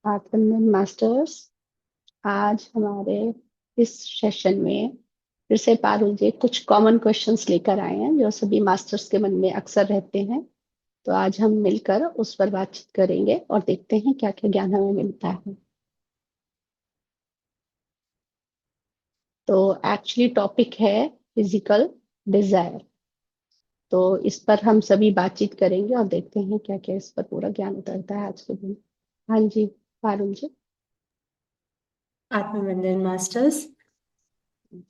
Afternoon masters. आज हमारे इस सेशन में फिर से पारुल जी कुछ कॉमन क्वेश्चंस लेकर आए हैं जो सभी मास्टर्स के मन में अक्सर रहते हैं। तो आज हम मिलकर उस पर बातचीत करेंगे और देखते हैं क्या क्या ज्ञान हमें मिलता है। तो एक्चुअली टॉपिक है फिजिकल डिजायर। तो इस पर हम सभी बातचीत करेंगे और देखते हैं क्या क्या इस पर पूरा ज्ञान उतरता है आज के दिन। हाँ जी, पारुल जी। आत्मवंदन मास्टर्स।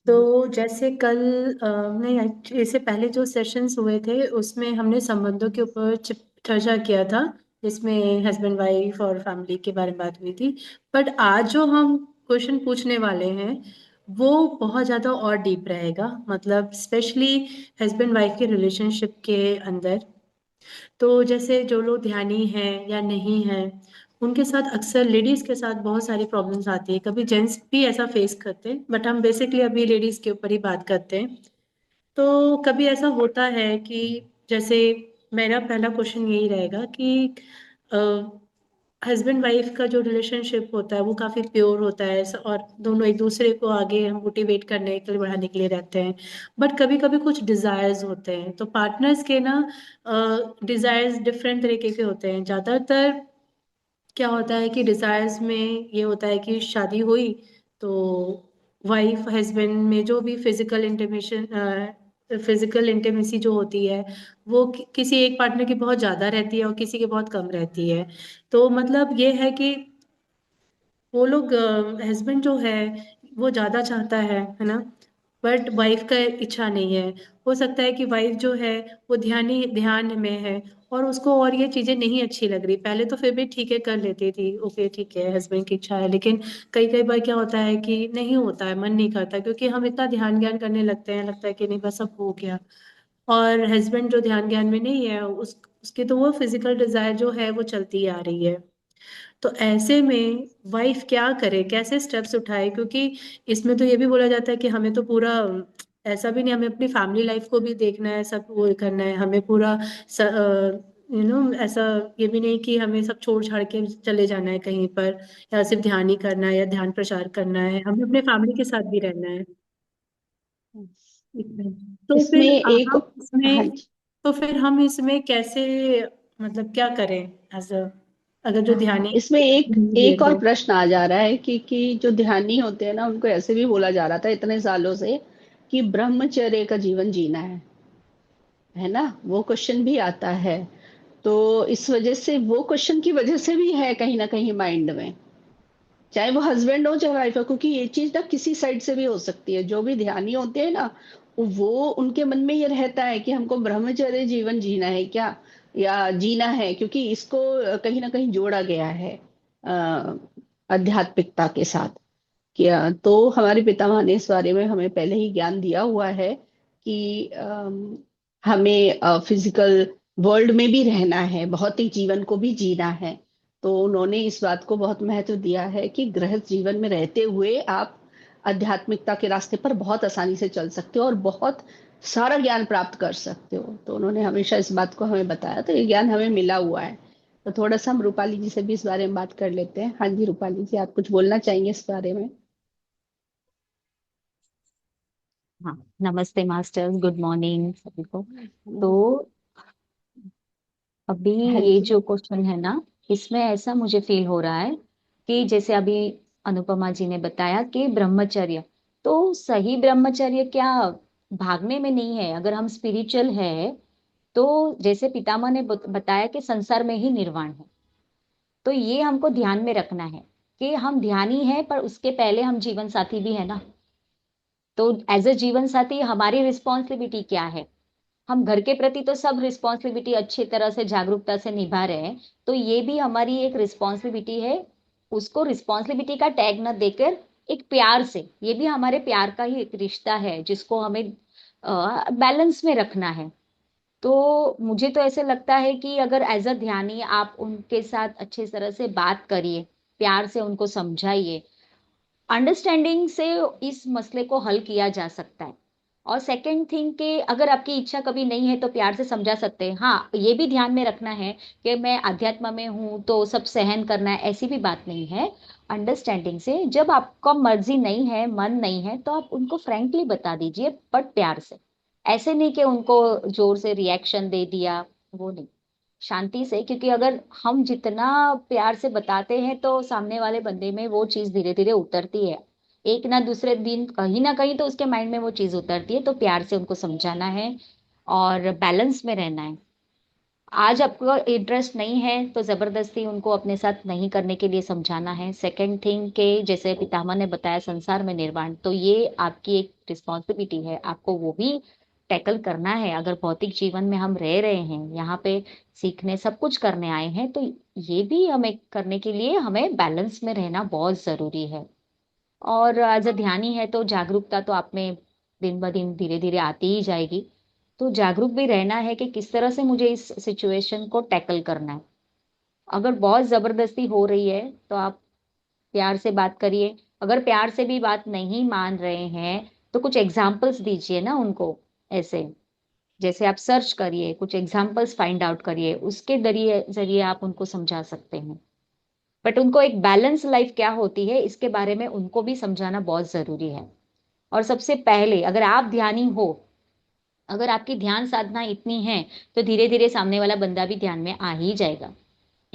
तो जैसे कल नहीं, इससे पहले जो सेशंस हुए थे उसमें हमने संबंधों के ऊपर चर्चा किया था, जिसमें हस्बैंड वाइफ और फैमिली के बारे में बात हुई थी। बट आज जो हम क्वेश्चन पूछने वाले हैं वो बहुत ज़्यादा और डीप रहेगा, मतलब स्पेशली हस्बैंड वाइफ के रिलेशनशिप के अंदर। तो जैसे जो लोग ध्यानी हैं या नहीं हैं, उनके साथ अक्सर लेडीज के साथ बहुत सारी प्रॉब्लम्स आती है। कभी जेंट्स भी ऐसा फेस करते हैं, बट हम बेसिकली अभी लेडीज के ऊपर ही बात करते हैं। तो कभी ऐसा होता है कि जैसे मेरा पहला क्वेश्चन यही रहेगा कि हस्बैंड वाइफ का जो रिलेशनशिप होता है वो काफी प्योर होता है, और दोनों एक दूसरे को आगे मोटिवेट करने के लिए, बढ़ाने के लिए रहते हैं। बट कभी कभी कुछ डिजायर्स होते हैं, तो पार्टनर्स के ना डिजायर्स डिफरेंट तरीके के होते हैं। ज्यादातर क्या होता है कि डिजायर्स में ये होता है कि शादी हुई तो वाइफ हस्बैंड में जो भी फिजिकल इंटीमेसी जो होती है वो किसी एक पार्टनर की बहुत ज्यादा रहती है और किसी की बहुत कम रहती है। तो मतलब ये है कि वो लोग, हस्बैंड जो है वो ज्यादा चाहता है ना, बट वाइफ का इच्छा नहीं है। हो सकता है कि वाइफ जो है वो ध्यान में है और उसको और ये चीजें नहीं अच्छी लग रही। पहले तो फिर भी ठीक है, कर लेती थी, ओके ठीक है हस्बैंड की इच्छा है, लेकिन कई कई बार क्या होता है कि नहीं होता है, मन नहीं करता, क्योंकि हम इतना ध्यान ज्ञान करने लगते हैं, लगता है कि नहीं बस सब हो गया। और हस्बैंड जो ध्यान ज्ञान में नहीं है, उसकी तो वो फिजिकल डिजायर जो है वो चलती आ रही है। तो ऐसे में वाइफ क्या करे, कैसे स्टेप्स उठाए? क्योंकि इसमें तो ये भी बोला जाता है कि हमें तो पूरा, ऐसा भी नहीं, हमें अपनी फैमिली लाइफ को भी देखना है, सब वो करना है, हमें पूरा ऐसा ये भी नहीं कि हमें सब छोड़ छाड़ के चले जाना है कहीं पर, या सिर्फ ध्यान ही करना है या ध्यान प्रचार करना है, हमें अपने फैमिली के साथ भी रहना है। ठीक है। तो इसमें फिर एक। हम हाँ इसमें जी। तो फिर हम इसमें कैसे, मतलब क्या करें एज अ, अगर जो ध्यानी इसमें एक नहीं है एक और तो। प्रश्न आ जा रहा है कि जो ध्यानी होते हैं ना उनको ऐसे भी बोला जा रहा था इतने सालों से कि ब्रह्मचर्य का जीवन जीना है ना, वो क्वेश्चन भी आता है। तो इस वजह से वो क्वेश्चन की वजह से भी है कहीं ना कहीं माइंड में, चाहे वो हस्बैंड हो चाहे वाइफ हो, क्योंकि ये चीज ना किसी साइड से भी हो सकती है। जो भी ध्यानी होते हैं ना, वो उनके मन में ये रहता है कि हमको ब्रह्मचर्य जीवन जीना है क्या, या जीना है, क्योंकि इसको कहीं ना कहीं जोड़ा गया है अ, आध्यात्मिकता के साथ। किया तो हमारे पितामह ने इस बारे में हमें पहले ही ज्ञान दिया हुआ है कि हमें फिजिकल वर्ल्ड में भी रहना है, भौतिक जीवन को भी जीना है। तो उन्होंने इस बात को बहुत महत्व दिया है कि गृहस्थ जीवन में रहते हुए आप आध्यात्मिकता के रास्ते पर बहुत आसानी से चल सकते हो और बहुत सारा ज्ञान प्राप्त कर सकते हो। तो उन्होंने हमेशा इस बात को हमें बताया, तो ये ज्ञान हमें मिला हुआ है। तो थोड़ा सा हम रूपाली जी से भी इस बारे में बात कर लेते हैं। हाँ जी, रूपाली जी, आप कुछ बोलना चाहेंगे इस बारे में? हाँ, नमस्ते मास्टर्स, गुड मॉर्निंग सभी को। तो अभी हाँ ये जी। जो क्वेश्चन है ना, इसमें ऐसा मुझे फील हो रहा है कि जैसे अभी अनुपमा जी ने बताया कि ब्रह्मचर्य, तो सही ब्रह्मचर्य क्या भागने में नहीं है? अगर हम स्पिरिचुअल है तो जैसे पितामह ने बताया कि संसार में ही निर्वाण है, तो ये हमको ध्यान में रखना है कि हम ध्यानी है, पर उसके पहले हम जीवन साथी भी है ना। तो एज अ जीवन साथी हमारी रिस्पॉन्सिबिलिटी क्या है? हम घर के प्रति तो सब रिस्पॉन्सिबिलिटी अच्छी तरह से जागरूकता से निभा रहे हैं, तो ये भी हमारी एक रिस्पॉन्सिबिलिटी है। उसको रिस्पॉन्सिबिलिटी का टैग न देकर एक प्यार से, ये भी हमारे प्यार का ही एक रिश्ता है जिसको हमें बैलेंस में रखना है। तो मुझे तो ऐसे लगता है कि अगर एज अ ध्यानी आप उनके साथ अच्छे तरह से बात करिए, प्यार से उनको समझाइए, अंडरस्टैंडिंग से इस मसले को हल किया जा सकता है। और सेकंड थिंग कि अगर आपकी इच्छा कभी नहीं है तो प्यार से समझा सकते हैं। हाँ, ये भी ध्यान में रखना है कि मैं अध्यात्म में हूँ तो सब सहन करना है, ऐसी भी बात नहीं है। अंडरस्टैंडिंग से, जब आपका मर्जी नहीं है, मन नहीं है, तो आप उनको फ्रैंकली बता दीजिए, बट प्यार से। ऐसे नहीं कि उनको जोर से रिएक्शन दे दिया, वो नहीं, शांति से। क्योंकि अगर हम जितना प्यार से बताते हैं तो सामने वाले बंदे में वो चीज धीरे धीरे उतरती है, एक ना दूसरे दिन कहीं ना कहीं तो उसके माइंड में वो चीज उतरती है। तो प्यार से उनको समझाना है और बैलेंस में रहना है। आज आपको इंटरेस्ट नहीं है तो जबरदस्ती उनको अपने साथ नहीं करने के लिए समझाना है। सेकंड थिंग के जैसे पितामह ने बताया संसार में निर्वाण, तो ये आपकी एक रिस्पॉन्सिबिलिटी है, आपको वो भी टैकल करना है। अगर भौतिक जीवन में हम रह रहे हैं, यहाँ पे सीखने सब कुछ करने आए हैं, तो ये भी हमें करने के लिए हमें बैलेंस में रहना बहुत जरूरी है। और एज अ ध्यानी है तो जागरूकता तो आप में दिन ब दिन धीरे धीरे आती ही जाएगी। तो जागरूक भी रहना है कि किस तरह से मुझे इस सिचुएशन को टैकल करना है। अगर बहुत जबरदस्ती हो रही है तो आप प्यार से बात करिए। अगर प्यार से भी बात नहीं मान रहे हैं तो कुछ एग्जाम्पल्स दीजिए ना उनको। ऐसे जैसे आप सर्च करिए, कुछ एग्जाम्पल्स फाइंड आउट करिए, उसके जरिए जरिए आप उनको समझा सकते हैं। बट उनको एक बैलेंस लाइफ क्या होती है इसके बारे में उनको भी समझाना बहुत जरूरी है। और सबसे पहले अगर आप ध्यानी हो, अगर आपकी ध्यान साधना इतनी है, तो धीरे धीरे सामने वाला बंदा भी ध्यान में आ ही जाएगा।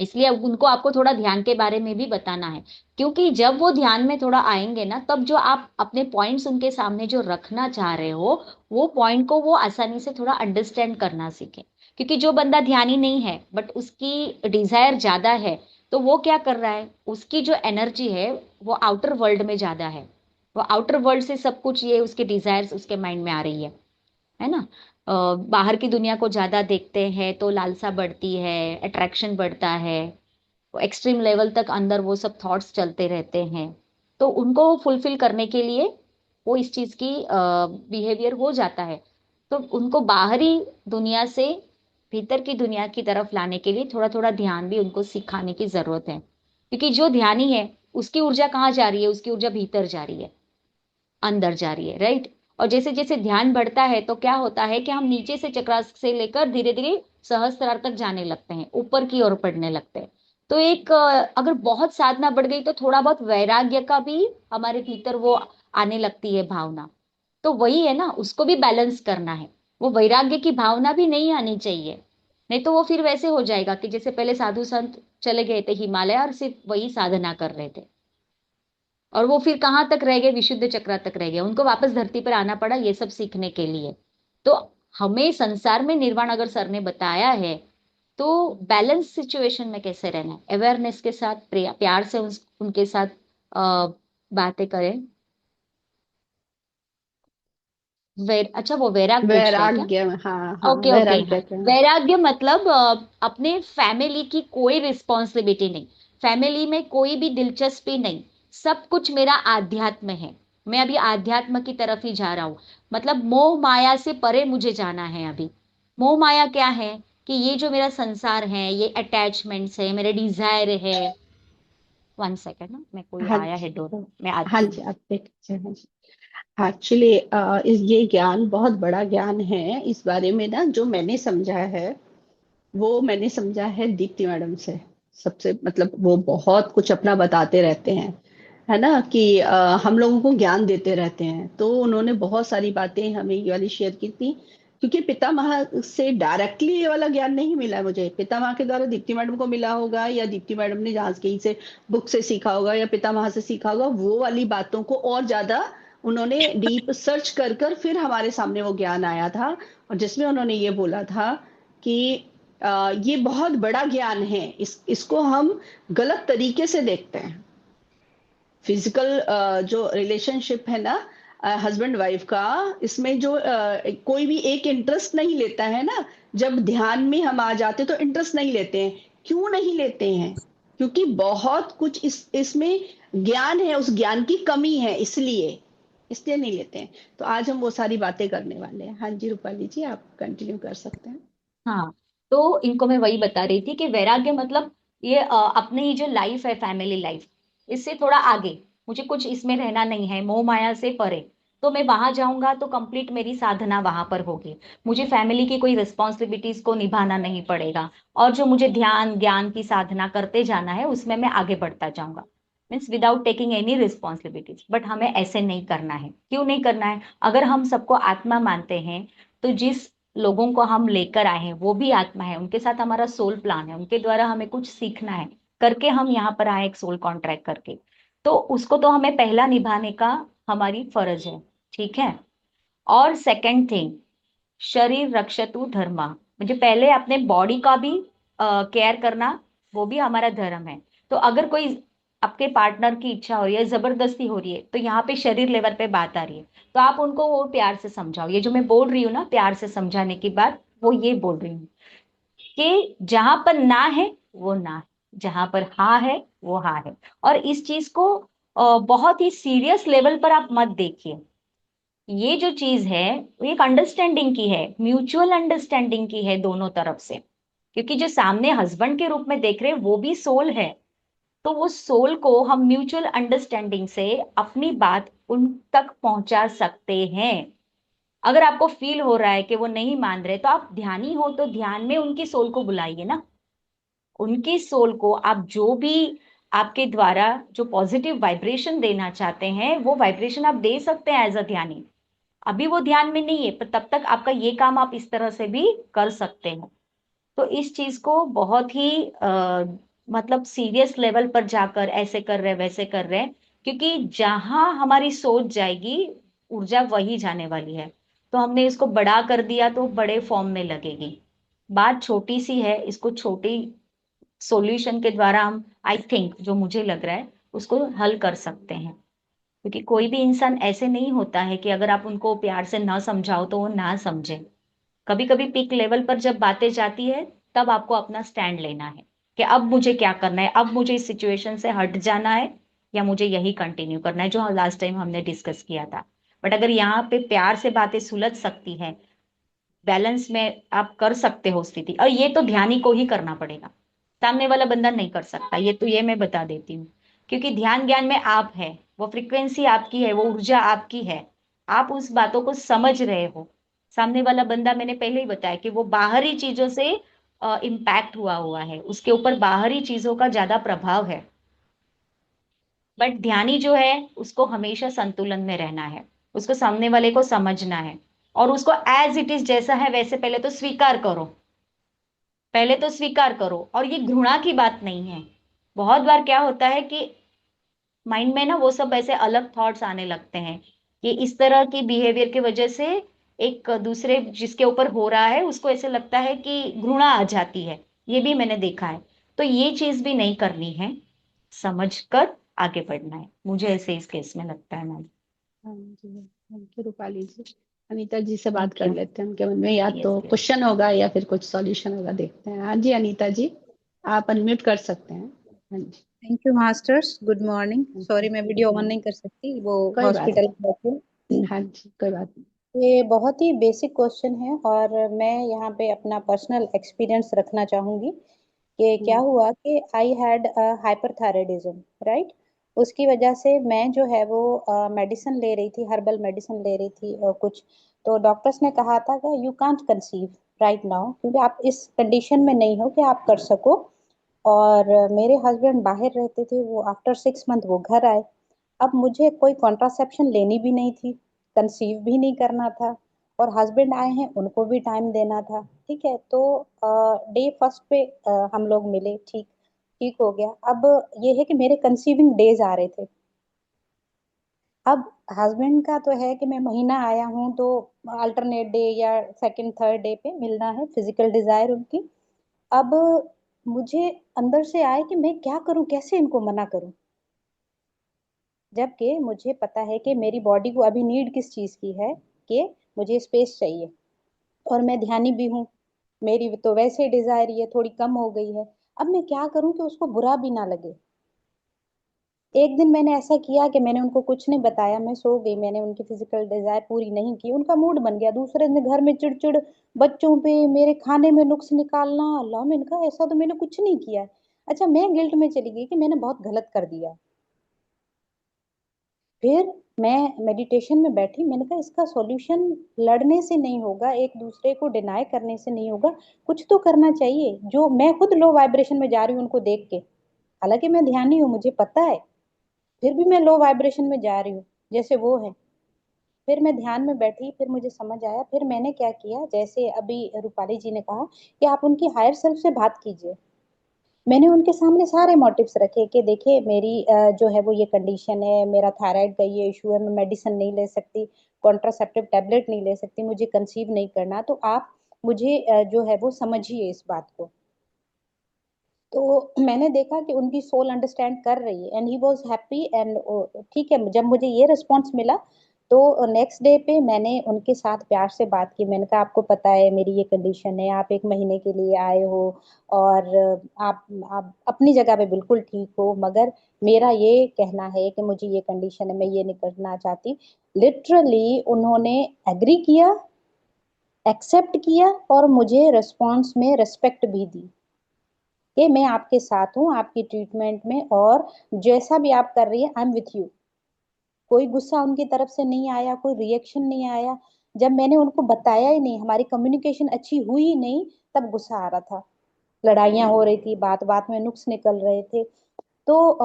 इसलिए अब उनको आपको थोड़ा ध्यान के बारे में भी बताना है। क्योंकि जब वो ध्यान में थोड़ा आएंगे ना, तब जो आप अपने पॉइंट्स उनके सामने जो रखना चाह रहे हो, वो पॉइंट को वो आसानी से थोड़ा अंडरस्टैंड करना सीखे। क्योंकि जो बंदा ध्यानी नहीं है बट उसकी डिजायर ज्यादा है, तो वो क्या कर रहा है, उसकी जो एनर्जी है वो आउटर वर्ल्ड में ज्यादा है। वो आउटर वर्ल्ड से सब कुछ, ये उसके डिजायर्स उसके माइंड में आ रही है ना। बाहर की दुनिया को ज्यादा देखते हैं तो लालसा बढ़ती है, अट्रैक्शन बढ़ता है, वो एक्सट्रीम लेवल तक अंदर वो सब थॉट्स चलते रहते हैं। तो उनको फुलफिल करने के लिए वो इस चीज की बिहेवियर हो जाता है। तो उनको बाहरी दुनिया से भीतर की दुनिया की तरफ लाने के लिए थोड़ा थोड़ा ध्यान भी उनको सिखाने की जरूरत है। क्योंकि जो ध्यानी है उसकी ऊर्जा कहाँ जा रही है, उसकी ऊर्जा भीतर जा रही है, अंदर जा रही है, राइट। और जैसे जैसे ध्यान बढ़ता है तो क्या होता है कि हम नीचे से चक्र से लेकर धीरे धीरे सहस्त्रार तक जाने लगते हैं, ऊपर की ओर बढ़ने लगते हैं। तो एक अगर बहुत साधना बढ़ गई तो थोड़ा बहुत वैराग्य का भी हमारे भीतर वो आने लगती है भावना। तो वही है ना, उसको भी बैलेंस करना है। वो वैराग्य की भावना भी नहीं आनी चाहिए, नहीं तो वो फिर वैसे हो जाएगा कि जैसे पहले साधु संत चले गए थे हिमालय और सिर्फ वही साधना कर रहे थे, और वो फिर कहाँ तक रह गए, विशुद्ध चक्र तक रह गए, उनको वापस धरती पर आना पड़ा ये सब सीखने के लिए। तो हमें संसार में निर्वाण अगर सर ने बताया है, तो बैलेंस सिचुएशन में कैसे रहना है, अवेयरनेस के साथ, प्यार से उनके साथ बातें करें। अच्छा, वो वैराग पूछ रहे हैं क्या? वैराग्य, हाँ हाँ, ओके ओके। वैराग्य का। वैराग्य मतलब अपने फैमिली की कोई रिस्पॉन्सिबिलिटी नहीं, फैमिली में कोई भी दिलचस्पी नहीं, सब कुछ मेरा आध्यात्म है। मैं अभी आध्यात्म की तरफ ही जा रहा हूँ। मतलब मोह माया से परे मुझे जाना है अभी। मोह माया क्या है कि ये जो मेरा संसार है, ये अटैचमेंट्स है, मेरे डिजायर है। वन सेकेंड ना, मैं कोई हाँ आया है जी, डोर, मैं हाँ आती हूँ। जी, आप देख लीजिए। हाँ जी, एक्चुअली इस ये ज्ञान बहुत बड़ा ज्ञान है। इस बारे में ना जो मैंने समझा है, वो मैंने समझा है दीप्ति मैडम से। सबसे मतलब वो बहुत कुछ अपना बताते रहते हैं, है ना, कि हम लोगों को ज्ञान देते रहते हैं। तो उन्होंने बहुत सारी बातें हमें ये वाली शेयर की थी। क्योंकि पितामह से डायरेक्टली ये वाला ज्ञान नहीं मिला है मुझे, पितामह के द्वारा दीप्ति मैडम को मिला होगा, या दीप्ति मैडम ने जहाँ कहीं से बुक से सीखा होगा, या पितामह से सीखा होगा। वो वाली बातों को और ज्यादा उन्होंने डीप सर्च कर कर फिर हमारे सामने वो ज्ञान आया था। और जिसमें उन्होंने ये बोला था कि ये बहुत बड़ा ज्ञान है, इसको हम गलत तरीके से देखते हैं। फिजिकल जो रिलेशनशिप है ना, हस्बैंड वाइफ का, इसमें जो कोई भी एक इंटरेस्ट नहीं लेता है ना। जब ध्यान में हम आ जाते तो इंटरेस्ट नहीं लेते हैं। क्यों नहीं लेते हैं? क्योंकि बहुत कुछ इसमें ज्ञान है, उस ज्ञान की कमी है, इसलिए इसलिए नहीं लेते हैं। तो आज हम वो सारी बातें करने वाले हैं। हाँ जी, रूपाली जी, आप कंटिन्यू कर सकते हैं। हाँ, तो इनको मैं वही बता रही थी कि वैराग्य मतलब ये अपने ही जो लाइफ है, फैमिली लाइफ, इससे थोड़ा आगे, मुझे कुछ इसमें रहना नहीं है, मोह माया से परे। तो मैं वहां जाऊंगा तो कंप्लीट मेरी साधना वहां पर होगी। मुझे फैमिली की कोई रिस्पॉन्सिबिलिटीज को निभाना नहीं पड़ेगा, और जो मुझे ध्यान ज्ञान की साधना करते जाना है उसमें मैं आगे बढ़ता जाऊंगा, means without taking any responsibilities. But हमें ऐसे नहीं करना है। क्यों नहीं करना है? अगर हम सबको आत्मा मानते हैं तो जिस लोगों को हम लेकर आए हैं वो भी आत्मा है, उनके साथ हमारा सोल प्लान है, उनके द्वारा हमें कुछ सीखना है करके हम यहाँ पर आए एक सोल कॉन्ट्रैक्ट करके। तो उसको तो हमें पहला निभाने का हमारी फर्ज है। ठीक है। और सेकंड थिंग, शरीर रक्षतु धर्मा, मुझे पहले अपने बॉडी का भी केयर करना, वो भी हमारा धर्म है। तो अगर कोई आपके पार्टनर की इच्छा हो रही है, जबरदस्ती हो रही है, तो यहाँ पे शरीर लेवल पे बात आ रही है, तो आप उनको वो प्यार से समझाओ। ये जो मैं बोल रही हूँ ना प्यार से समझाने की बात, वो ये बोल रही हूँ कि जहां पर ना है वो ना है, जहां पर हाँ है वो हाँ है। और इस चीज को बहुत ही सीरियस लेवल पर आप मत देखिए। ये जो चीज है वो एक अंडरस्टैंडिंग की है, म्यूचुअल अंडरस्टैंडिंग की है दोनों तरफ से। क्योंकि जो सामने हस्बैंड के रूप में देख रहे हैं वो भी सोल है, तो वो सोल को हम म्यूचुअल अंडरस्टैंडिंग से अपनी बात उन तक पहुंचा सकते हैं। अगर आपको फील हो रहा है कि वो नहीं मान रहे, तो आप ध्यानी हो तो ध्यान में उनकी सोल को बुलाइए ना। उनकी सोल को आप जो भी आपके द्वारा जो पॉजिटिव वाइब्रेशन देना चाहते हैं वो वाइब्रेशन आप दे सकते हैं एज अ ध्यानी। अभी वो ध्यान में नहीं है, पर तब तक आपका ये काम आप इस तरह से भी कर सकते हैं। तो इस चीज को बहुत ही मतलब सीरियस लेवल पर जाकर ऐसे कर रहे वैसे कर रहे हैं, क्योंकि जहां हमारी सोच जाएगी ऊर्जा वही जाने वाली है। तो हमने इसको बड़ा कर दिया तो बड़े फॉर्म में लगेगी। बात छोटी सी है, इसको छोटी सॉल्यूशन के द्वारा हम, आई थिंक जो मुझे लग रहा है, उसको हल कर सकते हैं। क्योंकि कोई भी इंसान ऐसे नहीं होता है कि अगर आप उनको प्यार से ना समझाओ तो वो ना समझे। कभी कभी पीक लेवल पर जब बातें जाती है तब आपको अपना स्टैंड लेना है कि अब मुझे क्या करना है, अब मुझे इस सिचुएशन से हट जाना है या मुझे यही कंटिन्यू करना है, जो लास्ट टाइम हमने डिस्कस किया था। बट अगर यहाँ पे प्यार से बातें सुलझ सकती है, बैलेंस में आप कर सकते हो स्थिति, और ये तो ध्यानी को ही करना पड़ेगा, सामने वाला बंदा नहीं कर सकता, ये तो ये मैं बता देती हूँ। क्योंकि ध्यान ज्ञान में आप है, वो फ्रीक्वेंसी आपकी है, वो ऊर्जा आपकी है, आप उस बातों को समझ रहे हो। सामने वाला बंदा, मैंने पहले ही बताया कि वो बाहरी चीजों से इम्पैक्ट हुआ है, उसके ऊपर बाहरी चीजों का ज्यादा प्रभाव है। बट ध्यानी जो है उसको हमेशा संतुलन में रहना है, उसको सामने वाले को समझना है, और उसको एज इट इज जैसा है वैसे पहले तो स्वीकार करो। पहले तो स्वीकार करो, और ये घृणा की बात नहीं है। बहुत बार क्या होता है कि माइंड में ना वो सब ऐसे अलग थॉट्स आने लगते हैं कि इस तरह की बिहेवियर की वजह से एक दूसरे जिसके ऊपर हो रहा है उसको ऐसे लगता है कि घृणा आ जाती है। ये भी मैंने देखा है। तो ये चीज भी नहीं करनी है, समझकर आगे बढ़ना है, मुझे ऐसे इस केस में लगता है मैम। हाँ जी, थैंक यू रूपाली जी। अनीता जी से बात थैंक कर यू। लेते हैं, उनके मन में या यस तो यस। क्वेश्चन होगा या फिर कुछ सॉल्यूशन होगा, देखते हैं। हाँ जी अनीता जी, आप अनम्यूट कर सकते हैं। हाँ जी। Thank you masters, good morning. हाँ सॉरी जी। मैं वीडियो ऑन हाँ, नहीं कर सकती, वो कोई बात हॉस्पिटल में बैठी हूँ। हाँ जी, कोई बात नहीं। ये बहुत ही बेसिक क्वेश्चन है और मैं यहाँ पे अपना पर्सनल एक्सपीरियंस रखना चाहूँगी कि क्या हम्म, हुआ कि आई हैड हाइपरथायराइडिज्म, राइट। उसकी वजह से मैं जो है वो मेडिसिन ले रही थी, हर्बल मेडिसिन ले रही थी कुछ। तो डॉक्टर्स ने कहा था कि you can't conceive right now, क्योंकि आप इस कंडीशन में नहीं हो कि आप कर सको। और मेरे हस्बैंड बाहर रहते थे, वो आफ्टर 6 मंथ वो घर आए। अब मुझे कोई कॉन्ट्रासेप्शन लेनी भी नहीं थी, कंसीव भी नहीं करना था, और हस्बैंड आए हैं उनको भी टाइम देना था। ठीक है, तो डे फर्स्ट पे हम लोग मिले, ठीक ठीक हो गया। अब ये है कि मेरे कंसीविंग डेज आ रहे थे। अब हस्बैंड का तो है कि मैं महीना आया हूँ तो अल्टरनेट डे या सेकंड थर्ड डे पे मिलना है, फिजिकल डिजायर उनकी। अब मुझे अंदर से आए कि मैं क्या करूं, कैसे इनको मना करूं, जबकि मुझे पता है कि मेरी बॉडी को अभी नीड किस चीज की है, कि मुझे स्पेस चाहिए। और मैं ध्यानी भी हूँ, मेरी तो वैसे डिजायर ये थोड़ी कम हो गई है। अब मैं क्या करूं कि उसको बुरा भी ना लगे। एक दिन मैंने ऐसा किया कि मैंने उनको कुछ नहीं बताया, मैं सो गई, मैंने उनकी फिजिकल डिजायर पूरी नहीं की, उनका मूड बन गया। दूसरे दिन घर में चिड़चिड़, बच्चों पे, मेरे खाने में नुक्स निकालना। अल्लाह, मैंने कहा ऐसा तो मैंने कुछ नहीं किया है। अच्छा, मैं गिल्ट में चली गई कि मैंने बहुत गलत कर दिया। फिर मैं मेडिटेशन में बैठी, मैंने कहा इसका सॉल्यूशन लड़ने से नहीं होगा, एक दूसरे को डिनाई करने से नहीं होगा, कुछ तो करना चाहिए। जो मैं खुद लो वाइब्रेशन में जा रही हूँ उनको देख के, हालांकि मैं ध्यानी हूँ मुझे पता है, फिर भी मैं लो वाइब्रेशन में जा रही हूँ जैसे वो है। फिर मैं ध्यान में बैठी, फिर मुझे समझ आया, फिर मैंने क्या किया, जैसे अभी रूपाली जी ने कहा कि आप उनकी हायर सेल्फ से बात कीजिए। मैंने उनके सामने सारे मोटिव्स रखे कि देखिए मेरी जो है वो ये कंडीशन है, मेरा थायराइड का ये इशू है, मैं मेडिसिन नहीं ले सकती, कॉन्ट्रासेप्टिव टैबलेट नहीं ले सकती, मुझे कंसीव नहीं करना, तो आप मुझे जो है वो समझिए इस बात को। तो मैंने देखा कि उनकी सोल अंडरस्टैंड कर रही है and he was happy and ठीक है। जब मुझे ये रिस्पॉन्स मिला तो नेक्स्ट डे पे मैंने उनके साथ प्यार से बात की। मैंने कहा आपको पता है मेरी ये कंडीशन है, आप 1 महीने के लिए आए हो और आप अपनी जगह पे बिल्कुल ठीक हो, मगर मेरा ये कहना है कि मुझे ये कंडीशन है, मैं ये नहीं करना चाहती। लिटरली उन्होंने एग्री किया, एक्सेप्ट किया और मुझे रिस्पॉन्स में रिस्पेक्ट भी दी कि मैं आपके साथ हूँ आपकी ट्रीटमेंट में, और जैसा भी आप कर रही है आई एम विथ यू। कोई गुस्सा उनकी तरफ से नहीं आया, कोई रिएक्शन नहीं आया। जब मैंने उनको बताया ही नहीं, हमारी कम्युनिकेशन अच्छी हुई ही नहीं, तब गुस्सा आ रहा था, लड़ाइयाँ हो रही थी, बात बात में नुक्स निकल रहे थे। तो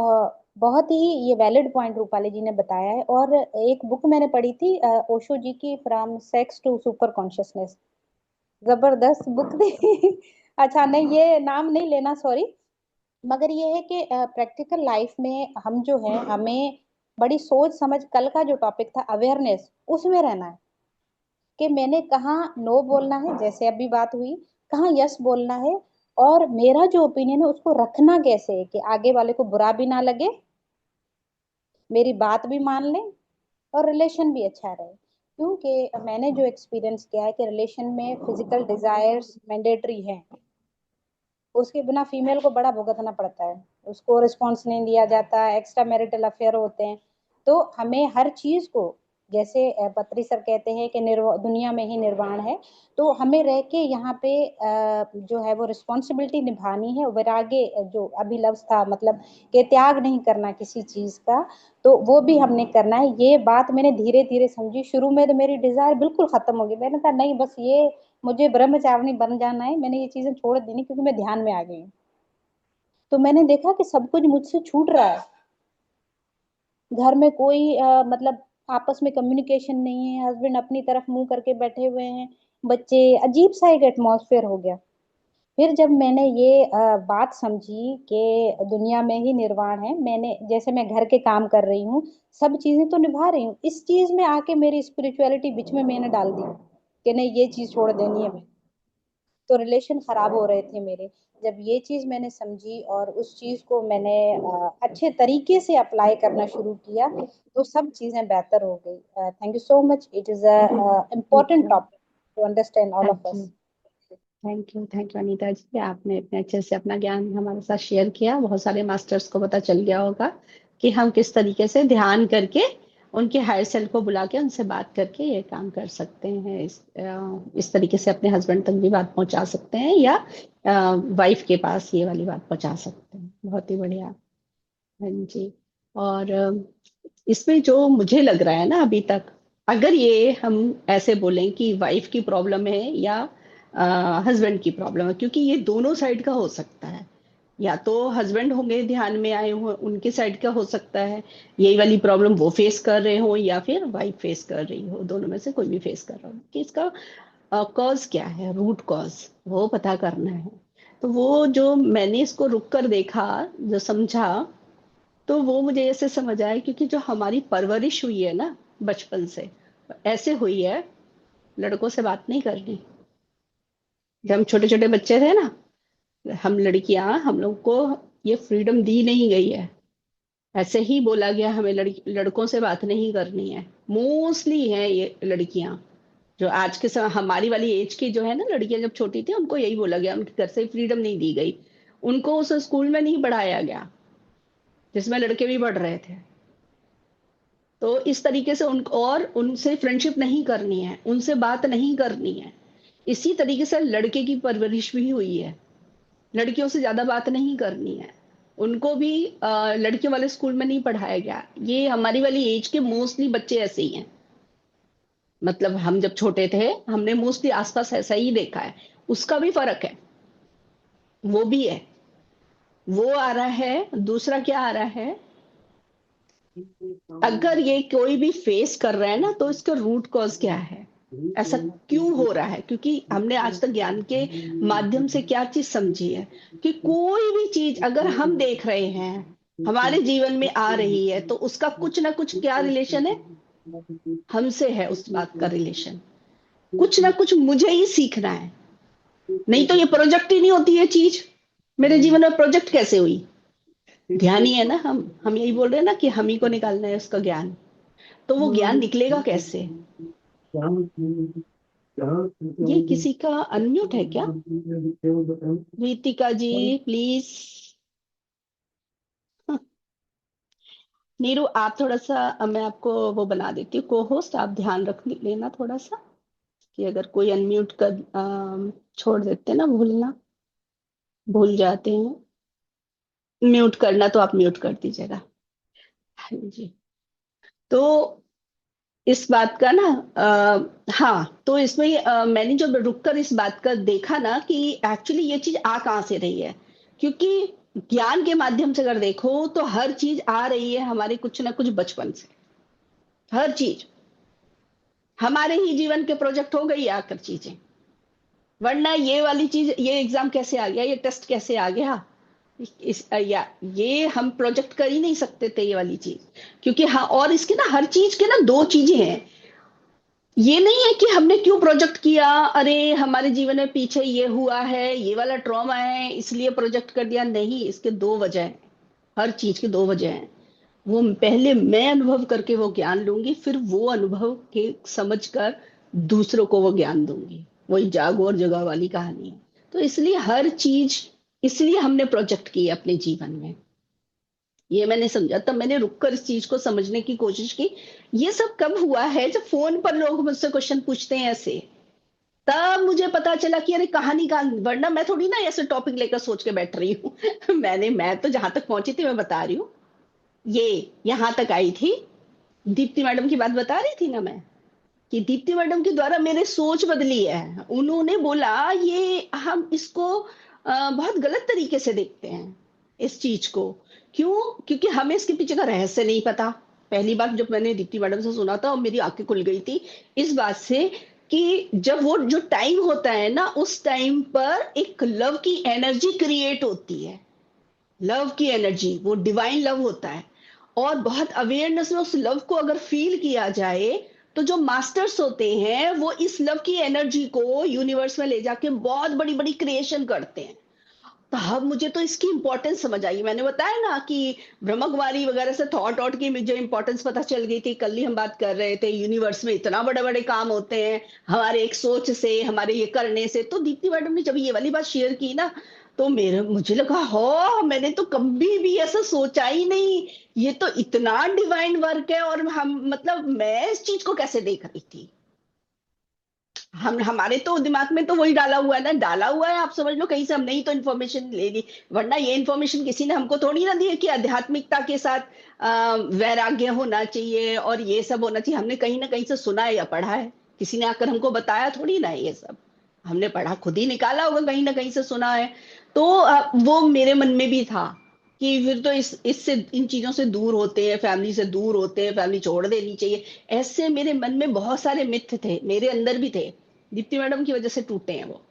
बहुत ही ये वैलिड पॉइंट रूपाली जी ने बताया है। और एक बुक मैंने पढ़ी थी ओशो जी की, from sex to super consciousness, जबरदस्त बुक थी। अच्छा नहीं, ये नाम नहीं लेना, सॉरी। मगर ये है कि प्रैक्टिकल लाइफ में हम जो है हमें बड़ी सोच समझ, कल का जो टॉपिक था अवेयरनेस, उसमें रहना है कि मैंने कहाँ नो बोलना है, जैसे अभी बात हुई, कहाँ यस बोलना है, और मेरा जो ओपिनियन है उसको रखना कैसे है कि आगे वाले को बुरा भी ना लगे, मेरी बात भी मान ले, और रिलेशन भी अच्छा रहे। क्योंकि मैंने जो एक्सपीरियंस किया है कि रिलेशन में फिजिकल डिजायर्स मैंडेटरी है, उसके बिना फीमेल को बड़ा भुगतना पड़ता है, उसको रिस्पॉन्स नहीं दिया जाता, एक्स्ट्रा मैरिटल अफेयर होते हैं। तो हमें हर चीज को, जैसे पत्री सर कहते हैं कि दुनिया में ही निर्वाण है, तो हमें रह के यहाँ पे जो है वो रिस्पॉन्सिबिलिटी निभानी है। वैराग्य जो अभी लफ्ज था, मतलब कि त्याग नहीं करना किसी चीज का, तो वो भी हमने करना है। ये बात मैंने धीरे धीरे समझी। शुरू में तो मेरी डिजायर बिल्कुल खत्म हो गई, मैंने कहा नहीं बस ये मुझे ब्रह्मचारिणी बन जाना है, मैंने ये चीजें छोड़ दी नहीं, क्योंकि मैं ध्यान में आ गई हूँ। तो मैंने देखा कि सब कुछ मुझसे छूट रहा है, घर में कोई मतलब आपस में कम्युनिकेशन नहीं है, हस्बैंड अपनी तरफ मुंह करके बैठे हुए हैं, बच्चे, अजीब सा एक एटमॉस्फेयर हो गया। फिर जब मैंने ये बात समझी कि दुनिया में ही निर्वाण है, मैंने जैसे मैं घर के काम कर रही हूँ, सब चीजें तो निभा रही हूँ, इस चीज में आके मेरी स्पिरिचुअलिटी बीच में मैंने डाल दी कि नहीं ये चीज छोड़ देनी है। तो रिलेशन खराब हो रहे थे मेरे। जब ये चीज मैंने समझी और उस चीज को मैंने अच्छे तरीके से अप्लाई करना शुरू किया, तो सब चीजें बेहतर हो गई। Thank you so much, it is a important topic to understand all of thank us. You. Thank you Anita ji, आपने इतने अच्छे से अपना ज्ञान हमारे साथ शेयर किया। बहुत सारे मास्टर्स को पता चल गया होगा कि हम किस तरीके से ध्यान करके उनके हायर सेल्फ को बुला के उनसे बात करके ये काम कर सकते हैं। इस तरीके से अपने हस्बैंड तक भी बात पहुंचा सकते हैं, या वाइफ के पास ये वाली बात पहुंचा सकते हैं। बहुत ही बढ़िया। हाँ जी। और इसमें जो मुझे लग रहा है ना अभी तक, अगर ये हम ऐसे बोलें कि वाइफ की प्रॉब्लम है या हस्बैंड की प्रॉब्लम है, क्योंकि ये दोनों साइड का हो सकता है। या तो हस्बैंड होंगे ध्यान में आए हो, उनके साइड का हो सकता है यही वाली प्रॉब्लम वो फेस कर रहे हो, या फिर वाइफ फेस कर रही हो, दोनों में से कोई भी फेस कर रहा हो, कि इसका कॉज क्या है, रूट कॉज वो पता करना है। तो वो जो मैंने इसको रुक कर देखा, जो समझा, तो वो मुझे ऐसे समझ आया, क्योंकि जो हमारी परवरिश हुई है ना बचपन से, ऐसे हुई है, लड़कों से बात नहीं करनी। जब हम छोटे छोटे बच्चे थे ना, हम लड़कियां, हम लोग को ये फ्रीडम दी नहीं गई है। ऐसे ही बोला गया हमें लड़कों से बात नहीं करनी है। मोस्टली है ये लड़कियां, जो आज के समय हमारी वाली एज की जो है ना लड़कियां, जब छोटी थी उनको यही बोला गया, उनके घर से फ्रीडम नहीं दी गई, उनको उस स्कूल में नहीं पढ़ाया गया जिसमें लड़के भी पढ़ रहे थे। तो इस तरीके से और उनसे फ्रेंडशिप नहीं करनी है, उनसे बात नहीं करनी है। इसी तरीके से लड़के की परवरिश भी हुई है, लड़कियों से ज्यादा बात नहीं करनी है, उनको भी लड़कियों वाले स्कूल में नहीं पढ़ाया गया। ये हमारी वाली एज के मोस्टली बच्चे ऐसे ही हैं। मतलब हम जब छोटे थे हमने मोस्टली आसपास ऐसा ही देखा है। उसका भी फर्क है, वो भी है। वो आ रहा है, दूसरा क्या आ रहा है, अगर ये कोई भी फेस कर रहा है ना तो इसका रूट कॉज क्या है, ऐसा क्यों हो रहा है। क्योंकि हमने आज तक ज्ञान के माध्यम से क्या चीज समझी है कि कोई भी चीज अगर हम देख रहे हैं हमारे जीवन में आ रही है तो उसका कुछ ना कुछ क्या रिलेशन है, हमसे है उस बात का रिलेशन। कुछ ना कुछ मुझे ही सीखना है, नहीं तो ये प्रोजेक्ट ही नहीं होती है चीज। मेरे जीवन में प्रोजेक्ट कैसे हुई? ध्यान ही है ना, हम यही बोल रहे हैं ना कि हम ही को निकालना है उसका ज्ञान। तो वो ज्ञान निकलेगा कैसे? ये किसी का अनम्यूट है क्या? रीतिका जी प्लीज। नीरू आप थोड़ा सा मैं आपको वो बना देती हूँ को होस्ट, आप ध्यान रख लेना थोड़ा सा कि अगर कोई अनम्यूट कर छोड़ देते ना, भूल जाते हैं म्यूट करना, तो आप म्यूट कर दीजिएगा। हाँ जी। तो इस बात का ना हाँ, तो इसमें मैंने जब रुककर इस बात का देखा ना कि एक्चुअली ये चीज आ कहाँ से रही है। क्योंकि ज्ञान के माध्यम से अगर देखो तो हर चीज आ रही है हमारे कुछ ना कुछ बचपन से। हर चीज हमारे ही जीवन के प्रोजेक्ट हो गई आकर चीजें। वरना ये वाली चीज, ये एग्जाम कैसे आ गया, ये टेस्ट कैसे आ गया, या ये हम प्रोजेक्ट कर ही नहीं सकते थे ये वाली चीज। क्योंकि हाँ, और इसके ना हर चीज के ना दो चीजें हैं। ये नहीं है कि हमने क्यों प्रोजेक्ट किया, अरे हमारे जीवन में पीछे ये हुआ है, ये वाला ट्रॉमा है इसलिए प्रोजेक्ट कर दिया। नहीं, इसके दो वजह हैं। हर चीज की दो वजह हैं। वो पहले मैं अनुभव करके वो ज्ञान लूंगी, फिर वो अनुभव के समझ कर दूसरों को वो ज्ञान दूंगी। वही जागो और जगा वाली कहानी है। तो इसलिए हर चीज, इसलिए हमने प्रोजेक्ट की अपने जीवन में। ये मैंने समझा, तब मैंने रुककर इस चीज को समझने की कोशिश की। ये सब कब हुआ है, जब फोन पर लोग मुझसे क्वेश्चन पूछते हैं ऐसे, तब मुझे पता चला कि अरे कहानी का, वरना मैं थोड़ी ना ऐसे टॉपिक लेकर सोच के बैठ रही हूँ। मैं तो जहां तक पहुंची थी मैं बता रही हूँ। ये यहां तक आई थी, दीप्ति मैडम की बात बता रही थी ना मैं, कि दीप्ति मैडम के द्वारा मेरे सोच बदली है। उन्होंने बोला ये हम इसको बहुत गलत तरीके से देखते हैं इस चीज को। क्यों? क्योंकि हमें इसके पीछे का रहस्य नहीं पता। पहली बार जब मैंने दीप्ति मैडम से सुना था और मेरी आंखें खुल गई थी इस बात से कि जब वो जो टाइम होता है ना, उस टाइम पर एक लव की एनर्जी क्रिएट होती है। लव की एनर्जी वो डिवाइन लव होता है। और बहुत अवेयरनेस में उस लव को अगर फील किया जाए तो जो मास्टर्स होते हैं वो इस लव की एनर्जी को यूनिवर्स में ले जाके बहुत बड़ी बड़ी क्रिएशन करते हैं। तब मुझे तो इसकी इंपॉर्टेंस समझ आई। मैंने बताया ना कि ब्रह्म कुमारी वगैरह से थॉट आउट की मुझे इंपॉर्टेंस पता चल गई थी। कल ही हम बात कर रहे थे, यूनिवर्स में इतना बड़े बड़े काम होते हैं हमारे एक सोच से, हमारे ये करने से। तो दीप्ति मैडम ने जब ये वाली बात शेयर की ना, तो मुझे लगा हो, मैंने तो कभी भी ऐसा सोचा ही नहीं। ये तो इतना डिवाइन वर्क है। और हम मतलब मैं इस चीज को कैसे देख रही थी, हम हमारे तो दिमाग में तो वही डाला हुआ है ना, डाला हुआ है आप समझ लो कहीं से हमने ही तो इन्फॉर्मेशन ले ली। वरना ये इन्फॉर्मेशन किसी ने हमको थोड़ी ना दी है कि आध्यात्मिकता के साथ वैराग्य होना चाहिए और ये सब होना चाहिए। हमने कहीं ना कहीं से सुना है या पढ़ा है, किसी ने आकर हमको बताया थोड़ी ना है ये सब। हमने पढ़ा, खुद ही निकाला होगा, कहीं ना कहीं से सुना है। तो वो मेरे मन में भी था कि फिर तो इससे इन चीजों से दूर होते हैं, फैमिली से दूर होते हैं, फैमिली छोड़ देनी चाहिए। ऐसे मेरे मन में बहुत सारे मिथ थे, मेरे अंदर भी थे। दीप्ति मैडम की वजह से टूटे हैं वो।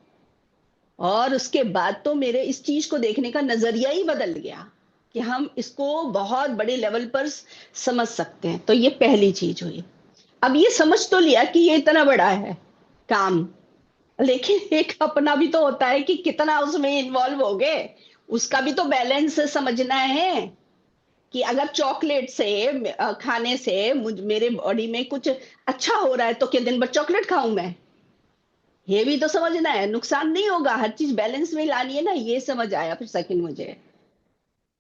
और उसके बाद तो मेरे इस चीज को देखने का नजरिया ही बदल गया कि हम इसको बहुत बड़े लेवल पर समझ सकते हैं। तो ये पहली चीज हुई। अब ये समझ तो लिया कि ये इतना बड़ा है काम, लेकिन एक अपना भी तो होता है कि कितना उसमें इन्वॉल्व हो गए, उसका भी तो बैलेंस समझना है। कि अगर चॉकलेट से खाने से मेरे बॉडी में कुछ अच्छा हो रहा है तो क्या दिन भर चॉकलेट खाऊं मैं? ये भी तो समझना है, नुकसान नहीं होगा, हर चीज बैलेंस में लानी है ना। ये समझ आया फिर सेकंड मुझे।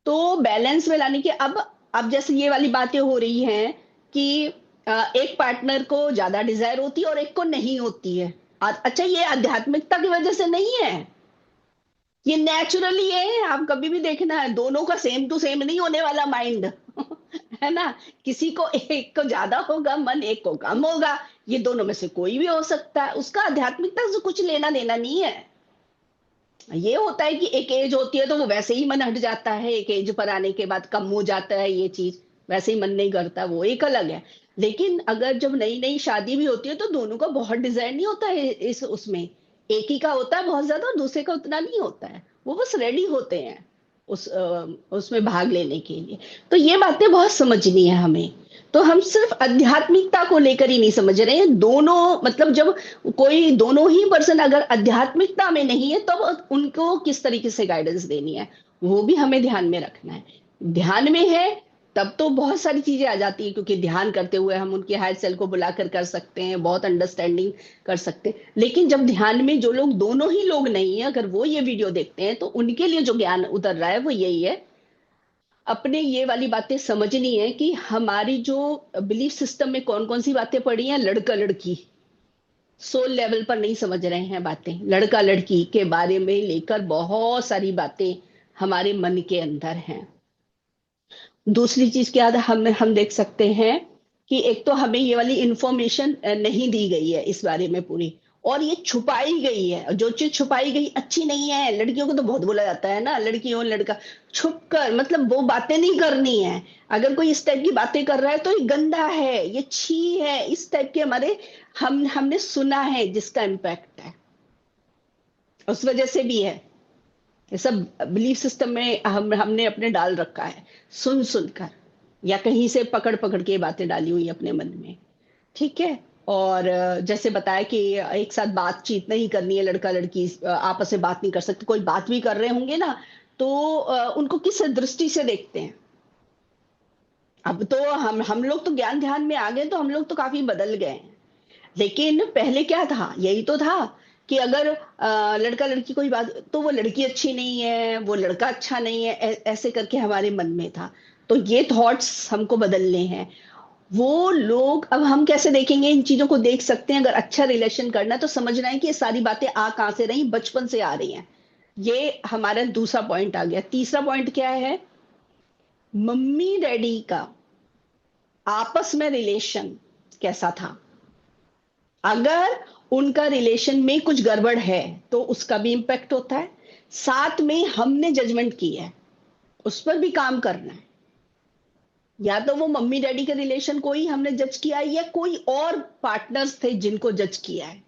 तो बैलेंस में लाने के अब जैसे ये वाली बातें हो रही हैं कि एक पार्टनर को ज्यादा डिजायर होती है और एक को नहीं होती है। अच्छा, ये आध्यात्मिकता की वजह से नहीं है, ये नेचुरली है, आप कभी भी देखना है, दोनों का सेम टू सेम नहीं होने वाला माइंड। है ना? किसी को एक को ज्यादा होगा मन, एक को कम होगा। ये दोनों में से कोई भी हो सकता है, उसका आध्यात्मिकता से कुछ लेना देना नहीं है। ये होता है कि एक एज होती है तो वो वैसे ही मन हट जाता है, एक एज पर आने के बाद कम हो जाता है, ये चीज वैसे ही मन नहीं करता, वो एक अलग है। लेकिन अगर जब नई नई शादी भी होती है तो दोनों का बहुत डिजाइन नहीं होता है, इस उसमें एक ही का होता है बहुत ज्यादा और दूसरे का उतना नहीं होता है। वो बस रेडी होते हैं उसमें भाग लेने के लिए। तो ये बातें बहुत समझनी है हमें। तो हम सिर्फ आध्यात्मिकता को लेकर ही नहीं समझ रहे हैं, दोनों मतलब जब कोई दोनों ही पर्सन अगर आध्यात्मिकता में नहीं है तब उनको किस तरीके से गाइडेंस देनी है, वो भी हमें ध्यान में रखना है। ध्यान में है तब तो बहुत सारी चीजें आ जाती है, क्योंकि ध्यान करते हुए हम उनके हायर सेल को बुलाकर कर सकते हैं, बहुत अंडरस्टैंडिंग कर सकते हैं। लेकिन जब ध्यान में जो लोग दोनों ही लोग नहीं है, अगर वो ये वीडियो देखते हैं तो उनके लिए जो ज्ञान उतर रहा है वो यही है, अपने ये वाली बातें समझनी है कि हमारी जो बिलीफ सिस्टम में कौन कौन सी बातें पड़ी हैं, लड़का लड़की सोल लेवल पर नहीं समझ रहे हैं बातें, लड़का लड़की के बारे में लेकर बहुत सारी बातें हमारे मन के अंदर हैं। दूसरी चीज क्या है, हम देख सकते हैं कि एक तो हमें ये वाली इंफॉर्मेशन नहीं दी गई है इस बारे में पूरी, और ये छुपाई गई है। जो चीज छुपाई गई अच्छी नहीं है, लड़कियों को तो बहुत बोला जाता है ना, लड़की हो लड़का, छुप कर मतलब वो बातें नहीं करनी है। अगर कोई इस टाइप की बातें कर रहा है तो ये गंदा है, ये छी है, इस टाइप के हमारे हमने सुना है जिसका इम्पैक्ट है, उस वजह से भी है। ये सब बिलीफ सिस्टम में हमने अपने डाल रखा है, सुन सुनकर या कहीं से पकड़ पकड़ के ये बातें डाली हुई अपने मन में। ठीक है। और जैसे बताया कि एक साथ बातचीत नहीं करनी है, लड़का लड़की आपस में बात नहीं कर सकते, कोई बात भी कर रहे होंगे ना तो उनको किस दृष्टि से देखते हैं। अब तो हम लोग तो ज्ञान ध्यान में आ गए, तो हम लोग तो काफी बदल गए हैं। लेकिन पहले क्या था, यही तो था कि अगर लड़का लड़की कोई बात, तो वो लड़की अच्छी नहीं है, वो लड़का अच्छा नहीं है, ऐसे करके हमारे मन में था। तो ये थॉट्स हमको बदलने हैं। वो लोग, अब हम कैसे देखेंगे, इन चीजों को देख सकते हैं, अगर अच्छा रिलेशन करना है तो समझना है कि ये सारी बातें आ कहां से रही, बचपन से आ रही हैं। ये हमारा दूसरा पॉइंट आ गया। तीसरा पॉइंट क्या है, मम्मी डैडी का आपस में रिलेशन कैसा था। अगर उनका रिलेशन में कुछ गड़बड़ है तो उसका भी इंपैक्ट होता है। साथ में हमने जजमेंट की है, उस पर भी काम करना है। या तो वो मम्मी डैडी के रिलेशन को ही हमने जज किया है, या कोई और पार्टनर्स थे जिनको जज किया है।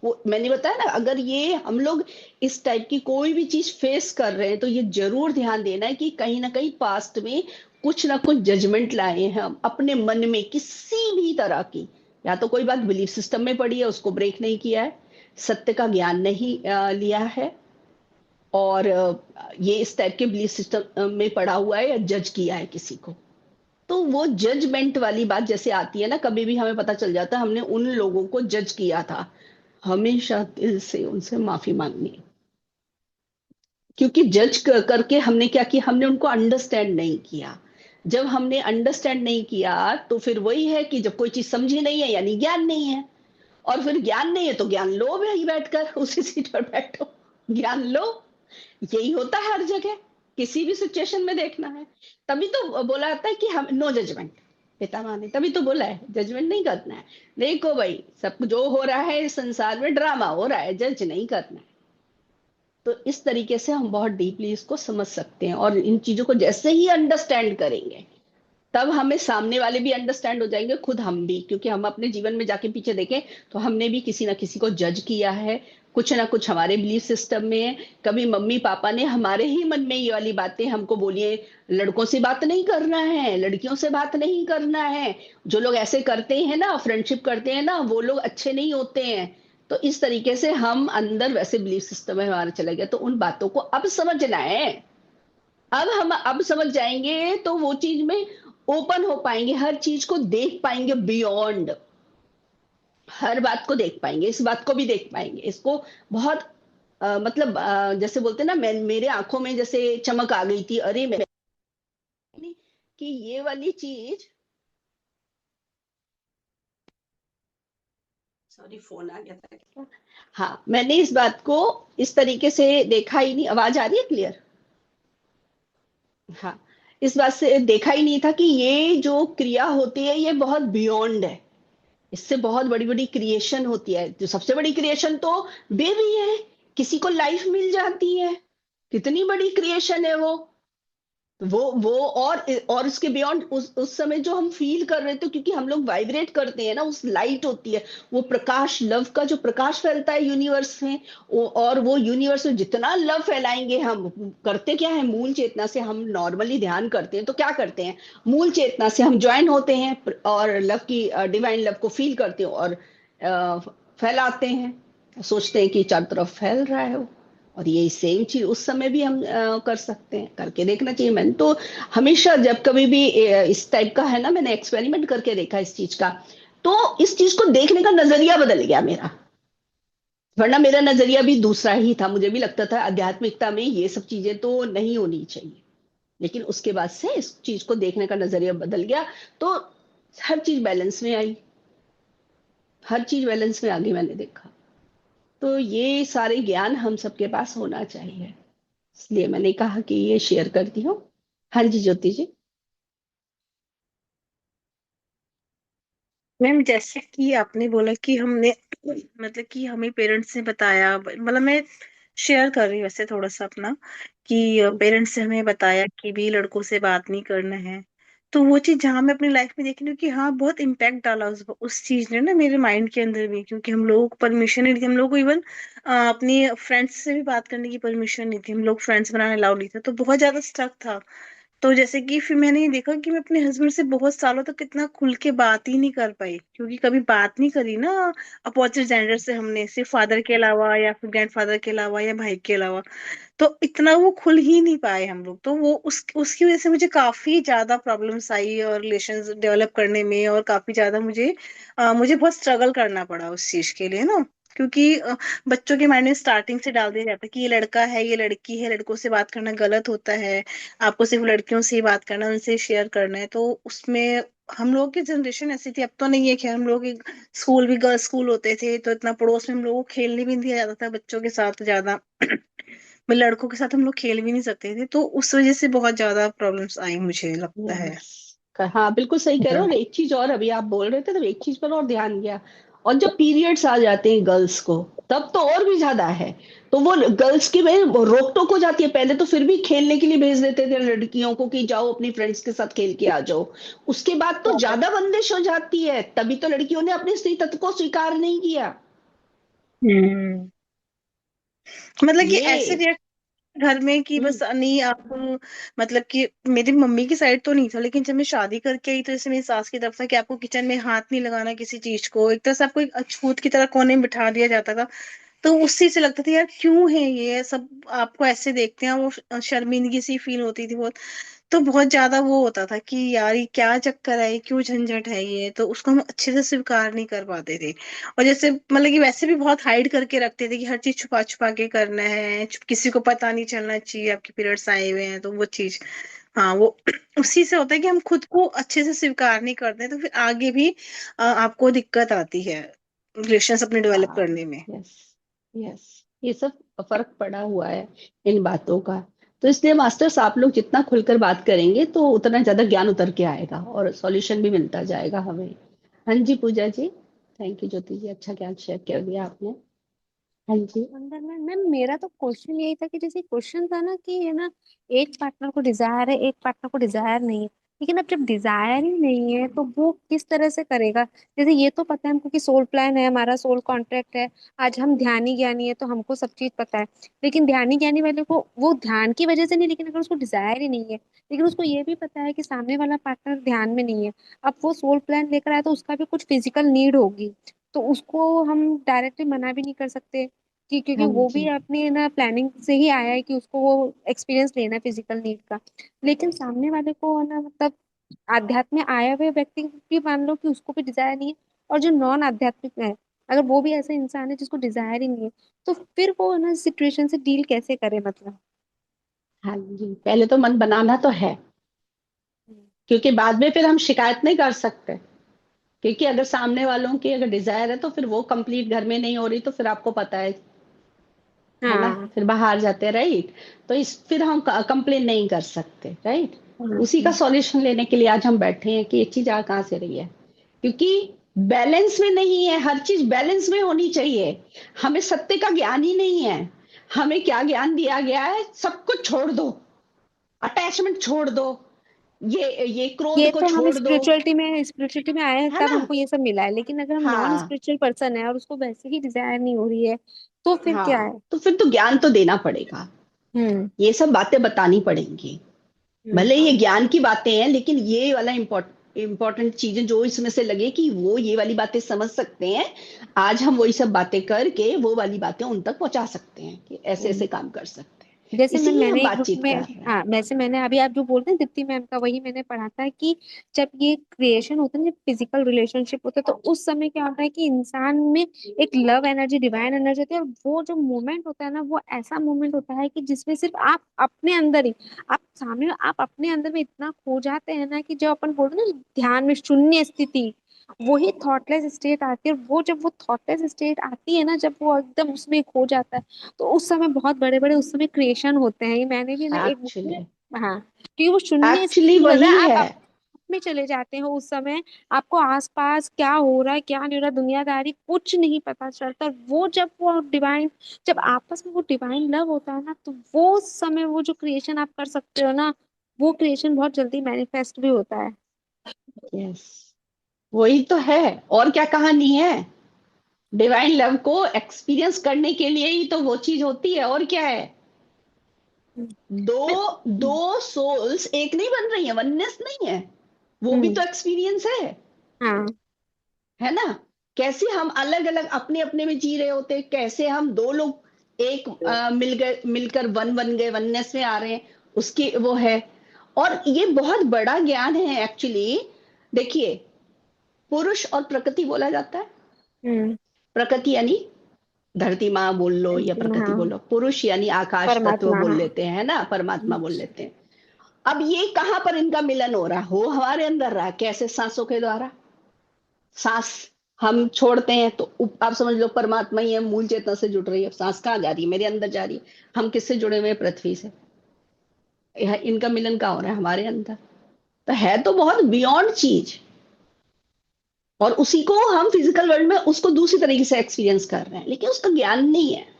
वो मैंने बताया ना, अगर ये हम लोग इस टाइप की कोई भी चीज फेस कर रहे हैं तो ये जरूर ध्यान देना है कि कहीं ना कहीं पास्ट में कुछ ना कुछ जजमेंट लाए हैं हम अपने मन में, किसी भी तरह की। या तो कोई बात बिलीफ सिस्टम में पड़ी है, उसको ब्रेक नहीं किया है, सत्य का ज्ञान नहीं लिया है, और ये इस टाइप के बिलीफ सिस्टम में पड़ा हुआ है, या जज किया है किसी को। तो वो जजमेंट वाली बात जैसे आती है ना, कभी भी हमें पता चल जाता है हमने उन लोगों को जज किया था, हमेशा दिल से उनसे माफी मांगनी है। क्योंकि जज करके हमने क्या किया, हमने उनको अंडरस्टैंड नहीं किया। जब हमने अंडरस्टैंड नहीं किया तो फिर वही है कि जब कोई चीज समझी नहीं है यानी ज्ञान नहीं है, और फिर ज्ञान नहीं है तो ज्ञान लो भाई, बैठकर उसी सीट पर बैठो, ज्ञान लो। यही होता है हर जगह, किसी भी सिचुएशन में देखना है। तभी तो बोला जाता है कि हम नो जजमेंट, पिता माने तभी तो बोला है जजमेंट नहीं करना है। देखो भाई, सब जो हो रहा है इस संसार में ड्रामा हो रहा है, जज नहीं करना है। तो इस तरीके से हम बहुत डीपली इसको समझ सकते हैं, और इन चीजों को जैसे ही अंडरस्टैंड करेंगे तब हमें सामने वाले भी अंडरस्टैंड हो जाएंगे, खुद हम भी, क्योंकि हम अपने जीवन में जाके पीछे देखें तो हमने भी किसी ना किसी को जज किया है। कुछ ना कुछ हमारे बिलीफ सिस्टम में है। कभी मम्मी पापा ने हमारे ही मन में ये वाली बातें हमको बोली है, लड़कों से बात नहीं करना है, लड़कियों से बात नहीं करना है, जो लोग ऐसे करते हैं ना, फ्रेंडशिप करते हैं ना, वो लोग अच्छे नहीं होते हैं। तो इस तरीके से हम अंदर वैसे बिलीफ सिस्टम में हमारे चले गए। तो उन बातों को अब समझना है। अब हम अब समझ जाएंगे तो वो चीज में ओपन हो पाएंगे, हर चीज को देख पाएंगे, बियॉन्ड हर बात को देख पाएंगे, इस बात को भी देख पाएंगे। इसको बहुत मतलब जैसे बोलते हैं ना, मेरे आंखों में जैसे चमक आ गई थी, अरे मैं कि ये वाली चीज सॉरी फोन आ गया था क्या? हाँ, मैंने इस बात को इस तरीके से देखा ही नहीं। आवाज आ रही है क्लियर? हाँ, इस बात से देखा ही नहीं था कि ये जो क्रिया होती है ये बहुत बियॉन्ड है। इससे बहुत बड़ी बड़ी क्रिएशन होती है। जो सबसे बड़ी क्रिएशन तो बेबी है, किसी को लाइफ मिल जाती है, कितनी बड़ी क्रिएशन है वो। वो और उसके बियॉन्ड उस समय जो हम फील कर रहे थे, क्योंकि हम लोग वाइब्रेट करते हैं ना, उस लाइट होती है, वो प्रकाश, लव का जो प्रकाश फैलता है यूनिवर्स में। और वो यूनिवर्स में जितना लव फैलाएंगे हम, करते क्या है, मूल चेतना से हम नॉर्मली ध्यान करते हैं तो क्या करते हैं, मूल चेतना से हम ज्वाइन होते हैं और लव की, डिवाइन लव को फील करते हैं और फैलाते हैं, सोचते हैं कि चारों तरफ फैल रहा है वो। और ये सेम चीज उस समय भी हम कर सकते हैं, करके देखना चाहिए। मैंने तो हमेशा जब कभी भी इस टाइप का है ना, मैंने एक्सपेरिमेंट करके देखा इस चीज का, तो इस चीज को देखने का नजरिया बदल गया मेरा। वरना मेरा नजरिया भी दूसरा ही था, मुझे भी लगता था आध्यात्मिकता में ये सब चीजें तो नहीं होनी चाहिए। लेकिन उसके बाद से इस चीज को देखने का नजरिया बदल गया, तो हर चीज बैलेंस में आई, हर चीज बैलेंस में आ गई, मैंने देखा। तो ये सारे ज्ञान हम सबके पास होना चाहिए, इसलिए मैंने कहा कि ये शेयर करती हूँ। हाँ जी ज्योति जी। मैम जैसे कि आपने बोला कि हमने मतलब कि हमें पेरेंट्स ने बताया, मतलब मैं शेयर कर रही हूँ वैसे थोड़ा सा अपना, कि पेरेंट्स ने हमें बताया कि भी लड़कों से बात नहीं करना है। तो वो चीज जहाँ मैं अपनी लाइफ में देख रही हूँ कि हाँ बहुत इम्पैक्ट डाला उस चीज ने ना मेरे माइंड के अंदर भी, क्योंकि हम लोगों को परमिशन नहीं थी, हम लोग को इवन अपनी फ्रेंड्स से भी बात करने की परमिशन नहीं थी, हम लोग फ्रेंड्स बनाने अलाउड नहीं था, तो बहुत ज्यादा स्ट्रक था। तो जैसे कि फिर मैंने ये देखा कि मैं अपने हस्बैंड से बहुत सालों तक इतना खुल के बात ही नहीं कर पाई, क्योंकि कभी बात नहीं करी ना अपोजिट जेंडर से हमने, सिर्फ फादर के अलावा या फिर ग्रैंडफादर के अलावा या भाई के अलावा। तो इतना वो खुल ही नहीं पाए हम लोग, तो वो उसकी वजह से मुझे काफी ज्यादा प्रॉब्लम्स आई और रिलेशंस डेवलप करने में, और काफी ज्यादा मुझे बहुत स्ट्रगल करना पड़ा उस चीज के लिए ना। क्योंकि बच्चों के माइंड में स्टार्टिंग से डाल दिया जाता है कि ये लड़का है, ये लड़की है, लड़कों से बात करना गलत होता है, आपको सिर्फ लड़कियों से ही बात करना, उनसे शेयर करना है। तो उसमें हम लोग की जनरेशन ऐसी थी, अब तो नहीं है, खैर हम लोग स्कूल भी गर्ल्स स्कूल होते थे, तो इतना पड़ोस में हम लोगों को खेलने भी नहीं दिया जाता था बच्चों के साथ ज्यादा मैं लड़कों के साथ हम लोग खेल भी नहीं सकते थे, तो उस वजह से बहुत ज्यादा प्रॉब्लम्स आई मुझे लगता है। यस, हाँ बिल्कुल सही कह रहे हो। और एक चीज और, अभी आप बोल रहे थे तब एक चीज पर और ध्यान गया, और जब पीरियड्स आ जाते हैं गर्ल्स को, तब तो और भी ज्यादा है। तो वो गर्ल्स की में रोक टोक हो जाती है। पहले तो फिर भी खेलने के लिए भेज देते थे लड़कियों को कि जाओ अपनी फ्रेंड्स के साथ खेल के आ जाओ, उसके बाद तो ज्यादा बंदिश हो जाती है, तभी तो लड़कियों ने अपने स्त्री तत्व को स्वीकार नहीं किया। हम्म। मतलब कि ऐसे ये रिएक्ट घर में कि हम्म, बस नहीं आप, मतलब कि मेरी मम्मी की साइड तो नहीं था, लेकिन जब मैं शादी करके आई तो जैसे मेरी सास की तरफ था कि आपको किचन में हाथ नहीं लगाना किसी चीज को, एक तरह से आपको एक अछूत की तरह कोने में बिठा दिया जाता था। तो उस चीज से लगता था यार क्यों है ये सब, आपको ऐसे देखते हैं, वो शर्मिंदगी सी फील होती थी बहुत। तो बहुत ज्यादा वो होता था कि यार ये क्या चक्कर है, ये क्यों झंझट है, ये तो उसको हम अच्छे से स्वीकार नहीं कर पाते थे। और जैसे मतलब कि वैसे भी बहुत हाइड करके रखते थे कि हर चीज छुपा छुपा के करना है, किसी को पता नहीं चलना चाहिए आपके पीरियड्स आए हुए हैं, तो वो चीज, हाँ वो उसी से होता है कि हम खुद को अच्छे से स्वीकार नहीं करते, तो फिर आगे भी आपको दिक्कत आती है रिलेशंस अपने डेवलप हाँ, करने में। यस, यस, ये सब फर्क पड़ा हुआ है इन बातों का। तो इसलिए मास्टर्स, आप लोग जितना खुलकर बात करेंगे तो उतना ज्यादा ज्ञान उतर के आएगा और सॉल्यूशन भी मिलता जाएगा हमें। हाँ जी पूजा जी। थैंक यू ज्योति जी, अच्छा ज्ञान शेयर कर दिया आपने। हाँ जी। अंदर में मैम मेरा तो क्वेश्चन यही था कि जैसे क्वेश्चन था ना कि है ना, एक पार्टनर को डिजायर है, एक पार्टनर को डिजायर नहीं है। लेकिन अब जब डिजायर ही नहीं है तो वो किस तरह से करेगा? जैसे ये तो पता है हमको कि सोल प्लान है, हमारा सोल कॉन्ट्रैक्ट है। आज हम ध्यानी ज्ञानी है तो हमको सब चीज पता है। लेकिन ध्यानी ज्ञानी वाले को वो ध्यान की वजह से नहीं, लेकिन अगर उसको डिजायर ही नहीं है, लेकिन उसको ये भी पता है कि सामने वाला पार्टनर ध्यान में नहीं है, अब वो सोल प्लान लेकर आया तो उसका भी कुछ फिजिकल नीड होगी। तो उसको हम डायरेक्टली मना भी नहीं कर सकते कि, क्योंकि हाँ वो जी। भी अपनी ना प्लानिंग से ही आया है कि उसको वो एक्सपीरियंस लेना है फिजिकल नीड का। लेकिन सामने वाले को है ना, मतलब आध्यात्म में आया हुए व्यक्ति भी मान लो कि उसको भी डिजायर नहीं है, और जो नॉन आध्यात्मिक है, अगर वो भी ऐसा इंसान है जिसको डिजायर ही नहीं है, तो फिर वो है ना सिचुएशन से डील कैसे करे मतलब? हाँ जी, पहले तो मन बनाना तो है, क्योंकि बाद में फिर हम शिकायत नहीं कर सकते। क्योंकि अगर सामने वालों की अगर डिजायर है तो फिर वो कंप्लीट घर में नहीं हो रही, तो फिर आपको पता है ना, हाँ। फिर बाहर जाते हैं, राइट। तो इस फिर हम कंप्लेन नहीं कर सकते, राइट। उसी का हम्म। सॉल्यूशन लेने के लिए आज हम बैठे हैं कि ये चीज आ कहाँ से रही है, क्योंकि बैलेंस में नहीं है, हर चीज बैलेंस में होनी चाहिए। हमें सत्य का ज्ञान ही नहीं है। हमें क्या ज्ञान दिया गया है, सब कुछ छोड़ दो, अटैचमेंट छोड़ दो, ये क्रोध ये को तो हम छोड़ दो, स्पिरिचुअलिटी में आए हैं है तब ना। हमको ये सब मिला है, लेकिन अगर हम नॉन हाँ स्पिरिचुअल पर्सन है और उसको वैसे ही डिजायर नहीं हो रही है तो फिर क्या हाँ, है? तो फिर तो ज्ञान तो देना पड़ेगा, हम्म। ये सब बातें बतानी पड़ेंगी। भले ये हाँ। ज्ञान की बातें हैं, लेकिन ये वाला इम्पोर्टेंट चीजें जो इसमें से लगे कि वो ये वाली बातें समझ सकते हैं, आज हम वही सब बातें करके वो वाली बातें उन तक पहुंचा सकते हैं कि ऐसे हम्म। ऐसे काम कर सकते हैं। जैसे इसीलिए हम मैंने एक ग्रुप बातचीत में, कर रहे हैं। हाँ, वैसे मैंने अभी आप जो बोलते हैं दीप्ति मैम का, वही मैंने पढ़ा था कि जब ये क्रिएशन होता है, जब फिजिकल रिलेशनशिप होता है, तो उस समय क्या होता है कि इंसान में एक लव एनर्जी, डिवाइन एनर्जी होती है, और वो जो मोमेंट होता है ना, वो ऐसा मोमेंट होता है कि जिसमें सिर्फ आप अपने अंदर ही, आप सामने, आप अपने अंदर में इतना खो जाते हैं ना, कि जो अपन बोलते हैं ना, ध्यान में शून्य स्थिति, वही थॉटलेस स्टेट आती है। और वो जब वो थॉटलेस स्टेट आती है ना, जब वो एकदम उसमें खो जाता है, तो उस समय बहुत बड़े बड़े उस समय क्रिएशन होते हैं। ये मैंने भी ना एक बुक में, एक्चुअली हाँ, क्योंकि वो शून्य एक्चुअली स्थिति होता वही है, है। आप में चले जाते हो उस समय, आपको आसपास क्या हो रहा है क्या नहीं हो रहा, दुनियादारी कुछ नहीं पता चलता। और वो जब वो डिवाइन, जब आपस में वो डिवाइन लव होता है ना, तो वो समय वो जो क्रिएशन आप कर सकते हो ना, वो क्रिएशन बहुत जल्दी मैनिफेस्ट भी होता है। यस, वही तो है। और क्या कहानी है, डिवाइन लव को एक्सपीरियंस करने के लिए ही तो वो चीज होती है, और क्या है। दो मैं, दो सोल्स एक नहीं बन रही है, वननेस नहीं है, वो भी हम्म। तो एक्सपीरियंस हाँ। है ना। कैसे हम अलग अलग अपने अपने में जी रहे होते हैं, कैसे हम दो लोग एक मिल गए, मिलकर वन बन गए, वननेस में आ रहे हैं, उसकी वो है। और ये बहुत बड़ा ज्ञान है एक्चुअली। देखिए, पुरुष और प्रकृति बोला जाता है। हम्म। प्रकृति यानी धरती माँ बोल लो या प्रकृति हाँ। बोलो, पुरुष यानी आकाश तत्व परमात्मा, बोल हाँ। लेते हैं, है ना, परमात्मा बोल लेते हैं। अब ये कहाँ पर इनका मिलन हो रहा है, हो हमारे अंदर रहा है, कैसे, सांसों के द्वारा। सांस हम छोड़ते हैं तो आप समझ लो परमात्मा ही है, मूल चेतना से जुड़ रही है, सांस कहाँ जा रही है, मेरे अंदर जा रही है। हम किससे जुड़े हुए हैं, पृथ्वी से। इनका मिलन कहाँ हो रहा है, हमारे अंदर। तो है तो बहुत बियॉन्ड चीज, और उसी को हम फिजिकल वर्ल्ड में उसको दूसरी तरीके से एक्सपीरियंस कर रहे हैं, लेकिन उसका ज्ञान नहीं है।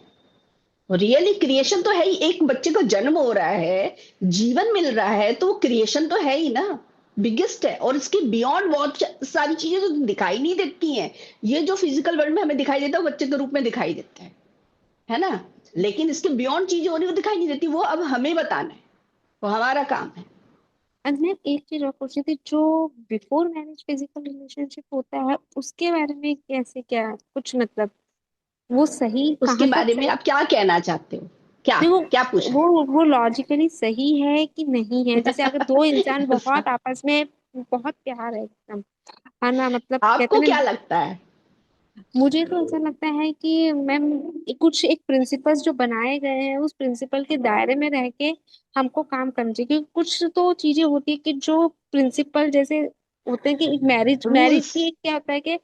रियली क्रिएशन तो है ही, एक बच्चे को जन्म हो रहा है, जीवन मिल रहा है, तो वो क्रिएशन तो है ही ना, बिगेस्ट है। और इसके बियॉन्ड बहुत सारी चीजें तो दिखाई नहीं देती हैं। ये जो फिजिकल वर्ल्ड में हमें दिखाई देता है, वो बच्चे के रूप में दिखाई देता है ना। लेकिन इसके बियॉन्ड चीजें हो रही, वो दिखाई नहीं देती, वो अब हमें बताना है, वो हमारा काम है। और मैं एक चीज और पूछ रही थी, जो बिफोर मैरिज फिजिकल रिलेशनशिप होता है, उसके बारे में कैसे, क्या कुछ मतलब, वो सही उसके कहाँ तक बारे में सही? आप क्या कहना चाहते हो, क्या देखो, क्या पूछना वो लॉजिकली सही है कि नहीं है? जैसे अगर दो इंसान है। बहुत आपस में बहुत प्यार है एकदम, है ना, मतलब कहते आपको हैं क्या ना, लगता है। मुझे तो ऐसा लगता है कि मैम, कुछ एक प्रिंसिपल्स जो बनाए गए हैं, उस प्रिंसिपल के दायरे में रह के हमको काम करना चाहिए। क्योंकि कुछ तो चीजें होती है कि जो प्रिंसिपल जैसे होते हैं, कि मैरिज मैरिज रूल्स। भी एक क्या होता है कि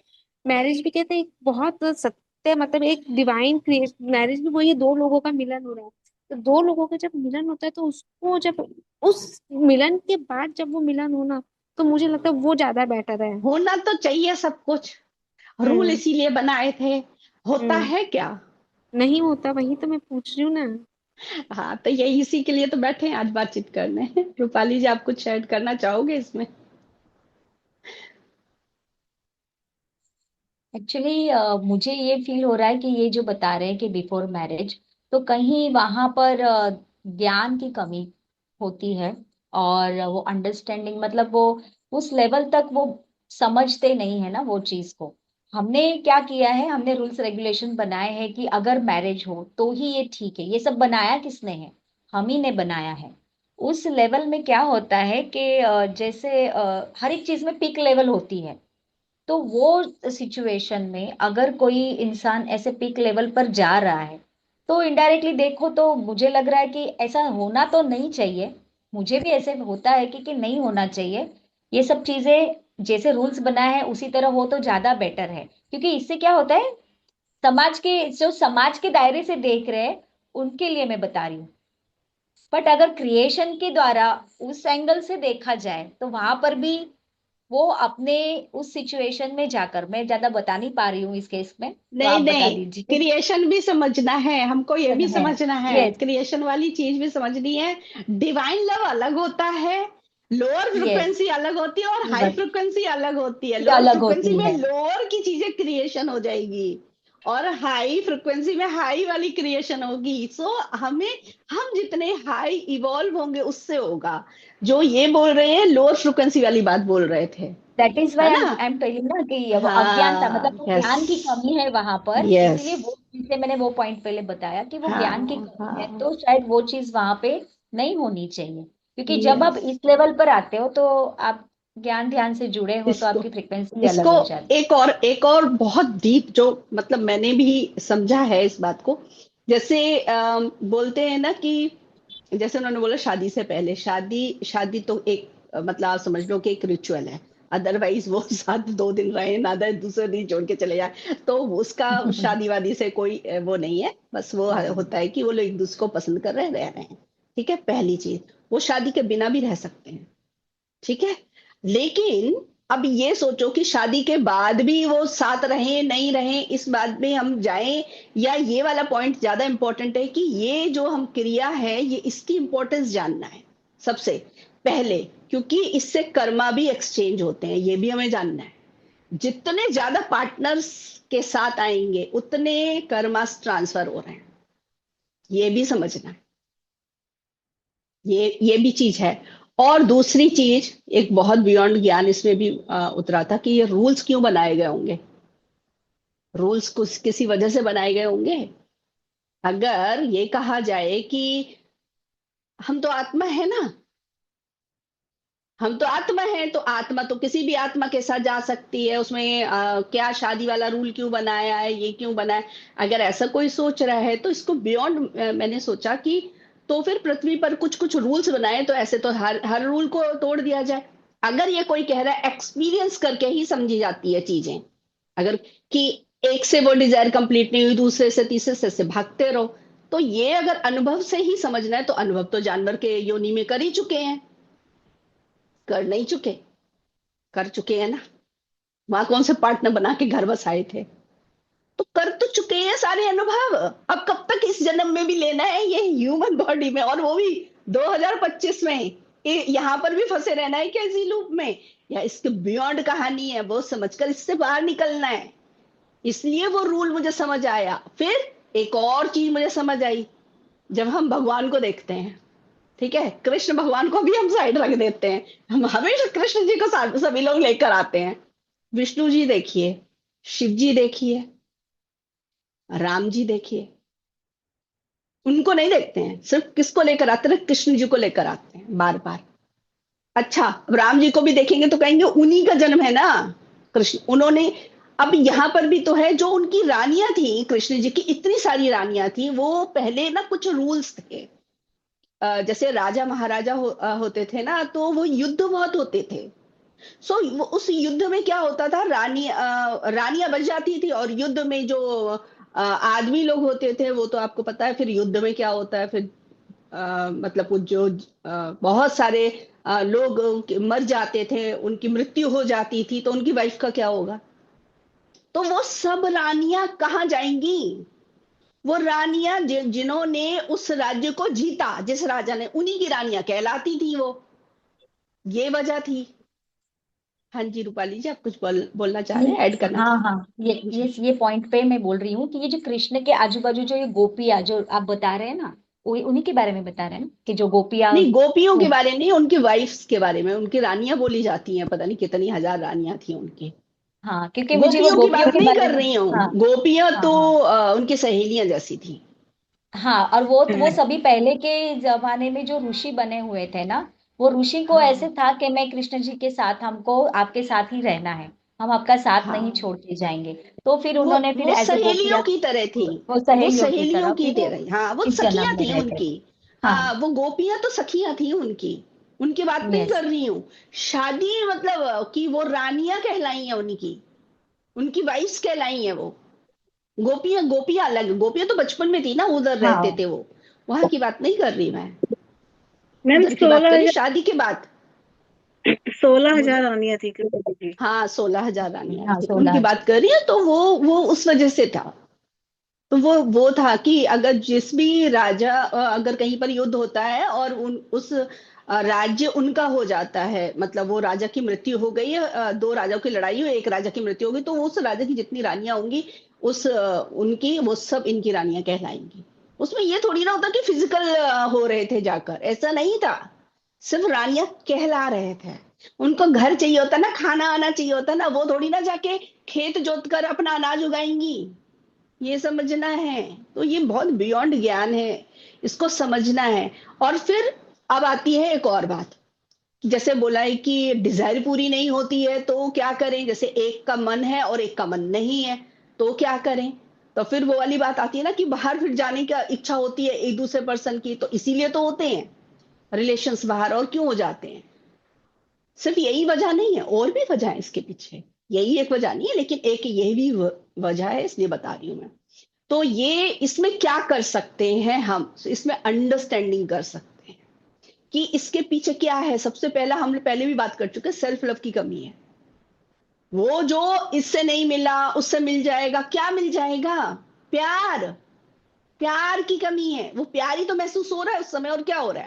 मैरिज भी कहते हैं एक बहुत सत्य, मतलब एक डिवाइन क्रिएशन, मैरिज भी वही दो लोगों का मिलन हो रहा है। तो दो लोगों का जब मिलन होता है, तो उसको जब उस मिलन के बाद जब वो मिलन होना, तो मुझे लगता है वो ज्यादा बेटर है। होना तो चाहिए सब कुछ, रूल हम्म। इसीलिए बनाए थे, होता हम्म। है क्या। नहीं होता, वही तो मैं पूछ रही हूँ ना। हाँ, तो यही इसी के लिए तो बैठे हैं आज बातचीत करने। रूपाली जी, आप कुछ ऐड करना चाहोगे इसमें। एक्चुअली मुझे ये फील हो रहा है कि ये जो बता रहे हैं कि बिफोर मैरिज, तो कहीं वहां पर ज्ञान की कमी होती है। और वो अंडरस्टैंडिंग, मतलब वो उस लेवल तक वो समझते नहीं है ना वो चीज को। हमने क्या किया है, हमने रूल्स रेगुलेशन बनाए हैं कि अगर मैरिज हो तो ही ये ठीक है। ये सब बनाया किसने है, हम ही ने बनाया है। उस लेवल में क्या होता है कि जैसे हर एक चीज में पीक लेवल होती है। तो वो सिचुएशन में अगर कोई इंसान ऐसे पीक लेवल पर जा रहा है, तो इनडायरेक्टली देखो तो मुझे लग रहा है कि ऐसा होना तो नहीं चाहिए। मुझे भी ऐसे होता है कि नहीं होना चाहिए ये सब चीजें। जैसे रूल्स बनाए हैं उसी तरह हो तो ज्यादा बेटर है, क्योंकि इससे क्या होता है, समाज के जो समाज के दायरे से देख रहे हैं उनके लिए मैं बता रही हूँ। बट अगर क्रिएशन के द्वारा उस एंगल से देखा जाए तो वहां पर भी वो अपने उस सिचुएशन में जाकर, मैं ज्यादा बता नहीं पा रही हूँ इस केस में, तो नहीं आप बता नहीं, दीजिए। क्रिएशन भी समझना है हमको, ये भी है, समझना है, यस, क्रिएशन वाली चीज भी समझनी है। डिवाइन लव अलग होता है, लोअर यस, फ्रिक्वेंसी अलग होती है और हाई बस फ्रिक्वेंसी अलग होती है। ये लोअर अलग फ्रिक्वेंसी होती में है। लोअर की चीजें क्रिएशन हो जाएगी और हाई फ्रिक्वेंसी में हाई वाली क्रिएशन होगी। सो हमें, हम जितने हाई इवॉल्व होंगे उससे होगा। जो ये बोल रहे हैं लोअर फ्रिक्वेंसी वाली बात बोल रहे थे, दैट इज वाई है आई ना? एम टेलिंग ना कि वो अज्ञानता, मतलब हाँ, वो यस, ज्ञान की कमी है वहां पर, यस, इसीलिए वो चीजें मैंने वो पॉइंट पहले बताया कि वो ज्ञान की हाँ, कमी है, हाँ, तो शायद वो चीज वहां पे नहीं होनी चाहिए। क्योंकि जब आप यस। इस लेवल पर आते हो तो आप ज्ञान ध्यान से जुड़े हो तो इसको आपकी फ्रिक्वेंसी अलग इसको हो जाती एक और बहुत डीप जो मतलब मैंने भी समझा है इस बात को। जैसे बोलते हैं ना कि जैसे उन्होंने बोला शादी से पहले, शादी शादी तो एक मतलब आप समझ लो कि एक रिचुअल है। अदरवाइज वो साथ 2 दिन रहे ना दे, दूसरे दिन छोड़ के चले जाए, तो उसका है। शादी वादी से कोई वो नहीं है। बस वो होता है कि वो लोग एक दूसरे को पसंद कर रह रहे हैं। ठीक है, पहली चीज, वो शादी के बिना भी रह सकते हैं। ठीक है, लेकिन अब ये सोचो कि शादी के बाद भी वो साथ रहें नहीं रहें इस बात में हम जाएं, या ये वाला पॉइंट ज्यादा इंपॉर्टेंट है कि ये जो हम क्रिया है ये इसकी इंपॉर्टेंस जानना है सबसे पहले। क्योंकि इससे कर्मा भी एक्सचेंज होते हैं, ये भी हमें जानना है। जितने ज्यादा पार्टनर्स के साथ आएंगे उतने कर्मास ट्रांसफर हो रहे हैं, ये भी समझना है। ये भी चीज है। और दूसरी चीज, एक बहुत बियॉन्ड ज्ञान इसमें भी उतरा था कि ये रूल्स क्यों बनाए गए होंगे। रूल्स कुछ किसी वजह से बनाए गए होंगे। अगर ये कहा जाए कि हम तो आत्मा है ना, हम तो आत्मा है, तो आत्मा तो किसी भी आत्मा के साथ जा सकती है, उसमें क्या शादी वाला रूल क्यों बनाया है, ये क्यों बनाया है? अगर ऐसा कोई सोच रहा है तो इसको बियॉन्ड मैंने सोचा कि तो फिर पृथ्वी पर कुछ कुछ रूल्स बनाए, तो ऐसे तो हर हर रूल को तोड़ दिया जाए। अगर ये कोई कह रहा है एक्सपीरियंस करके ही समझी जाती है चीजें, अगर कि एक से वो डिजायर कंप्लीट नहीं हुई, दूसरे से तीसरे से भागते रहो, तो ये अगर अनुभव से ही समझना है तो अनुभव तो जानवर के योनि में कर ही चुके हैं। कर नहीं चुके? कर चुके हैं ना। वहां कौन से पार्टनर बना के घर बसाए थे? तो कर तो चुके हैं सारे अनुभव। अब कब तक इस जन्म में भी लेना है ये ह्यूमन बॉडी में, और वो भी 2025 में? यहाँ पर भी फंसे रहना है क्या इसी लूप में, या इसके बियॉन्ड कहानी है वो समझकर इससे बाहर निकलना है? इसलिए वो रूल मुझे समझ आया। फिर एक और चीज मुझे समझ आई, जब हम भगवान को देखते हैं, ठीक है, कृष्ण भगवान को भी हम साइड रख देते हैं, हम हमेशा कृष्ण जी को सभी लोग लेकर आते हैं। विष्णु जी देखिए, शिव जी देखिए, राम जी देखिए, उनको नहीं देखते हैं, सिर्फ किसको लेकर आते हैं? कृष्ण जी को लेकर आते हैं बार बार। अच्छा, अब राम जी को भी देखेंगे तो कहेंगे उन्हीं का जन्म है ना कृष्ण, उन्होंने। अब यहाँ पर भी तो है, जो उनकी रानियां थी, कृष्ण जी की इतनी सारी रानियां थी, वो पहले ना कुछ रूल्स थे। जैसे राजा महाराजा होते थे ना, तो वो युद्ध बहुत होते थे। सो उस युद्ध में क्या होता था, रानियां बच जाती थी, और युद्ध में जो आदमी लोग होते थे वो तो आपको पता है फिर युद्ध में क्या होता है। फिर मतलब वो जो बहुत सारे लोग मर जाते थे, उनकी मृत्यु हो जाती थी, तो उनकी वाइफ का क्या होगा? तो वो सब रानियां कहाँ जाएंगी? वो रानियां जिन्होंने उस राज्य को जीता, जिस राजा ने, उन्हीं की रानियां कहलाती थी वो। ये वजह थी। हाँ जी, रूपाली जी, आप कुछ बोलना चाह रहे नहीं, हैं, ऐड करना हाँ चाह हाँ, ये पॉइंट पे मैं बोल रही हूँ कि ये जो कृष्ण के आजू बाजू जो ये गोपियां जो आप बता रहे हैं ना, वो उन्हीं के बारे में बता रहे हैं ना, कि जो गोपियां नहीं, गोपियों के बारे नहीं, उनकी वाइफ्स के बारे में। उनकी रानियां बोली जाती हैं, पता नहीं कितनी हजार रानियां थी उनकी। हाँ, क्योंकि मुझे वो गोपियों की गोपियों बात के नहीं बारे कर में, रही हूँ, हाँ गोपियां हाँ तो हाँ उनकी सहेलियां जैसी थी। हाँ, और वो सभी पहले के जमाने में जो ऋषि बने हुए थे ना, वो ऋषि को ऐसे हाँ, था कि मैं कृष्ण जी के साथ, हमको आपके साथ ही रहना है, हम आपका साथ नहीं हाँ, छोड़ के जाएंगे। तो फिर वो उन्होंने फिर वो ऐसे सहेलियों गोपियां, की तरह थी। वो वो सहेलियों की सहेलियों तरह की फिर तरह, हाँ, वो इस सखियां जन्म में थी रहते। उनकी। हाँ हाँ, वो गोपियां तो सखियां थी उनकी। उनकी बात नहीं यस कर रही हूँ। शादी मतलब कि वो रानियां कहलाई हैं उनकी, उनकी वाइफ्स कहलाई हैं वो। गोपियां गोपियां अलग, गोपियां तो बचपन में थी ना, उधर रहते हाँ थे वो। वहां की बात नहीं कर रही मैं, मैम उधर की बात सोलह करी हजार शादी के बाद। 16,000 आनिया थी कृष्ण जी। हाँ 16,000 रानियां हाँ थी, उनकी 16 बात कर रही है। तो वो उस वजह से था। तो वो था कि अगर जिस भी राजा अगर कहीं पर युद्ध होता है और उस राज्य उनका हो जाता है, मतलब वो राजा की मृत्यु हो गई है, दो राजाओं की लड़ाई हुई, एक राजा की मृत्यु हो गई, तो उस राजा की जितनी रानियां होंगी उस उनकी वो सब इनकी रानियां कहलाएंगी। उसमें ये थोड़ी ना होता कि फिजिकल हो रहे थे जाकर, ऐसा नहीं था। सिर्फ रानियां कहला रहे थे। उनको घर चाहिए होता ना, खाना आना चाहिए होता ना, वो थोड़ी ना जाके खेत जोत कर अपना अनाज उगाएंगी। ये समझना है। तो ये बहुत बियॉन्ड ज्ञान है, इसको समझना है। और फिर अब आती है एक और बात, जैसे बोला है कि डिजायर पूरी नहीं होती है तो क्या करें, जैसे एक का मन है और एक का मन नहीं है तो क्या करें। तो फिर वो वाली बात आती है ना कि बाहर फिर जाने की इच्छा होती है एक दूसरे पर्सन की, तो इसीलिए तो होते हैं रिलेशंस बाहर, और क्यों हो जाते हैं। सिर्फ यही वजह नहीं है, और भी वजह है इसके पीछे। यही एक वजह नहीं है, लेकिन एक ये भी वजह है, इसलिए बता रही हूं मैं। तो ये इसमें क्या कर सकते हैं हम, इसमें अंडरस्टैंडिंग कर सकते हैं कि इसके पीछे क्या है। सबसे पहला, हम पहले भी बात कर चुके, सेल्फ लव की कमी है। वो जो इससे नहीं मिला उससे मिल जाएगा, क्या मिल जाएगा, प्यार। प्यार की कमी है, वो प्यार ही तो महसूस हो रहा है उस समय, और क्या हो रहा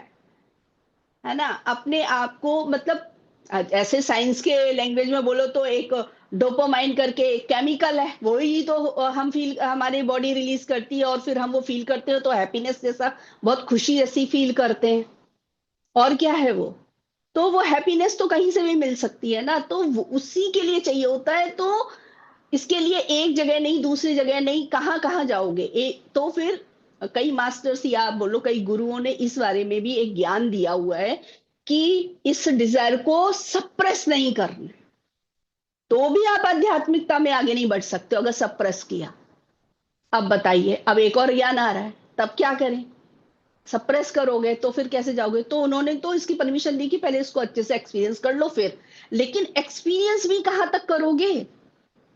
है ना। अपने आप को मतलब ऐसे साइंस के लैंग्वेज में बोलो तो एक डोपामाइन करके एक केमिकल है, वही तो हम फील, हमारी बॉडी रिलीज करती है और फिर हम वो फील करते हो तो हैप्पीनेस जैसा, बहुत खुशी जैसी फील करते हैं। और क्या है वो, तो वो हैप्पीनेस तो कहीं से भी मिल सकती है ना, तो उसी के लिए चाहिए होता है। तो इसके लिए एक जगह नहीं, दूसरी जगह नहीं, कहाँ कहाँ जाओगे। एक तो फिर कई मास्टर्स या आप बोलो कई गुरुओं ने इस बारे में भी एक ज्ञान दिया हुआ है कि इस डिजायर को सप्रेस नहीं करना। तो भी आप आध्यात्मिकता में आगे नहीं बढ़ सकते अगर सप्रेस किया। अब बताइए, अब एक और ज्ञान आ रहा है, तब क्या करें। सप्रेस करोगे तो फिर कैसे जाओगे। तो उन्होंने तो इसकी परमिशन दी कि पहले इसको अच्छे से एक्सपीरियंस कर लो फिर। लेकिन एक्सपीरियंस भी कहां तक करोगे,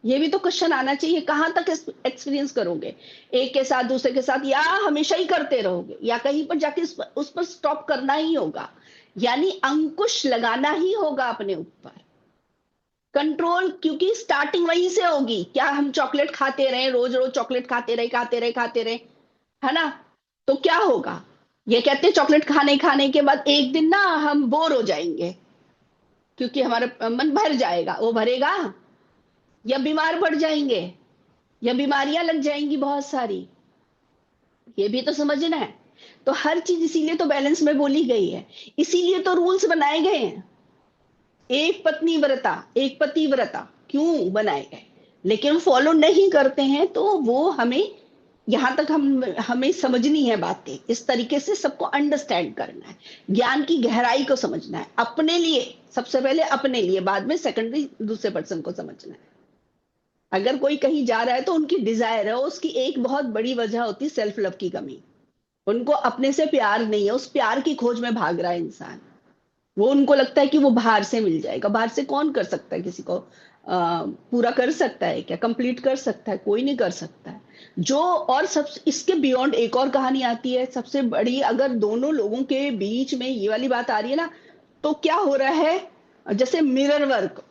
ये भी तो क्वेश्चन आना चाहिए। कहां तक एक्सपीरियंस करोगे, एक के साथ, दूसरे के साथ, या हमेशा ही करते रहोगे, या कहीं पर जाके उस पर स्टॉप करना ही होगा। यानी अंकुश लगाना ही होगा अपने ऊपर, कंट्रोल। क्योंकि स्टार्टिंग वहीं से होगी। क्या हम चॉकलेट खाते रहे, रोज रोज चॉकलेट खाते रहे, खाते रहे, खाते रहे, है ना, तो क्या होगा। ये कहते हैं चॉकलेट खाने खाने के बाद एक दिन ना हम बोर हो जाएंगे, क्योंकि हमारा मन भर जाएगा, वो भरेगा, या बीमार पड़ जाएंगे, या बीमारियां लग जाएंगी बहुत सारी। ये भी तो समझना है। तो हर चीज इसीलिए तो बैलेंस में बोली गई है, इसीलिए तो रूल्स बनाए गए हैं। एक पत्नी व्रता, एक पति व्रता क्यों बनाए गए, लेकिन फॉलो नहीं करते हैं। तो वो हमें, यहां तक हमें समझनी है बातें, इस तरीके से सबको अंडरस्टैंड करना है, ज्ञान की गहराई को समझना है अपने लिए। सबसे पहले अपने लिए, बाद में सेकेंडरी दूसरे पर्सन को समझना है। अगर कोई कहीं जा रहा है तो उनकी डिजायर है, उसकी एक बहुत बड़ी वजह होती है सेल्फ लव की कमी। उनको अपने से प्यार नहीं है, उस प्यार की खोज में भाग रहा है इंसान। वो उनको लगता है कि वो बाहर से मिल जाएगा। बाहर से कौन कर सकता है, किसी को पूरा कर सकता है क्या, कंप्लीट कर सकता है, कोई नहीं कर सकता है। जो, और सब इसके बियॉन्ड एक और कहानी आती है सबसे बड़ी। अगर दोनों लोगों के बीच में ये वाली बात आ रही है ना, तो क्या हो रहा है, जैसे मिरर वर्क,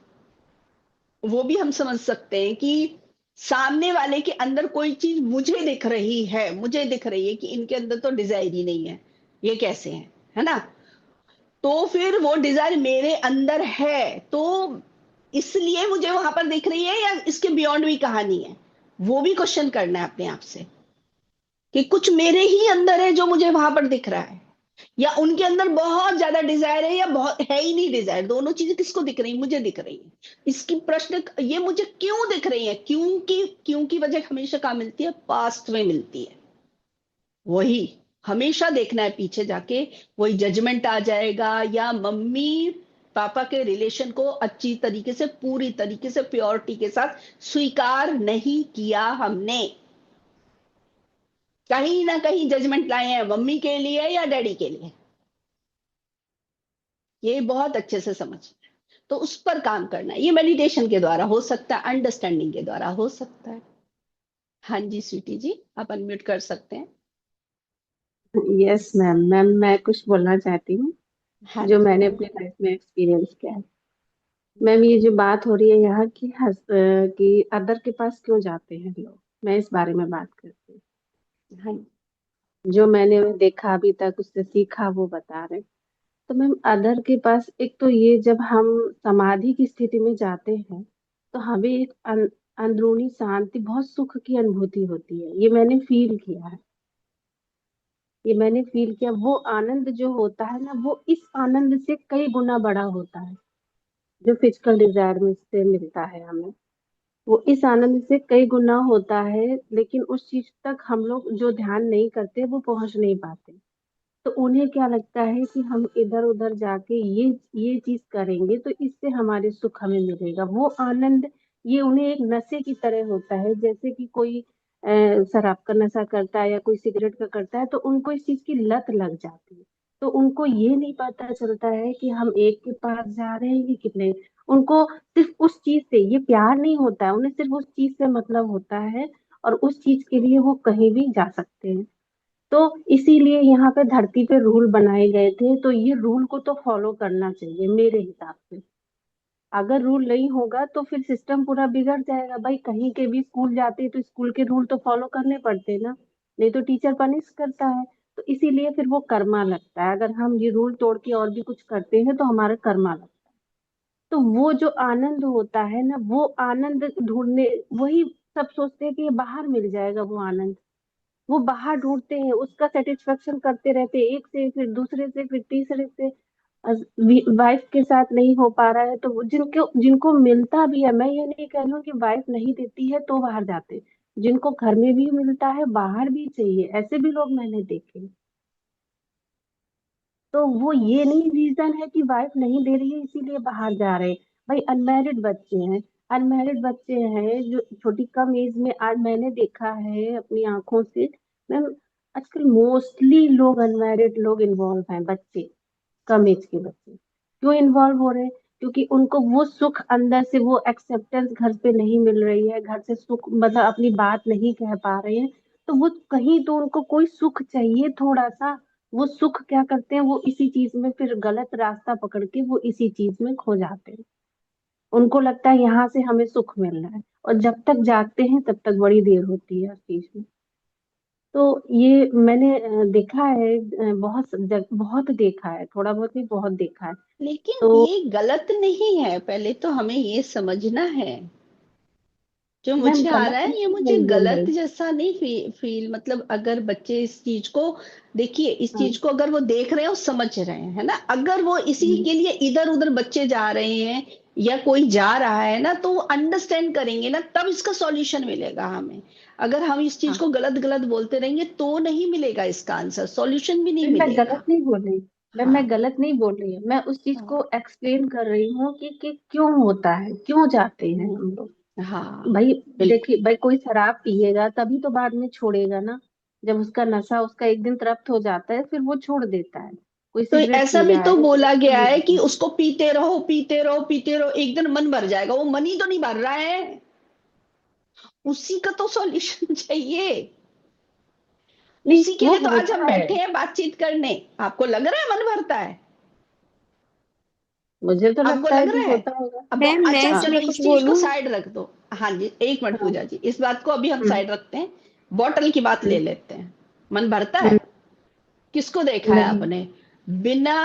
वो भी हम समझ सकते हैं कि सामने वाले के अंदर कोई चीज मुझे दिख रही है, मुझे दिख रही है कि इनके अंदर तो डिजायर ही नहीं है, ये कैसे है ना। तो फिर वो डिजायर मेरे अंदर है, तो इसलिए मुझे वहां पर दिख रही है, या इसके बियॉन्ड भी कहानी है। वो भी क्वेश्चन करना है अपने आप से कि कुछ मेरे ही अंदर है जो मुझे वहां पर दिख रहा है, या उनके अंदर बहुत ज्यादा डिजायर है, या बहुत है ही नहीं डिजायर। दोनों चीजें किसको दिख रही है, मुझे दिख रही है। इसकी प्रश्न, ये मुझे क्यों दिख रही है, क्योंकि वजह हमेशा कहाँ मिलती है, पास्ट में मिलती है। वही हमेशा देखना है पीछे जाके, वही जजमेंट आ जाएगा, या मम्मी पापा के रिलेशन को अच्छी तरीके से, पूरी तरीके से प्योरिटी के साथ स्वीकार नहीं किया हमने। कहीं ना कहीं जजमेंट लाए हैं मम्मी के लिए या डैडी के लिए। ये बहुत अच्छे से समझना है। तो उस पर काम करना है, ये मेडिटेशन के द्वारा हो सकता है, अंडरस्टैंडिंग के द्वारा हो सकता है। हाँ जी स्वीटी जी, आप अनम्यूट कर सकते हैं। Yes ma'am. मैम मैं कुछ बोलना चाहती हूँ हाँ जो जी मैंने बोलिए। अपनी लाइफ में एक्सपीरियंस किया है। मैम ये जो बात हो रही है यहाँ की कि अदर के पास क्यों जाते हैं लोग, मैं इस बारे में बात करती हूँ। हाँ जी। जो मैंने देखा अभी तक, उससे सीखा, वो बता रहे। तो मैम अदर के पास, एक तो ये जब हम समाधि की स्थिति में जाते हैं तो हमें एक अंदरूनी शांति, बहुत सुख की अनुभूति होती है। ये मैंने फील किया है। ये मैंने फील किया। वो आनंद जो होता है ना, वो इस आनंद से कई गुना बड़ा होता है जो फिजिकल डिजायर में से मिलता है हमें। वो इस आनंद से कई गुना होता है, लेकिन उस चीज तक हम लोग जो ध्यान नहीं करते वो पहुंच नहीं पाते। तो उन्हें क्या लगता है कि हम इधर उधर जाके ये चीज करेंगे तो इससे हमारे सुख हमें मिलेगा, वो आनंद। ये उन्हें एक नशे की तरह होता है, जैसे कि कोई शराब का नशा करता है या कोई सिगरेट का करता है, तो उनको इस चीज की लत लग जाती है। तो उनको ये नहीं पता चलता है कि हम एक के पास जा रहे हैं कि कितने। उनको सिर्फ उस चीज से ये प्यार नहीं होता है, उन्हें सिर्फ उस चीज से मतलब होता है, और उस चीज के लिए वो कहीं भी जा सकते हैं। तो इसीलिए यहाँ पे धरती पे रूल बनाए गए थे, तो ये रूल को तो फॉलो करना चाहिए मेरे हिसाब से। अगर रूल नहीं होगा तो फिर सिस्टम पूरा बिगड़ जाएगा। भाई कहीं के भी स्कूल जाते हैं तो स्कूल के रूल तो फॉलो करने पड़ते हैं ना, नहीं तो टीचर पनिश करता है। तो इसीलिए फिर वो कर्मा लगता है। अगर हम ये रूल तोड़ के और भी कुछ करते हैं तो हमारा कर्मा लगता है। तो वो जो आनंद होता है ना, वो आनंद ढूंढने, वही सब सोचते हैं कि ये बाहर मिल जाएगा वो आनंद। वो बाहर ढूंढते हैं, उसका सेटिस्फेक्शन करते रहते हैं, एक से फिर दूसरे से फिर तीसरे से। वाइफ के साथ नहीं हो पा रहा है तो जिनको जिनको मिलता भी है, मैं ये नहीं कह रही हूँ कि वाइफ नहीं देती है तो बाहर जाते हैं। जिनको घर में भी मिलता है बाहर भी चाहिए, ऐसे भी लोग मैंने देखे। तो वो ये नहीं रीजन है कि वाइफ नहीं दे रही है इसीलिए बाहर जा रहे हैं। भाई अनमैरिड बच्चे हैं, अनमैरिड बच्चे हैं जो छोटी कम एज में, आज मैंने देखा है अपनी आंखों से। मैम आजकल मोस्टली लोग अनमैरिड लोग इन्वॉल्व हैं, बच्चे, कम एज के बच्चे। क्यों इन्वॉल्व हो रहे हैं? क्योंकि उनको वो सुख अंदर से, वो एक्सेप्टेंस घर पे नहीं मिल रही है, घर से सुख, मतलब अपनी बात नहीं कह पा रहे हैं। तो वो कहीं तो उनको कोई सुख चाहिए थोड़ा सा। वो सुख क्या करते हैं, वो इसी चीज में फिर गलत रास्ता पकड़ के वो इसी चीज में खो जाते हैं। उनको लगता है यहाँ से हमें सुख मिल रहा है, और जब तक जागते हैं तब तक बड़ी देर होती है उस चीज में। तो ये मैंने देखा है, बहुत देखा है, थोड़ा बहुत नहीं बहुत देखा है। लेकिन तो ये गलत नहीं है, पहले तो हमें ये समझना है। जो मैम मुझे आ गलत रहा है ये नहीं, मुझे नहीं बोल गलत रही। जैसा नहीं फील, मतलब अगर बच्चे इस चीज को, देखिए इस हाँ। चीज को अगर वो देख रहे हैं और समझ रहे हैं, है ना, अगर वो इसी हम्म। के लिए इधर उधर बच्चे जा रहे हैं या कोई जा रहा है ना, तो वो अंडरस्टैंड करेंगे ना, तब इसका सॉल्यूशन मिलेगा हमें। अगर हम इस चीज हाँ। को गलत गलत बोलते रहेंगे तो नहीं मिलेगा इसका आंसर, सॉल्यूशन भी नहीं मैं गलत मिलेगा। नहीं बोल रही। मैं हाँ। गलत नहीं बोल रही हूँ, मैं उस चीज हाँ। को एक्सप्लेन कर रही हूँ कि क्यों होता है, क्यों जाते हैं हम लोग। हाँ भाई बिल्कुल। देखिए, भाई कोई शराब पिएगा तभी तो बाद में छोड़ेगा ना। जब उसका नशा उसका एक दिन तृप्त हो जाता है फिर वो छोड़ देता है। कोई तो सिगरेट ऐसा पी भी रहा तो है तो बोला वो गया छोड़ है कि देता है। उसको पीते रहो पीते रहो पीते रहो, एक दिन मन भर जाएगा, वो मन ही तो नहीं भर रहा है, उसी का तो सॉल्यूशन चाहिए। नहीं उसी के वो लिए तो आज हम होता है। बैठे हैं बातचीत करने। आपको लग रहा है मन भरता है? मुझे तो आपको लगता है लग कि रहा है? होता होगा। अब मैम मैं अच्छा हाँ। चलो इसमें कुछ इस चीज को बोलूं। साइड रख दो। हाँ जी एक मिनट हाँ। पूजा जी, इस बात को अभी हम हम्म। साइड रखते हैं। बॉटल की बात ले हम्म। लेते हैं। मन भरता है? हम्म। किसको देखा है नहीं। आपने बिना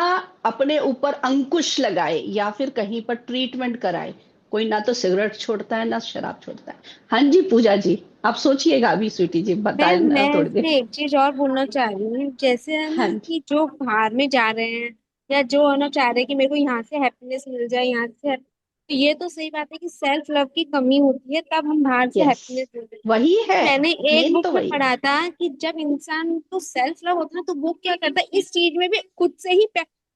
अपने ऊपर अंकुश लगाए या फिर कहीं पर ट्रीटमेंट कराए कोई ना तो सिगरेट छोड़ता है ना शराब छोड़ता है? हाँ जी पूजा जी, आप सोचिएगा अभी, स्वीटी जी मैं बताए थोड़ी इसमें देर। एक चीज और बोलना चाह रही हूँ, जैसे है हाँ ना जी। कि जो बाहर में जा रहे हैं या जो है ना चाह रहे हैं कि मेरे को यहाँ से हैप्पीनेस मिल जाए, यहाँ से तो ये तो सही बात है कि सेल्फ लव की कमी होती है तब हम बाहर से यस, हैप्पीनेस मिलते हैं। वही है, मैंने एक मेन बुक तो में वही है। पढ़ा था कि जब इंसान को सेल्फ लव होता है ना, तो वो क्या करता है इस चीज में भी खुद से ही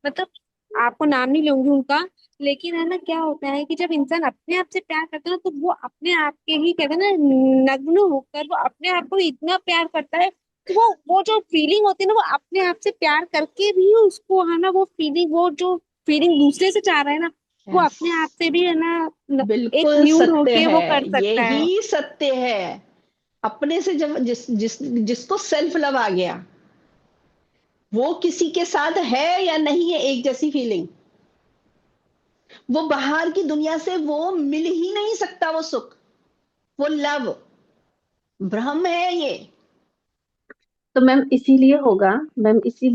मतलब आपको नाम नहीं लूंगी उनका, लेकिन है ना क्या होता है कि जब इंसान अपने आप से प्यार करता है ना, तो वो अपने आप के ही कहते हैं ना नग्न होकर वो अपने आप को इतना प्यार करता है कि वो जो फीलिंग होती है ना, वो अपने आप से प्यार करके भी उसको है ना वो फीलिंग, वो जो फीलिंग दूसरे से चाह रहा है ना, वो यस, अपने आप से भी है ना, एक बिल्कुल न्यूड सत्य होके वो है, कर सकता है। यही सत्य है। अपने से जब जिसको सेल्फ लव आ गया, वो किसी के साथ है या नहीं है एक जैसी फीलिंग, वो बाहर की दुनिया से वो मिल ही नहीं सकता, वो सुख, वो लव भ्रम है ये। तो मैम इसीलिए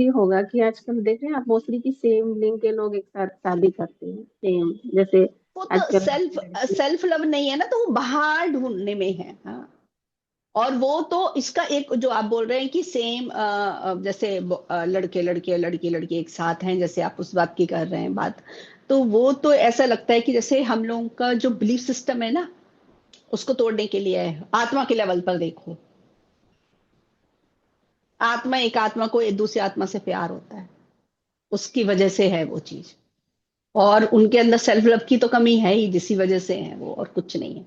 होगा कि आजकल देख रहे हैं आप मोस्टली कि सेम लिंग के लोग एक साथ शादी करते हैं, सेम जैसे वो तो आजकल सेल्फ लड़की। सेल्फ लव नहीं है ना, तो वो बाहर ढूंढने में है। हाँ, और वो तो इसका एक जो आप बोल रहे हैं कि सेम जैसे लड़के लड़के लड़की लड़की एक साथ हैं, जैसे आप उस बात की कर रहे हैं बात, तो वो तो ऐसा लगता है कि जैसे हम लोगों का जो बिलीफ सिस्टम है ना, उसको तोड़ने के लिए है। आत्मा के लेवल पर देखो, आत्मा एक आत्मा को एक दूसरी आत्मा से प्यार होता है, उसकी वजह से है वो चीज। और उनके अंदर सेल्फ लव की तो कमी है ही, जिसी वजह से है वो, और कुछ नहीं है।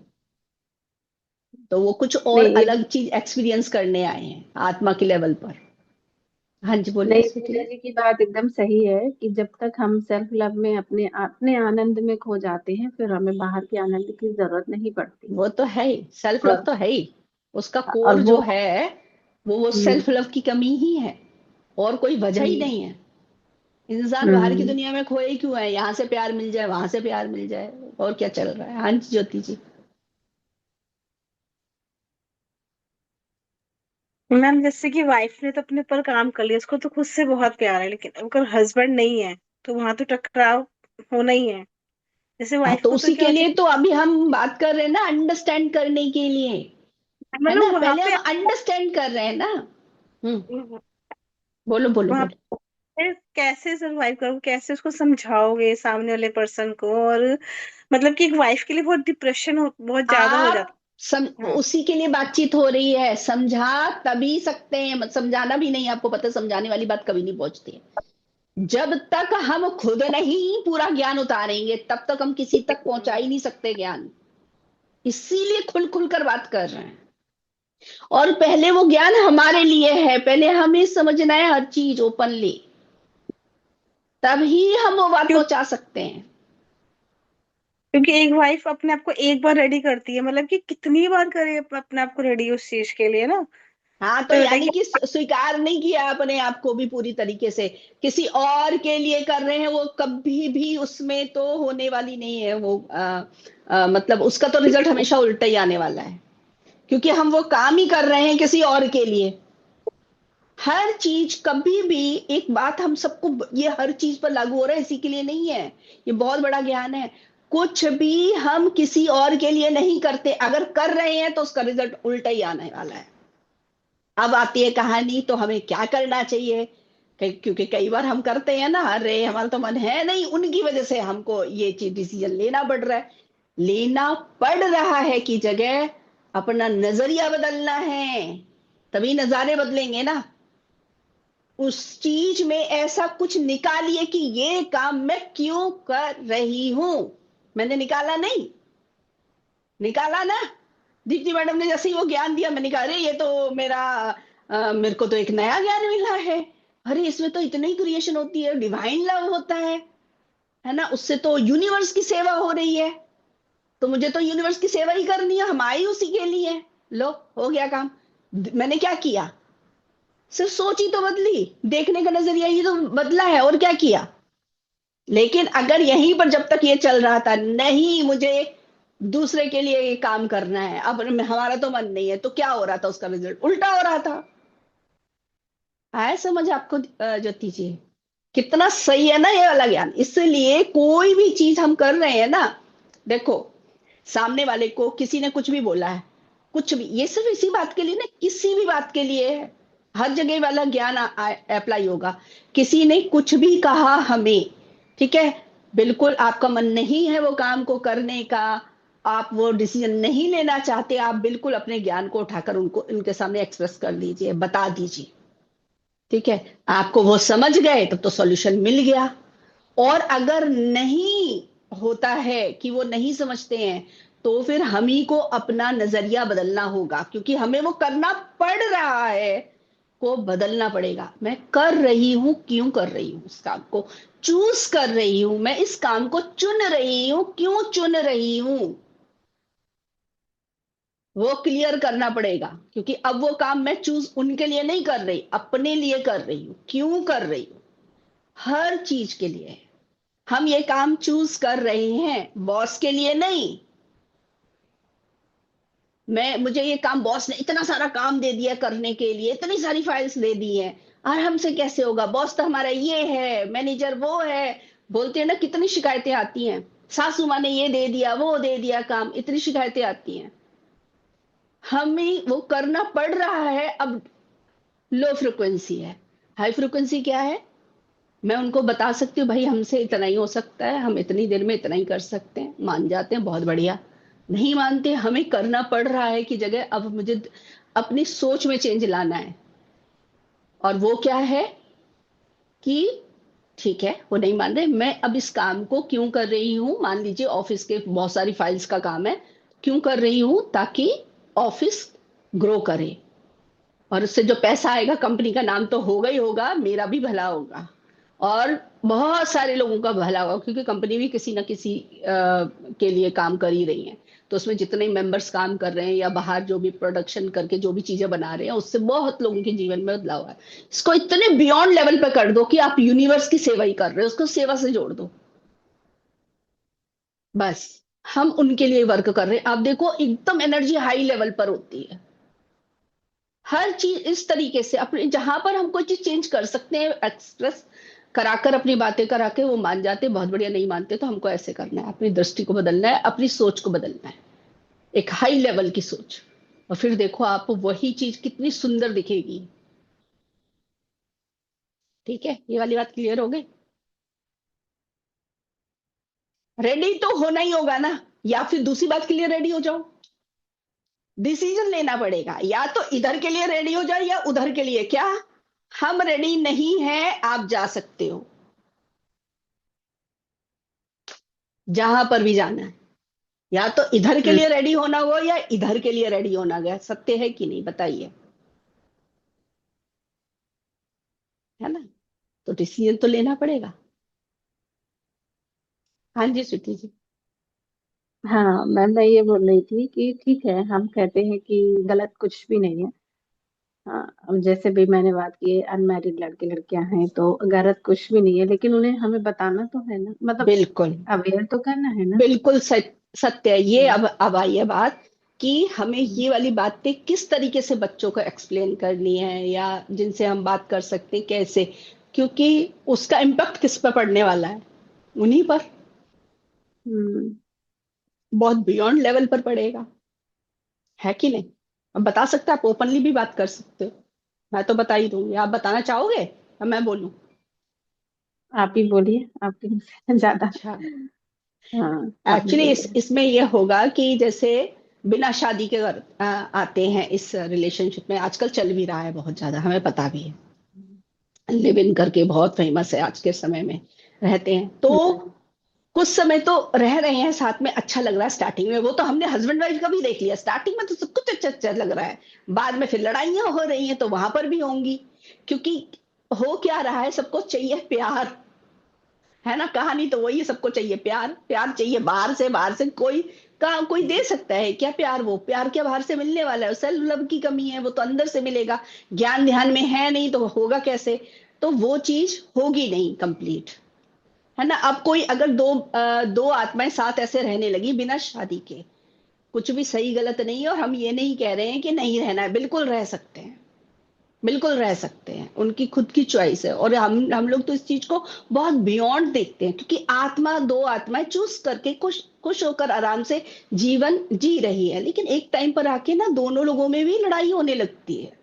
तो वो कुछ और नहीं अलग चीज एक्सपीरियंस करने आए हैं आत्मा के लेवल पर। हाँ जी, बोलिए नहीं, स्वीटी पूजा जी। जी की बात एकदम सही है कि जब तक हम सेल्फ लव में अपने अपने आनंद में खो जाते हैं, फिर हमें बाहर के आनंद की जरूरत नहीं पड़ती। वो तो है ही, सेल्फ लव और तो है ही, उसका और कोर वो जो है वो हम्म सेल्फ लव की कमी ही है, और कोई वजह ही हम्म नहीं है। इंसान बाहर की हम्म। दुनिया में खोए क्यों है, यहाँ से प्यार मिल जाए, वहां से प्यार मिल जाए, और क्या चल रहा है। हाँ जी, ज्योति जी। मैम जैसे कि वाइफ ने तो अपने ऊपर काम कर लिया, उसको तो खुद से बहुत प्यार है, लेकिन अगर हस्बैंड नहीं है तो वहां तो टकराव होना ही है। जैसे हाँ, वाइफ तो को तो उसी क्या के होता लिए तो अभी हम बात कर रहे हैं ना, अंडरस्टैंड करने के लिए, है, है ना, मतलब वहां पहले हम पे अंडरस्टैंड कर रहे हैं ना। हम्म, बोलो बोलो वहां बोलो। पे कैसे सरवाइव करोगे, कैसे उसको समझाओगे सामने वाले पर्सन को, और मतलब कि एक वाइफ के लिए बहुत डिप्रेशन बहुत ज्यादा हो आप जाता है। हाँ। उसी के लिए बातचीत हो रही है, समझा तभी सकते हैं, समझाना भी नहीं, आपको पता है, समझाने वाली बात कभी नहीं पहुंचती है। जब तक हम खुद नहीं पूरा ज्ञान उतारेंगे, तब तक हम किसी तक पहुंचा ही नहीं सकते ज्ञान। इसीलिए खुल खुल कर बात कर रहे हैं। और पहले वो ज्ञान हमारे लिए है, पहले हमें समझना है हर चीज ओपनली, तभी हम वो बात क्यों? पहुंचा सकते हैं। क्योंकि एक वाइफ अपने आप को एक बार रेडी करती है, मतलब कि कितनी बार करे अपने आप को रेडी उस चीज के लिए ना। हाँ, तो तो होता है यानी कि कि स्वीकार नहीं किया अपने आप को भी पूरी तरीके से, किसी और के लिए कर रहे हैं, वो कभी भी उसमें तो होने वाली नहीं है वो। मतलब उसका तो रिजल्ट हमेशा उल्टा ही आने वाला है, क्योंकि हम वो काम ही कर रहे हैं किसी और के लिए। हर चीज कभी भी, एक बात हम सबको, ये हर चीज पर लागू हो रहा है, इसी के लिए नहीं है। ये बहुत बड़ा ज्ञान है। कुछ भी हम किसी और के लिए नहीं करते, अगर कर रहे हैं तो उसका रिजल्ट उल्टा ही आने वाला है। अब आती है कहानी, तो हमें क्या करना चाहिए। क्योंकि कई बार हम करते हैं ना, अरे हमारा तो मन है नहीं, उनकी वजह से हमको ये चीज डिसीजन लेना पड़ रहा है। लेना पड़ रहा है की जगह अपना नजरिया बदलना है, तभी नजारे बदलेंगे ना। उस चीज में ऐसा कुछ निकालिए कि ये काम मैं क्यों कर रही हूं। मैंने निकाला नहीं, निकाला ना। दीप्ति मैडम ने जैसे ही वो ज्ञान दिया, मैंने कहा अरे ये तो मेरे को तो एक नया ज्ञान मिला है। अरे इसमें तो इतनी क्रिएशन होती है, डिवाइन लव होता है ना, उससे तो यूनिवर्स की सेवा हो रही है। तो मुझे तो यूनिवर्स की सेवा ही करनी है, हम आई उसी के लिए। लो, हो गया काम। मैंने क्या किया, सिर्फ सोच ही तो बदली, देखने का नजरिया ही तो बदला है, और क्या किया। लेकिन अगर यहीं पर जब तक ये चल रहा था, नहीं मुझे दूसरे के लिए ये काम करना है, अब हमारा तो मन नहीं है, तो क्या हो रहा था, उसका रिजल्ट उल्टा हो रहा था। आया समझ आपको ज्योति जी? कितना सही है ना ये वाला ज्ञान। इसलिए कोई भी चीज हम कर रहे हैं ना, देखो, सामने वाले को किसी ने कुछ भी बोला है, कुछ भी, ये सिर्फ इसी बात के लिए ना, किसी भी बात के लिए है, हर जगह वाला ज्ञान अप्लाई होगा। किसी ने कुछ भी कहा हमें, ठीक है, बिल्कुल आपका मन नहीं है वो काम को करने का, आप वो डिसीजन नहीं लेना चाहते, आप बिल्कुल अपने ज्ञान को उठाकर उनको उनके सामने एक्सप्रेस कर दीजिए, बता दीजिए। ठीक है, आपको वो समझ गए तब तो सॉल्यूशन मिल गया। और अगर नहीं होता है कि वो नहीं समझते हैं, तो फिर हम ही को अपना नजरिया बदलना होगा, क्योंकि हमें वो करना पड़ रहा है। को बदलना पड़ेगा। मैं कर रही हूं, क्यों कर रही हूं इस काम को, चूज कर रही हूं, मैं इस काम को चुन रही हूं, क्यों चुन रही हूं, वो क्लियर करना पड़ेगा। क्योंकि अब वो काम मैं चूज उनके लिए नहीं कर रही, अपने लिए कर रही हूं। क्यों कर रही हूं? हर चीज के लिए हम ये काम चूज कर रहे हैं, बॉस के लिए नहीं। मुझे ये काम, बॉस ने इतना सारा काम दे दिया करने के लिए, इतनी सारी फाइल्स दे दी हैं, और हमसे कैसे होगा, बॉस तो हमारा ये है, मैनेजर वो है। बोलते हैं ना, कितनी शिकायतें आती हैं, सासू माँ ने ये दे दिया, वो दे दिया काम, इतनी शिकायतें आती हैं। हमें वो करना पड़ रहा है। अब लो फ्रिक्वेंसी है, हाई फ्रिक्वेंसी क्या है? मैं उनको बता सकती हूँ, भाई हमसे इतना ही हो सकता है, हम इतनी देर में इतना ही कर सकते हैं, मान जाते हैं, बहुत बढ़िया। नहीं मानते, हमें करना पड़ रहा है कि जगह अब मुझे अपनी सोच में चेंज लाना है। और वो क्या है कि ठीक है, वो नहीं मान रहे, मैं अब इस काम को क्यों कर रही हूं? मान लीजिए ऑफिस के बहुत सारी फाइल्स का काम है, क्यों कर रही हूं? ताकि ऑफिस ग्रो करे, और उससे जो पैसा आएगा, कंपनी का नाम तो होगा ही होगा, मेरा भी भला होगा, और बहुत सारे लोगों का भला होगा, क्योंकि कंपनी भी किसी ना किसी के लिए काम कर ही रही है। तो उसमें जितने मेंबर्स काम कर रहे हैं, या बाहर जो भी प्रोडक्शन करके जो भी चीजें बना रहे हैं, उससे बहुत लोगों के जीवन में बदलाव है। इसको इतने बियॉन्ड लेवल पे कर दो कि आप यूनिवर्स की सेवा ही कर रहे हो, उसको सेवा से जोड़ दो बस। हम उनके लिए वर्क कर रहे हैं। आप देखो, एकदम एनर्जी हाई लेवल पर होती है। हर चीज इस तरीके से अपने, जहां पर हम कोई चीज चेंज कर सकते हैं, एक्सप्रेस कराकर, अपनी बातें करा के, वो मान जाते, बहुत बढ़िया। नहीं मानते तो हमको ऐसे करना है, अपनी दृष्टि को बदलना है, अपनी सोच को बदलना है, एक हाई लेवल की सोच। और फिर देखो आप, वही चीज कितनी सुंदर दिखेगी। ठीक है, ये वाली बात क्लियर हो गई? रेडी तो होना ही होगा ना, या फिर दूसरी बात के लिए रेडी हो जाओ। डिसीजन लेना पड़ेगा, या तो इधर के लिए रेडी हो जाओ, या उधर के लिए। क्या हम रेडी नहीं है? आप जा सकते हो जहां पर भी जाना है, या तो इधर के हम्म। लिए रेडी होना हो, या इधर के लिए रेडी होना गया। सत्य है कि नहीं, बताइए? है ना? तो डिसीजन तो लेना पड़ेगा। हाँ जी, स्वीटी जी। हाँ मैम, मैं ये बोल रही थी कि ठीक है, हम कहते हैं कि गलत कुछ भी नहीं है। हाँ, अब जैसे भी मैंने बात की, अनमैरिड लड़के लड़कियां हैं तो गलत कुछ भी नहीं है, लेकिन उन्हें हमें बताना तो है ना, मतलब बिल्कुल, अवेयर तो करना है ना। बिल्कुल सत्य है ये। हम्म। अब आई है बात कि हमें ये वाली बातें किस तरीके से बच्चों को एक्सप्लेन करनी है, या जिनसे हम बात कर सकते हैं कैसे, क्योंकि उसका इम्पैक्ट किस पर पड़ने वाला है? उन्हीं पर, हम्म। बहुत बियॉन्ड लेवल पर पड़ेगा। है कि नहीं? अब बता सकते हैं, आप ओपनली भी बात कर सकते हो, मैं तो बता ही दूंगी। आप बताना चाहोगे या मैं बोलूं? आप ही बोलिए, आपके मुंह से ज्यादा। अच्छा, हाँ, आप ही एक्चुअली बोलिए। इसमें यह होगा कि जैसे बिना शादी के आते हैं इस रिलेशनशिप में, आजकल चल भी रहा है बहुत ज्यादा, हमें पता भी है। लिव इन करके बहुत फेमस है आज के समय में, रहते हैं तो हम्म। कुछ समय तो रह रहे हैं साथ में, अच्छा लग रहा है स्टार्टिंग में। वो तो हमने हस्बैंड वाइफ का भी देख लिया, स्टार्टिंग में तो सब कुछ अच्छा अच्छा लग रहा है, बाद में फिर लड़ाइयां हो रही हैं, तो वहां पर भी होंगी। क्योंकि हो क्या रहा है, सबको चाहिए प्यार। है ना? कहानी तो वही है, सबको चाहिए प्यार, प्यार चाहिए बाहर से। बाहर से कोई दे सकता है क्या प्यार? वो प्यार क्या बाहर से मिलने वाला है? सेल्फ लव की कमी है, वो तो अंदर से मिलेगा। ज्ञान ध्यान में है नहीं तो होगा कैसे? तो वो चीज होगी नहीं कंप्लीट। है ना? अब कोई अगर दो आत्माएं साथ ऐसे रहने लगी बिना शादी के, कुछ भी सही गलत नहीं है, और हम ये नहीं कह रहे हैं कि नहीं रहना है, बिल्कुल रह सकते हैं, बिल्कुल रह सकते हैं, उनकी खुद की चॉइस है। और हम लोग तो इस चीज को बहुत बियॉन्ड देखते हैं, क्योंकि दो आत्माएं चूज करके खुश खुश होकर आराम से जीवन जी रही है। लेकिन एक टाइम पर आके ना, दोनों लोगों में भी लड़ाई होने लगती है।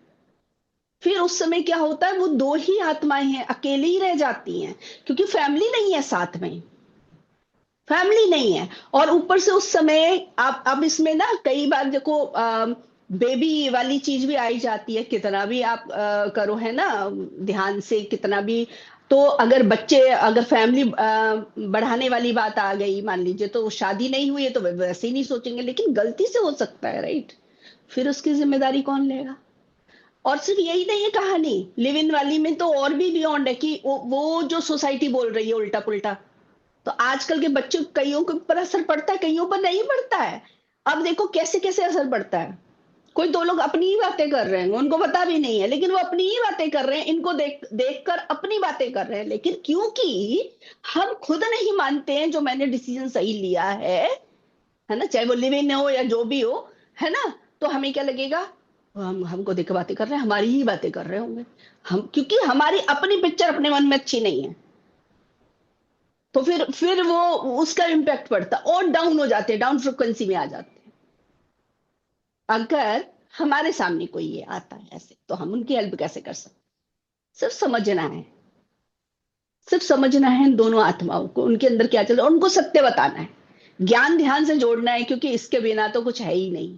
फिर उस समय क्या होता है, वो दो ही आत्माएं हैं, अकेली ही रह जाती हैं, क्योंकि फैमिली नहीं है साथ में, फैमिली नहीं है। और ऊपर से उस समय आप, अब इसमें ना कई बार देखो, बेबी वाली चीज भी आई जाती है, कितना भी आप करो, है ना, ध्यान से कितना भी। तो अगर बच्चे, अगर फैमिली बढ़ाने वाली बात आ गई, मान लीजिए, तो शादी नहीं हुई है तो वे वैसे ही नहीं सोचेंगे, लेकिन गलती से हो सकता है, राइट? फिर उसकी जिम्मेदारी कौन लेगा? और सिर्फ यही नहीं है कहानी, लिव इन वाली में तो और भी बियॉन्ड है कि वो जो सोसाइटी बोल रही है उल्टा पुल्टा, तो आजकल के बच्चों कईयों के ऊपर असर पड़ता है, कईयों पर नहीं पड़ता है। अब देखो कैसे कैसे असर पड़ता है। कोई दो लोग अपनी ही बातें कर रहे हैं, उनको पता भी नहीं है, लेकिन वो अपनी ही बातें कर रहे हैं, इनको देख देख कर अपनी बातें कर रहे हैं। लेकिन क्योंकि हम खुद नहीं मानते हैं जो मैंने डिसीजन सही लिया है ना, चाहे वो लिव इन हो या जो भी हो, है ना, तो हमें क्या लगेगा, हम हमको देख के बातें कर रहे हैं, हमारी ही बातें कर रहे होंगे हम, क्योंकि हमारी अपनी पिक्चर अपने मन में अच्छी नहीं है। तो फिर वो उसका इम्पैक्ट पड़ता और डाउन हो जाते हैं, डाउन फ्रिक्वेंसी में आ जाते हैं। अगर हमारे सामने कोई ये आता है ऐसे, तो हम उनकी हेल्प कैसे कर सकते? सिर्फ समझना है, सिर्फ समझना है इन दोनों आत्माओं को, उनके अंदर क्या चल रहा है, उनको सत्य बताना है, ज्ञान ध्यान से जोड़ना है, क्योंकि इसके बिना तो कुछ है ही नहीं।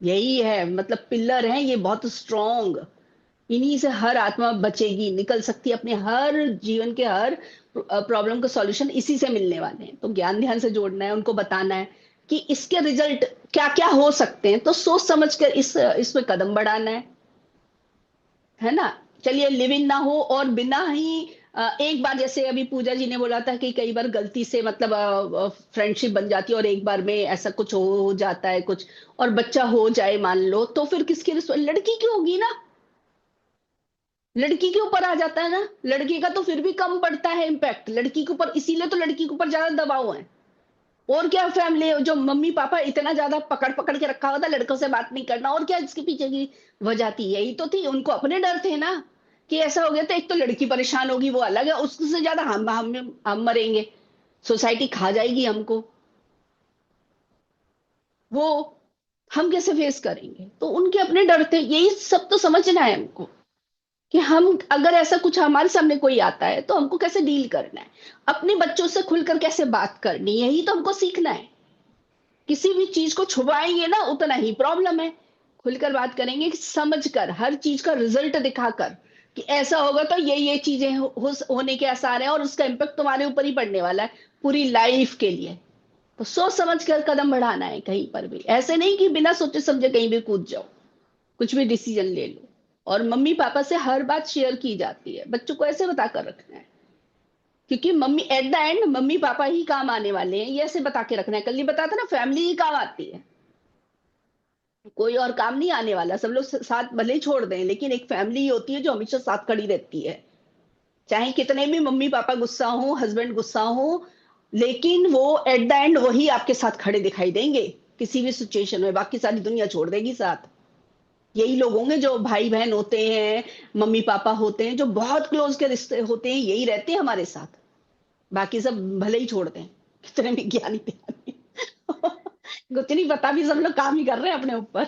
यही है, मतलब पिलर है ये बहुत स्ट्रॉन्ग। इन्हीं से हर आत्मा बचेगी, निकल सकती है, अपने हर जीवन के हर प्रॉब्लम का सॉल्यूशन इसी से मिलने वाले हैं। तो ज्ञान ध्यान से जोड़ना है, उनको बताना है कि इसके रिजल्ट क्या क्या हो सकते हैं, तो सोच समझ कर इसमें कदम बढ़ाना है ना। चलिए लिव इन ना हो और बिना ही एक बार, जैसे अभी पूजा जी ने बोला था कि कई बार गलती से मतलब फ्रेंडशिप बन जाती है और एक बार में ऐसा कुछ हो जाता है कुछ, और बच्चा हो जाए मान लो, तो फिर किसकी लड़की की होगी ना, लड़की के ऊपर आ जाता है ना। लड़की का तो फिर भी कम पड़ता है इम्पैक्ट, लड़की के ऊपर, इसीलिए तो लड़की के ऊपर ज्यादा दबाव है। और क्या, फैमिली जो मम्मी पापा इतना ज्यादा पकड़ पकड़ के रखा हुआ था, लड़कों से बात नहीं करना, और क्या इसके पीछे की वजह थी, यही तो थी, उनको अपने डर थे ना कि ऐसा हो गया तो एक तो लड़की परेशान होगी, वो अलग है, उससे ज्यादा हम मरेंगे, सोसाइटी खा जाएगी हमको, वो हम कैसे फेस करेंगे। तो उनके अपने डर थे, यही सब तो समझना है हमको कि हम अगर ऐसा कुछ हमारे सामने कोई आता है तो हमको कैसे डील करना है, अपने बच्चों से खुलकर कैसे बात करनी है, यही तो हमको सीखना है। किसी भी चीज को छुपाएंगे ना उतना ही प्रॉब्लम है, खुलकर बात करेंगे कि समझ कर, हर चीज का रिजल्ट दिखाकर कि ऐसा होगा तो ये चीजें होने के आसार है, और उसका इम्पेक्ट तुम्हारे ऊपर ही पड़ने वाला है पूरी लाइफ के लिए। तो सोच समझ कर कदम बढ़ाना है, कहीं पर भी ऐसे नहीं कि बिना सोचे समझे कहीं भी कूद जाओ, कुछ भी डिसीजन ले लो। और मम्मी पापा से हर बात शेयर की जाती है, बच्चों को ऐसे बता कर रखना है, क्योंकि mummy at the end mummy papa ही काम आने वाले हैं, ये ऐसे बता के रखना है। कल ही बताता ना, फैमिली ही काम आती है, कोई और काम नहीं आने वाला। सब लोग साथ भले ही छोड़ दें, लेकिन एक फैमिली ही होती है जो हमेशा साथ खड़ी रहती है, चाहे कितने भी मम्मी पापा गुस्सा हो, हस्बैंड गुस्सा हो, लेकिन वो एट द एंड वही आपके साथ खड़े दिखाई देंगे किसी भी सिचुएशन में, बाकी सारी दुनिया छोड़ देगी साथ। यही लोग होंगे जो भाई बहन होते हैं, मम्मी पापा होते हैं, जो बहुत क्लोज के रिश्ते होते हैं, यही रहते हैं हमारे साथ, बाकी सब भले ही छोड़ दें, कितने भी ज्ञानी त्यानी कुछ नहीं पता, भी सब लोग काम ही कर रहे हैं अपने ऊपर।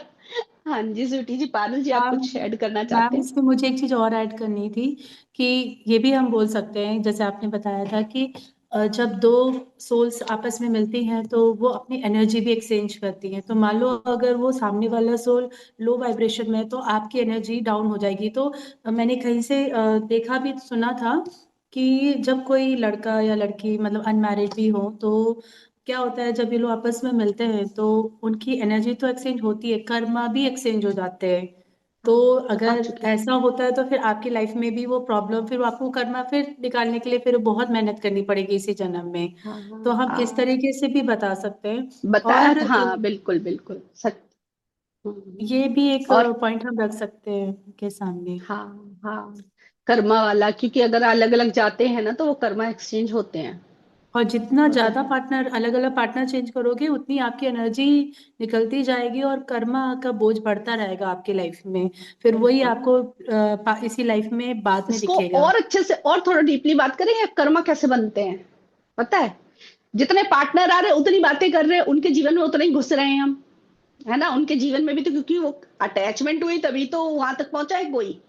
हाँ जी स्वीटी जी, पारुल जी, आप मैम कुछ ऐड करना चाहते मैम हैं? इसमें मुझे एक चीज और ऐड करनी थी कि ये भी हम बोल सकते हैं, जैसे आपने बताया था कि जब दो सोल्स आपस में मिलती हैं तो वो अपनी एनर्जी भी एक्सचेंज करती हैं। तो मान लो अगर वो सामने वाला सोल लो वाइब्रेशन में है तो आपकी एनर्जी डाउन हो जाएगी। तो मैंने कहीं से देखा भी सुना था कि जब कोई लड़का या लड़की मतलब अनमैरिड भी हो तो क्या होता है, जब ये लोग आपस में मिलते हैं तो उनकी एनर्जी तो एक्सचेंज होती है, कर्मा भी एक्सचेंज हो जाते हैं। तो आ अगर चुके हैं। ऐसा होता है तो फिर आपकी लाइफ में भी वो प्रॉब्लम, फिर आपको कर्मा फिर निकालने के लिए फिर बहुत मेहनत करनी पड़ेगी इसी जन्म में। हाँ तो हम इस हाँ, तरीके से भी बता सकते हैं। बताया और था, हाँ बिल्कुल बिल्कुल सच। ये भी एक और पॉइंट हम रख सकते हैं के सामने। हाँ हाँ, कर्मा वाला, क्योंकि अगर अलग अलग जाते हैं ना तो वो कर्मा एक्सचेंज होते हैं, और जितना वो तो ज्यादा है। पार्टनर, अलग अलग पार्टनर चेंज करोगे उतनी आपकी एनर्जी निकलती जाएगी और कर्मा का बोझ बढ़ता रहेगा आपकी लाइफ में। फिर वही बिल्कुल, आपको इसी लाइफ में बाद में इसको दिखेगा। और अच्छे से और थोड़ा डीपली बात करेंगे, कर्मा कैसे बनते हैं। पता है, जितने पार्टनर आ रहे हैं उतनी बातें कर रहे हैं, उनके जीवन में उतने ही घुस रहे हैं हम, है ना। उनके जीवन में भी तो, क्योंकि वो अटैचमेंट हुई तभी तो वहां तक पहुंचा है कोई।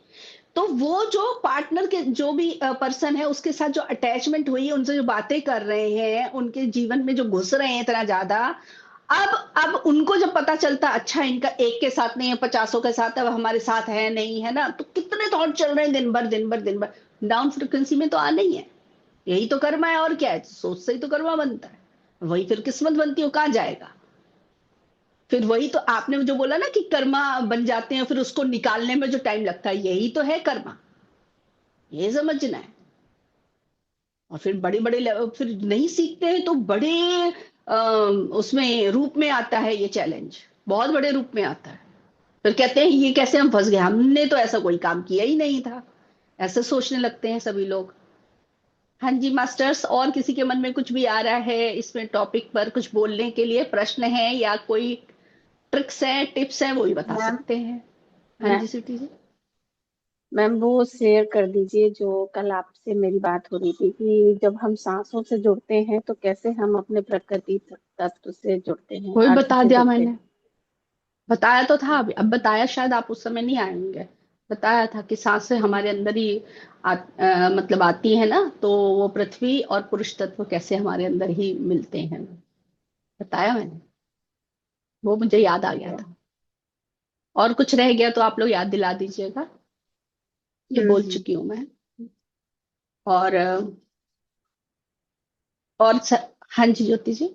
तो वो जो पार्टनर के जो भी पर्सन है उसके साथ जो अटैचमेंट हुई है, उनसे जो बातें कर रहे हैं, उनके जीवन में जो घुस रहे हैं इतना ज्यादा, अब उनको जब पता चलता, अच्छा इनका एक के साथ नहीं है, पचासों के साथ, अब हमारे साथ है नहीं, है ना, तो कितने थॉट चल रहे हैं दिन भर दिन भर दिन भर, डाउन फ्रिक्वेंसी में तो आना ही है। यही तो कर्मा है, और क्या है, सोच से ही तो कर्मा बनता है, वही फिर किस्मत बनती है, वो कहाँ जाएगा। फिर वही तो आपने जो बोला ना कि कर्मा बन जाते हैं, फिर उसको निकालने में जो टाइम लगता है, यही तो है कर्मा, ये समझना है। और फिर बड़े बड़े फिर नहीं सीखते हैं तो बड़े उसमें रूप में आता है ये चैलेंज, बहुत बड़े रूप में आता है। फिर कहते हैं ये कैसे हम फंस गए, हमने तो ऐसा कोई काम किया ही नहीं था, ऐसे सोचने लगते हैं सभी लोग। हाँ जी मास्टर्स, और किसी के मन में कुछ भी आ रहा है इसमें टॉपिक पर कुछ बोलने के लिए, प्रश्न है या कोई ट्रिक्स हैं टिप्स हैं, वो भी बता मैम सकते हैं। हाँ मैम जी स्वीटी जी। मैम वो शेयर कर दीजिए जो कल आपसे मेरी बात हो रही थी कि जब हम सांसों से जुड़ते हैं तो कैसे हम अपने प्रकृति तत्व से जुड़ते हैं, वही अर्थ बता से दिया जुड़ते मैंने, हैं। बताया तो था अभी, अब बताया, शायद आप उस समय नहीं आएंगे। बताया था कि सांसें हमारे अंदर ही मतलब आती है ना, तो वो पृथ्वी और पुरुष तत्व कैसे हमारे अंदर ही मिलते हैं, बताया मैंने, वो मुझे याद आ गया था। और कुछ रह गया तो आप लोग याद दिला दीजिएगा, ये बोल हम्म। चुकी हूँ मैं। और हाँ जी ज्योति जी।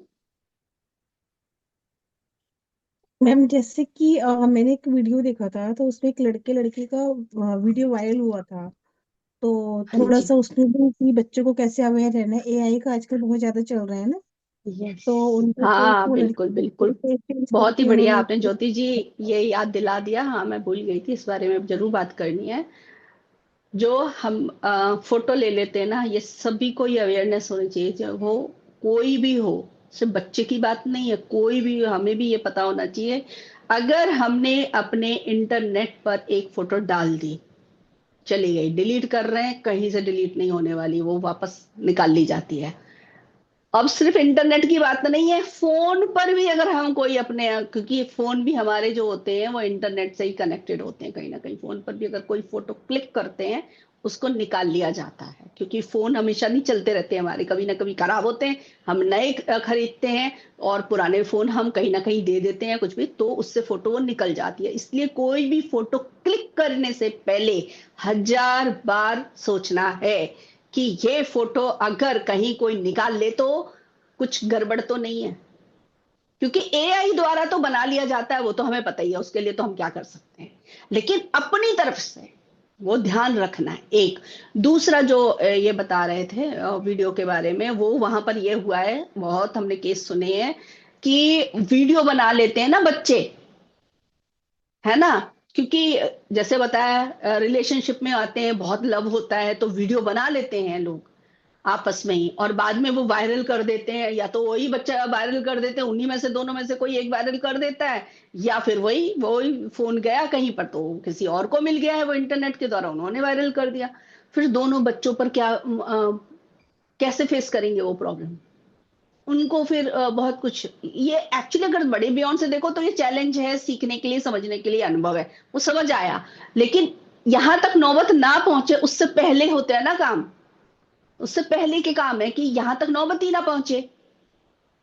मैम जैसे कि मैंने एक वीडियो देखा था, तो उसमें एक लड़के लड़की का वीडियो वायरल हुआ था। तो हाँ थोड़ा जी। सा उसमें भी कि बच्चों को कैसे अवेयर रहना है, एआई का आजकल बहुत ज्यादा चल रहा है ना। यस। तो उनको फिर हाँ वो बिल्कुल लड़की बिल्कुल, चेंज बहुत ही करके बढ़िया उन्होंने आपने ज्योति जी ये याद दिला दिया। हाँ मैं भूल गई थी, इस बारे में जरूर बात करनी है। जो हम फोटो ले लेते हैं ना, ये सभी को ये अवेयरनेस होनी चाहिए, जो वो कोई भी हो, सिर्फ बच्चे की बात नहीं है, कोई भी हो, हमें भी ये पता होना चाहिए। अगर हमने अपने इंटरनेट पर एक फोटो डाल दी, चली गई, डिलीट कर रहे हैं, कहीं से डिलीट नहीं होने वाली, वो वापस निकाल ली जाती है। अब सिर्फ इंटरनेट की बात नहीं है, फोन पर भी अगर हम कोई अपने, क्योंकि फोन भी हमारे जो होते हैं वो इंटरनेट से ही कनेक्टेड होते हैं कहीं ना कहीं, फोन पर भी अगर कोई फोटो क्लिक करते हैं उसको निकाल लिया जाता है, क्योंकि फोन हमेशा नहीं चलते रहते हैं हमारे, कभी ना कभी खराब होते हैं, हम नए खरीदते हैं और पुराने फोन हम कहीं ना कहीं दे देते हैं कुछ भी, तो उससे फोटो वो निकल जाती है। इसलिए कोई भी फोटो क्लिक करने से पहले 1000 बार सोचना है कि ये फोटो अगर कहीं कोई निकाल ले तो कुछ गड़बड़ तो नहीं है, क्योंकि एआई द्वारा तो बना लिया जाता है, वो तो हमें पता ही है, उसके लिए तो हम क्या कर सकते हैं, लेकिन अपनी तरफ से वो ध्यान रखना है। एक दूसरा जो ये बता रहे थे वीडियो के बारे में, वो वहां पर ये हुआ है, बहुत हमने केस सुने हैं कि वीडियो बना लेते हैं ना बच्चे, है ना, क्योंकि जैसे बताया रिलेशनशिप में आते हैं, बहुत लव होता है तो वीडियो बना लेते हैं लोग आपस में ही, और बाद में वो वायरल कर देते हैं, या तो वही बच्चा वायरल कर देते हैं, उन्हीं में से दोनों में से कोई एक वायरल कर देता है, या फिर वही वही फोन गया कहीं पर तो किसी और को मिल गया है, वो इंटरनेट के द्वारा उन्होंने वायरल कर दिया। फिर दोनों बच्चों पर क्या कैसे फेस करेंगे वो प्रॉब्लम, उनको फिर बहुत कुछ, ये एक्चुअली अगर बड़े बियॉन्ड से देखो तो ये चैलेंज है, सीखने के लिए, समझने के लिए अनुभव है, वो समझ आया, लेकिन यहां तक नौबत ना पहुंचे उससे पहले होता है ना काम, उससे पहले के काम है कि यहां तक नौबत ही ना पहुंचे,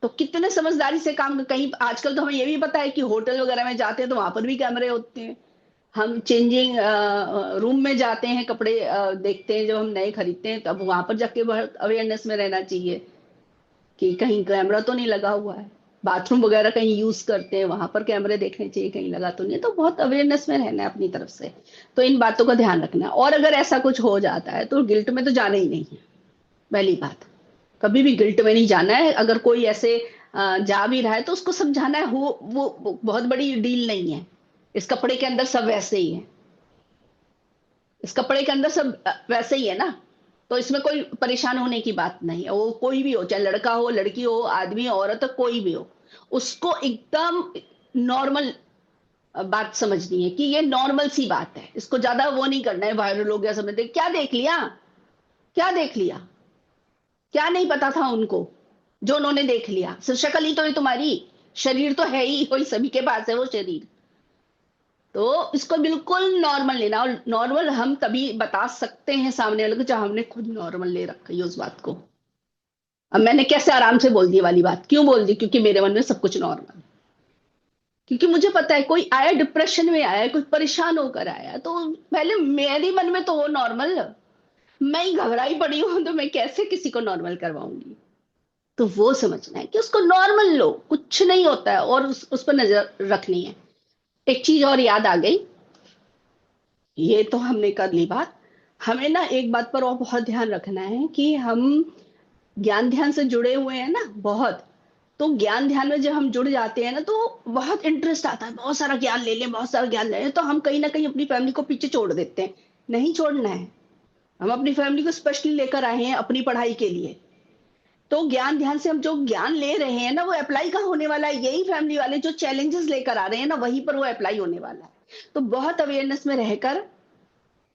तो कितने समझदारी से काम। कहीं आजकल तो हमें ये भी पता है कि होटल वगैरह में जाते हैं तो वहां पर भी कैमरे होते हैं, हम चेंजिंग रूम में जाते हैं, कपड़े देखते हैं जब हम नए खरीदते हैं, तब वहां पर जाके बहुत अवेयरनेस में रहना चाहिए कि कहीं कैमरा तो नहीं लगा हुआ है, बाथरूम वगैरह कहीं यूज करते हैं वहां पर कैमरे देखने चाहिए कहीं लगा तो नहीं है, तो बहुत अवेयरनेस में रहना है अपनी तरफ से, तो इन बातों का ध्यान रखना है। और अगर ऐसा कुछ हो जाता है तो गिल्ट में तो जाना ही नहीं है, पहली बात, कभी भी गिल्ट में नहीं जाना है। अगर कोई ऐसे जा भी रहा है तो उसको समझाना है, वो बहुत बड़ी डील नहीं है, इस कपड़े के अंदर सब वैसे ही है, इस कपड़े के अंदर सब वैसे ही है ना, तो इसमें कोई परेशान होने की बात नहीं है, वो कोई भी हो, चाहे लड़का हो लड़की हो आदमी औरत हो, कोई भी हो, उसको एकदम नॉर्मल बात समझनी है कि ये नॉर्मल सी बात है, इसको ज्यादा वो नहीं करना है, वायरल हो गया समझते क्या देख लिया, क्या देख लिया, क्या नहीं पता था उनको जो उन्होंने देख लिया, सिर्फ शक्ल ही तो है तुम्हारी, शरीर तो है ही, कोई सभी के पास है वो शरीर, तो इसको बिल्कुल नॉर्मल लेना, और नॉर्मल हम तभी बता सकते हैं सामने वाले को जब हमने खुद नॉर्मल ले रखा है उस बात को। अब मैंने कैसे आराम से बोल दी वाली बात क्यों बोल दी, क्योंकि मेरे मन में सब कुछ नॉर्मल, क्योंकि मुझे पता है कोई आया डिप्रेशन में आया, कोई परेशान होकर आया, तो पहले मेरे मन में तो वो नॉर्मल, मैं ही घबराई पड़ी हूं तो मैं कैसे किसी को नॉर्मल करवाऊंगी, तो वो समझना है कि उसको नॉर्मल लो, कुछ नहीं होता है, और उस पर नजर रखनी है। एक चीज और याद आ गई, ये तो हमने कर ली बात। हमें ना एक बात पर और बहुत ध्यान रखना है कि हम ज्ञान ध्यान से जुड़े हुए हैं ना बहुत। तो ज्ञान ध्यान में जब हम जुड़ जाते हैं ना, तो बहुत इंटरेस्ट आता है, बहुत सारा ज्ञान ले लें, बहुत सारा ज्ञान ले लें, तो हम कहीं ना कहीं अपनी फैमिली को पीछे छोड़ देते हैं। नहीं छोड़ना है। हम अपनी फैमिली को स्पेशली लेकर आए हैं अपनी पढ़ाई के लिए। तो ज्ञान ध्यान से हम जो ज्ञान ले रहे हैं ना, वो अप्लाई कहाँ होने वाला है? यही फैमिली वाले जो चैलेंजेस लेकर आ रहे हैं ना, वहीं पर वो अप्लाई होने वाला है। तो बहुत अवेयरनेस में रहकर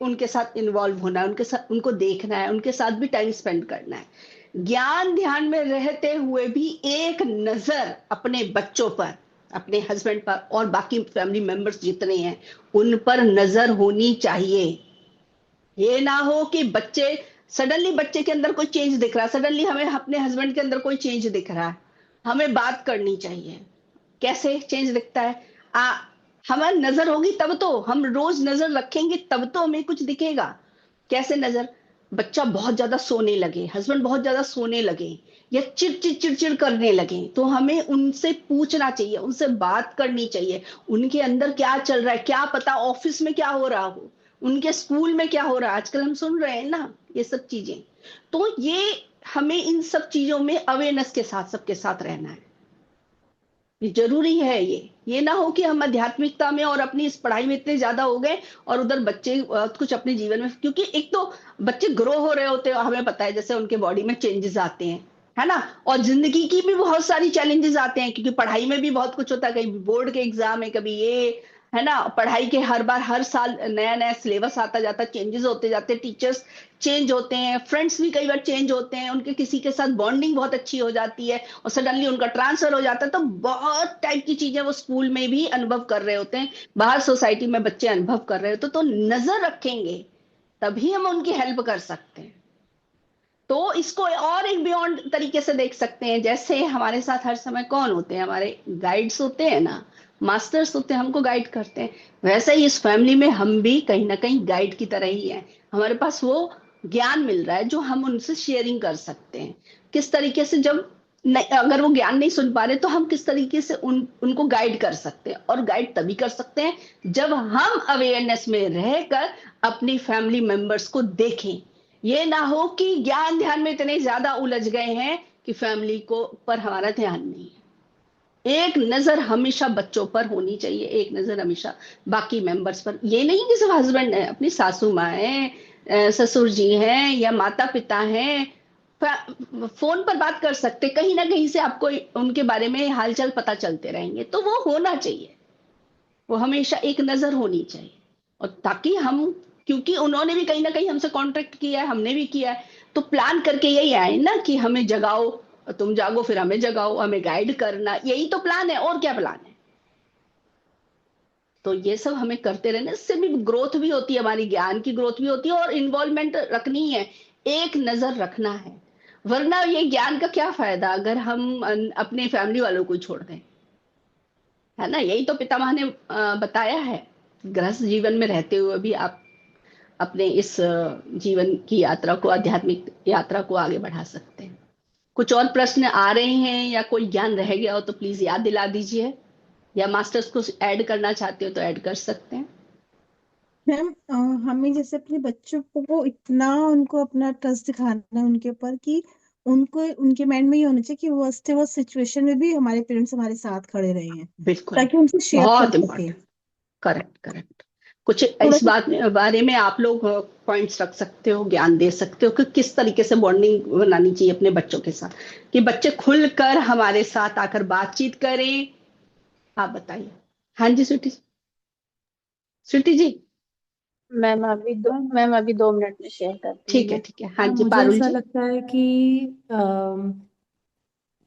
उनके साथ इन्वॉल्व होना है, उनके साथ उनको देखना है, उनके साथ भी टाइम स्पेंड करना है। ज्ञान ध्यान में रहते हुए भी एक नजर अपने बच्चों पर, अपने हस्बैंड पर और बाकी फैमिली मेंबर्स जितने हैं उन पर नजर होनी चाहिए। ये ना हो कि सडनली बच्चे के अंदर कोई चेंज दिख रहा है, सडनली हमें अपने हस्बैंड के अंदर कोई चेंज दिख रहा है, हमें बात करनी चाहिए। कैसे चेंज दिखता है? हमारी नजर होगी तब तो, हम रोज नजर रखेंगे तब तो हमें कुछ दिखेगा। कैसे नजर? बच्चा बहुत ज्यादा सोने लगे, हस्बैंड बहुत ज्यादा सोने लगे, या चिड़चिड़ चिड़चिड़ करने लगे, तो हमें उनसे पूछना चाहिए, उनसे बात करनी चाहिए। उनके अंदर क्या चल रहा है, क्या पता ऑफिस में क्या हो रहा हो, उनके स्कूल में क्या हो रहा है, आजकल हम सुन रहे हैं ना ये सब चीजें। तो ये हमें इन सब चीजों में अवेयरनेस के साथ सबके साथ रहना है। ये जरूरी है। ये ना हो कि हम आध्यात्मिकता में और अपनी इस पढ़ाई में इतने ज्यादा हो गए और उधर बच्चे कुछ अपने जीवन में, क्योंकि एक तो बच्चे ग्रो हो रहे होते हैं, हमें पता है, जैसे उनके बॉडी में चेंजेस आते हैं, है ना, और जिंदगी की भी बहुत सारी चैलेंजेस आते हैं, क्योंकि पढ़ाई में भी बहुत कुछ होता है, कहीं बोर्ड के एग्जाम है, कभी ये, है ना, पढ़ाई के हर बार हर साल नया नया सिलेबस आता जाता, चेंजेस होते जाते, टीचर्स चेंज होते हैं, फ्रेंड्स भी कई बार चेंज होते हैं, उनके किसी के साथ बॉन्डिंग बहुत अच्छी हो जाती है और सडनली उनका ट्रांसफर हो जाता है। तो बहुत टाइप की चीजें वो स्कूल में भी अनुभव कर रहे होते हैं, बाहर सोसाइटी में बच्चे अनुभव कर रहे होते, तो नजर रखेंगे तभी हम उनकी हेल्प कर सकते हैं। तो इसको और एक बियॉन्ड तरीके से देख सकते हैं, जैसे हमारे साथ हर समय कौन होते हैं? हमारे गाइड्स होते हैं ना, मास्टर्स होते हैं, हमको गाइड करते हैं। वैसे ही इस फैमिली में हम भी कहीं ना कहीं गाइड की तरह ही हैं। हमारे पास वो ज्ञान मिल रहा है जो हम उनसे शेयरिंग कर सकते हैं। किस तरीके से, जब नहीं, अगर वो ज्ञान नहीं सुन पा रहे, तो हम किस तरीके से उनको गाइड कर सकते हैं। और गाइड तभी कर सकते हैं जब हम अवेयरनेस में रहकर अपनी फैमिली मेंबर्स को देखें। ये ना हो कि ज्ञान ध्यान में इतने ज्यादा उलझ गए हैं कि फैमिली को पर हमारा ध्यान नहीं है। एक नजर हमेशा बच्चों पर होनी चाहिए, एक नजर हमेशा बाकी मेंबर्स पर। ये नहीं कि सिर्फ हस्बैंड है, अपनी सासू माँ है, ससुर जी हैं, या माता पिता हैं, फोन पर बात कर सकते, कहीं ना कहीं से आपको उनके बारे में हालचाल पता चलते रहेंगे। तो वो होना चाहिए, वो हमेशा एक नजर होनी चाहिए। और ताकि हम, क्योंकि उन्होंने भी कहीं ना कहीं हमसे कांटेक्ट किया है, हमने भी किया है, तो प्लान करके यही आए ना कि हमें जगाओ, तुम जागो फिर हमें जगाओ, हमें गाइड करना, यही तो प्लान है, और क्या प्लान है? तो ये सब हमें करते रहने से भी ग्रोथ भी होती है, हमारी ज्ञान की ग्रोथ भी होती है, और इन्वॉल्वमेंट रखनी है, एक नजर रखना है। वरना ये ज्ञान का क्या फायदा अगर हम अपने फैमिली वालों को ही छोड़ दें, है ना। यही तो पितामह ने बताया है। गृहस्थ जीवन में रहते हुए भी आप अपने इस जीवन की यात्रा को, आध्यात्मिक यात्रा को आगे बढ़ा सकते हैं। कुछ और प्रश्न आ रहे हैं या कोई ज्ञान रह गया हो तो प्लीज याद दिला दीजिए, या मास्टर्स को ऐड करना चाहते हो तो ऐड कर सकते हैं। मैम, हमें जैसे अपने बच्चों को वो इतना उनको अपना ट्रस्ट दिखाना है उनके ऊपर कि उनको उनके माइंड में ये होना चाहिए कि वो सिचुएशन में भी हमारे पेरेंट्स हमारे साथ खड़े रहे हैं, बिल्कुल, ताकि उनसे शेयर बहुत कर सके। इम्पोर्टेंट। Correct correct. कुछ थोड़ा इस बारे में आप लोग पॉइंट्स रख सकते हो, ज्ञान दे सकते हो कि किस तरीके से बॉन्डिंग बनानी चाहिए अपने बच्चों के साथ, कि बच्चे खुलकर हमारे साथ आकर बातचीत करें। आप बताइए। हाँ जी स्वीटी, स्वीटी जी। मैम अभी 2 मिनट में शेयर करती हूँ मैं। ठीक है, हाँ जी मुझे पारुल ऐसा जी। लगता है कि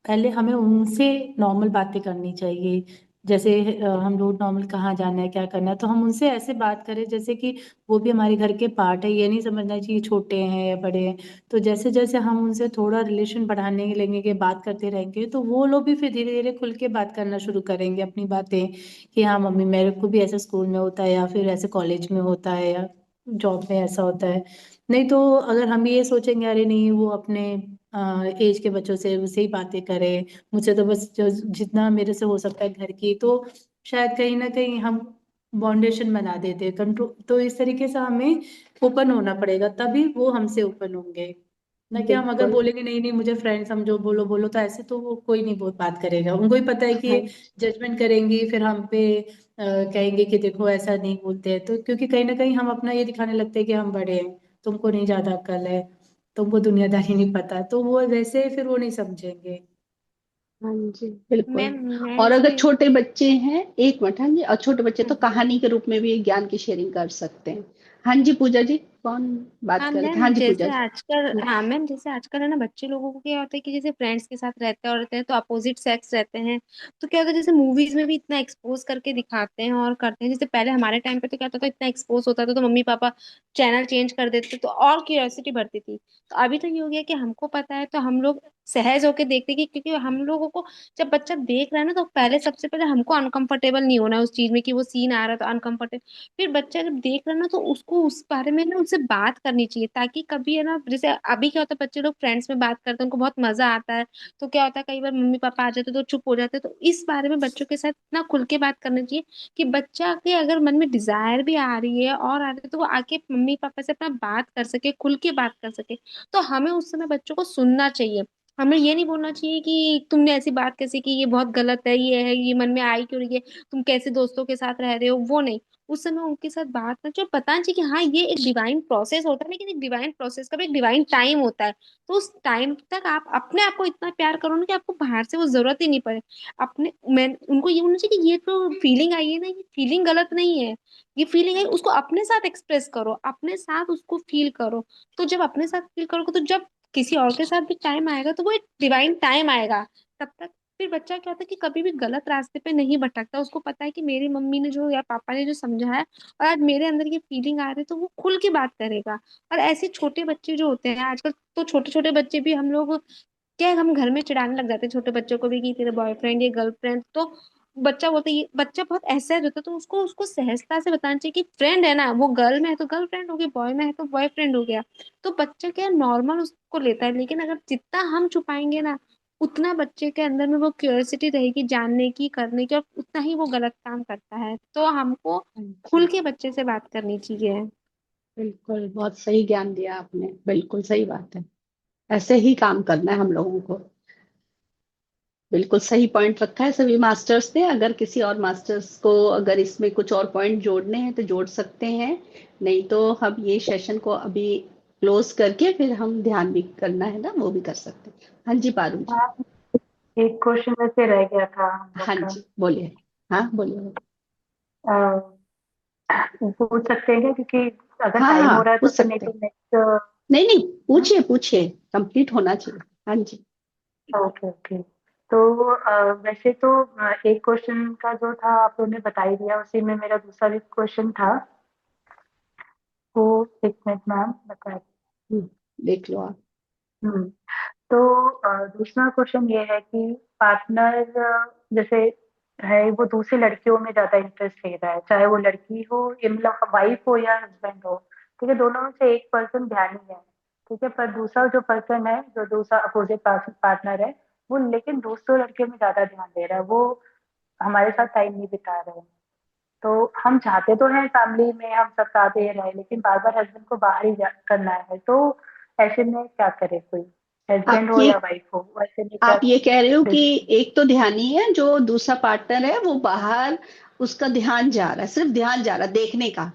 पहले हमें उनसे नॉर्मल बातें करनी चाहिए। जैसे हम लोग नॉर्मल कहाँ जाना है, क्या करना है, तो हम उनसे ऐसे बात करें जैसे कि वो भी हमारे घर के पार्ट है। ये नहीं समझना चाहिए छोटे हैं या बड़े हैं। तो जैसे जैसे हम उनसे थोड़ा रिलेशन बढ़ाने लगेंगे, बात करते रहेंगे, तो वो लोग भी फिर धीरे धीरे खुल के बात करना शुरू करेंगे अपनी बातें, कि हाँ मम्मी मेरे को भी ऐसे स्कूल में होता है, या फिर ऐसे कॉलेज में होता है, या जॉब में ऐसा होता है। नहीं तो अगर हम ये सोचेंगे अरे नहीं वो अपने एज के बच्चों से उससे ही बातें करें, मुझसे तो बस जो जितना मेरे से हो सकता है घर की, तो शायद कहीं ना कहीं हम बाउंडेशन बना देते कंट्रोल। तो इस तरीके से हमें ओपन होना पड़ेगा, तभी वो हमसे ओपन होंगे। ना कि हम अगर बिल्कुल। बोलेंगे नहीं नहीं मुझे फ्रेंड समझो, बोलो बोलो, तो ऐसे तो वो कोई नहीं बात करेगा। उनको ही पता है कि हाँ जजमेंट करेंगी, फिर हम पे कहेंगे कि देखो ऐसा नहीं बोलते हैं, तो क्योंकि कहीं ना कहीं हम अपना ये दिखाने लगते हैं कि हम बड़े हैं, तुमको नहीं ज्यादा अक्ल है, तुमको दुनियादारी नहीं पता, तो वो वैसे फिर वो नहीं समझेंगे। हाँ जी बिल्कुल। मैं और अगर इसमें छोटे बच्चे हैं, एक मिनट, हाँ जी, और छोटे बच्चे तो हम्म, कहानी के रूप में भी ज्ञान की शेयरिंग कर सकते हैं। हाँ जी पूजा जी, कौन बात हाँ कर रहे थे? हाँ मैम, जी पूजा जैसे जी। आजकल, हम्म, हाँ मैम, जैसे आजकल है ना, बच्चे लोगों को क्या होता है कि जैसे फ्रेंड्स के साथ रहते हैं तो अपोजिट सेक्स रहते हैं, तो क्या होता है जैसे मूवीज में भी इतना एक्सपोज करके दिखाते हैं और करते हैं। जैसे पहले हमारे टाइम पे तो क्या होता था, इतना एक्सपोज होता था तो मम्मी पापा चैनल चेंज कर देते तो और क्यूरियोसिटी बढ़ती थी। तो अभी तो ये हो गया कि हमको पता है तो हम लोग सहज होके देखते हैं, कि क्योंकि हम लोगों को जब बच्चा देख रहा है ना, तो पहले सबसे पहले हमको अनकंफर्टेबल नहीं होना है उस चीज में, कि वो सीन आ रहा है तो अनकंफर्टेबल। फिर बच्चा जब देख रहा है ना, तो उसको उस बारे में ना उनसे बात करनी चाहिए, ताकि कभी है ना, जैसे अभी क्या होता है बच्चे लोग फ्रेंड्स में बात करते हैं, उनको बहुत मजा आता है, तो क्या होता है कई बार मम्मी पापा आ जाते हैं तो चुप हो जाते हैं। तो इस बारे में बच्चों के साथ ना खुल के बात करनी चाहिए, कि बच्चा के अगर मन में डिजायर भी आ रही है और आ रही है, तो वो आके मम्मी पापा से अपना बात कर सके, खुल के बात कर सके। तो हमें उस समय बच्चों को सुनना चाहिए। हमें ये नहीं बोलना चाहिए कि तुमने ऐसी बात कैसे की, ये बहुत गलत है, ये मन में आई क्यों रही है, तुम कैसे दोस्तों के साथ रह रहे हो, वो नहीं। उस समय उनके साथ बात करना चाहिए, बताना चाहिए कि हाँ ये एक डिवाइन प्रोसेस होता है, लेकिन एक डिवाइन प्रोसेस का भी एक डिवाइन टाइम होता है। तो उस टाइम तक आप अपने आप को इतना प्यार करो ना, कि आपको बाहर से वो जरूरत ही नहीं पड़े। अपने मैं उनको ये बोलना चाहिए कि ये जो फीलिंग आई है ना, ये फीलिंग गलत नहीं है, ये फीलिंग आई, उसको अपने साथ एक्सप्रेस करो, अपने साथ उसको फील करो। तो जब अपने साथ फील करोगे, तो जब किसी और के साथ भी टाइम आएगा, तो वो एक डिवाइन टाइम आएगा। तब तक फिर बच्चा क्या होता है कि कभी भी गलत रास्ते पे नहीं भटकता, उसको पता है कि मेरी मम्मी ने जो या पापा ने जो समझा है, और आज मेरे अंदर ये फीलिंग आ रही है, तो वो खुल के बात करेगा। और ऐसे छोटे बच्चे जो होते हैं आजकल, तो छोटे छोटे बच्चे भी हम लोग क्या है, हम घर में चिढ़ाने लग जाते हैं छोटे बच्चों को भी, कि तेरे बॉयफ्रेंड ये गर्लफ्रेंड, तो बच्चा बोलता है, ये बच्चा बहुत ऐसा होता है, तो उसको उसको सहजता से बताना चाहिए कि फ्रेंड है ना, वो गर्ल में है तो गर्लफ्रेंड हो गई, बॉय में है तो बॉयफ्रेंड हो गया। तो बच्चा क्या नॉर्मल उसको लेता है, लेकिन अगर जितना हम छुपाएंगे ना, उतना बच्चे के अंदर में वो क्यूरियोसिटी रहेगी जानने की, करने की, और उतना ही वो गलत काम करता है। तो हमको हाँ खुल जी के बच्चे से बात करनी चाहिए। बिल्कुल, बहुत सही ज्ञान दिया आपने, बिल्कुल सही बात है। ऐसे ही काम करना है हम लोगों को। बिल्कुल सही पॉइंट रखा है सभी मास्टर्स ने। अगर किसी और मास्टर्स को अगर इसमें कुछ और पॉइंट जोड़ने हैं तो जोड़ सकते हैं, नहीं तो हम ये सेशन को अभी क्लोज करके फिर हम ध्यान भी करना है ना, वो भी कर सकते हैं। हाँ जी पारुल जी। हाँ, एक क्वेश्चन वैसे रह गया था हम लोग हाँ का। जी बोलिए। हाँ बोलिए। अ, पूछ सकते हैं क्या? क्योंकि अगर हाँ टाइम हाँ हो रहा है तो पूछ फिर नहीं सकते तो हैं। नेक्स्ट। नहीं नहीं, पूछिए पूछिए, कंप्लीट होना चाहिए। हाँ जी। Okay okay. तो वैसे तो एक क्वेश्चन का जो था आप लोगों ने बता ही दिया, उसी में मेरा दूसरा भी क्वेश्चन था। वो एक मिनट मैम बता। हम्म, देख लो आप। हम्म। तो दूसरा क्वेश्चन ये है कि पार्टनर जैसे है, वो दूसरी लड़कियों में ज्यादा इंटरेस्ट ले रहा है, चाहे वो लड़की हो या मतलब वाइफ हो या हस्बैंड हो। ठीक है, दोनों में से एक पर्सन ध्यानी है। ठीक है, पर दूसरा जो पर्सन है, जो दूसरा अपोजिट पार्टनर है, वो लेकिन दूसरों लड़कियों में ज्यादा ध्यान दे रहा है, वो हमारे साथ टाइम नहीं बिता रहे हैं। तो हम चाहते तो हैं फैमिली में हम सब साथ ही रहे, लेकिन बार बार हस्बैंड को बाहर ही करना है। तो ऐसे में क्या करे कोई, आप हस्बैंड हो ये या वाइफ हो, वैसे में क्या आप ये कह रहे हो कि डिसीजन? एक तो ध्यानी है, जो दूसरा पार्टनर है वो बाहर, उसका ध्यान जा रहा है, सिर्फ ध्यान जा रहा है देखने का,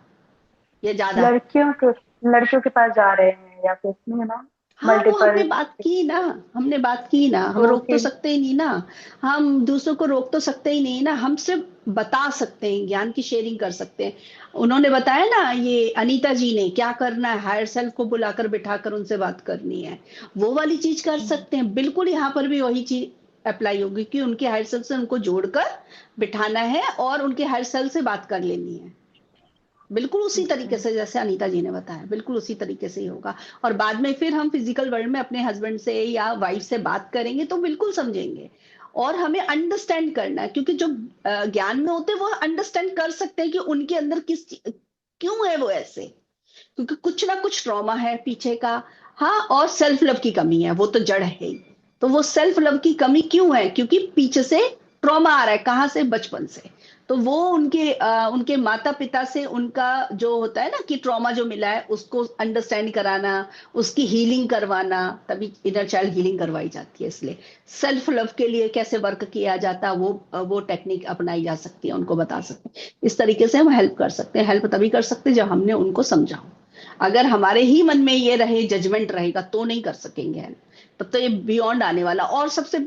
ये ज्यादा। लड़कियों के पास जा रहे हैं या फिर नहीं ना, हाँ वो मल्टीपल। हमने बात की ना, हमने बात की ना, हम तो रोक तो फिर सकते ही नहीं ना। हम दूसरों को रोक तो सकते ही नहीं ना, हम सिर्फ बता सकते हैं, ज्ञान की शेयरिंग कर सकते हैं। उन्होंने बताया ना, ये अनीता जी ने क्या करना है, हायर सेल्फ को बुलाकर बिठाकर उनसे बात करनी है, वो वाली चीज कर सकते हैं। बिल्कुल यहाँ पर भी वही चीज अप्लाई होगी कि उनके हायर सेल्फ से उनको जोड़कर बिठाना है और उनके हायर सेल्फ से बात कर लेनी है। बिल्कुल उसी तरीके से जैसे अनीता जी ने बताया, बिल्कुल उसी तरीके से ही होगा। और बाद में फिर हम फिजिकल वर्ल्ड में अपने हस्बैंड से या वाइफ से बात करेंगे तो बिल्कुल समझेंगे। और हमें अंडरस्टैंड करना है, क्योंकि जो ज्ञान में होते हैं वो अंडरस्टैंड कर सकते हैं कि उनके अंदर क्यों है वो ऐसे, क्योंकि कुछ ना कुछ ट्रॉमा है पीछे का। हाँ, और सेल्फ लव की कमी है, वो तो जड़ है ही। तो वो सेल्फ लव की कमी क्यों है? क्योंकि पीछे से ट्रॉमा आ रहा है, कहाँ से? बचपन से। तो वो उनके माता पिता से उनका जो होता है ना कि ट्रॉमा जो मिला है उसको अंडरस्टैंड कराना, उसकी हीलिंग करवाना, तभी इनर चाइल्ड हीलिंग करवाई जाती है। इसलिए सेल्फ लव के लिए कैसे वर्क किया जाता है, वो टेक्निक अपनाई जा सकती है, उनको बता सकते हैं। इस तरीके से हम हेल्प कर सकते हैं। हेल्प तभी कर सकते हैं जब हमने उनको समझा हो। अगर हमारे ही मन में ये रहे, जजमेंट रहेगा, तो नहीं कर सकेंगे हेल्प। तब तो ये बियॉन्ड आने वाला। और सबसे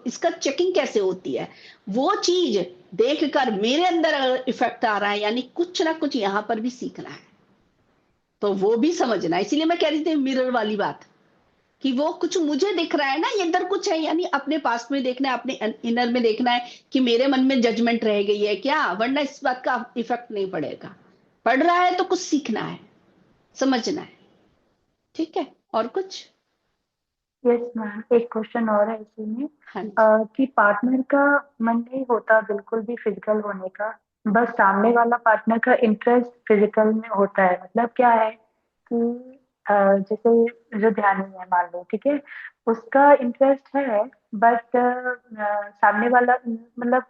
इसका चेकिंग कैसे होती है? वो चीज देखकर मेरे अंदर अगर इफेक्ट आ रहा है, यानी कुछ ना कुछ यहां पर भी सीखना है, तो वो भी समझना है। इसीलिए मैं कह रही थी मिरर वाली बात, कि वो कुछ मुझे दिख रहा है ना, ये इधर कुछ है, यानी अपने पास्ट में देखना है, अपने इनर में देखना है कि मेरे मन में जजमेंट रह गई है क्या, वरना इस बात का इफेक्ट नहीं पड़ेगा। पढ़ रहा है तो कुछ सीखना है, समझना है। ठीक है, और कुछ? यस मैम, एक क्वेश्चन और है इसी में। हाँ जी। कि पार्टनर का मन नहीं होता बिल्कुल भी फिजिकल होने का, बस सामने वाला पार्टनर का इंटरेस्ट फिजिकल में होता है। मतलब क्या है कि जैसे जो ध्यानी है मान लो, ठीक है, उसका इंटरेस्ट है, बट सामने वाला मतलब,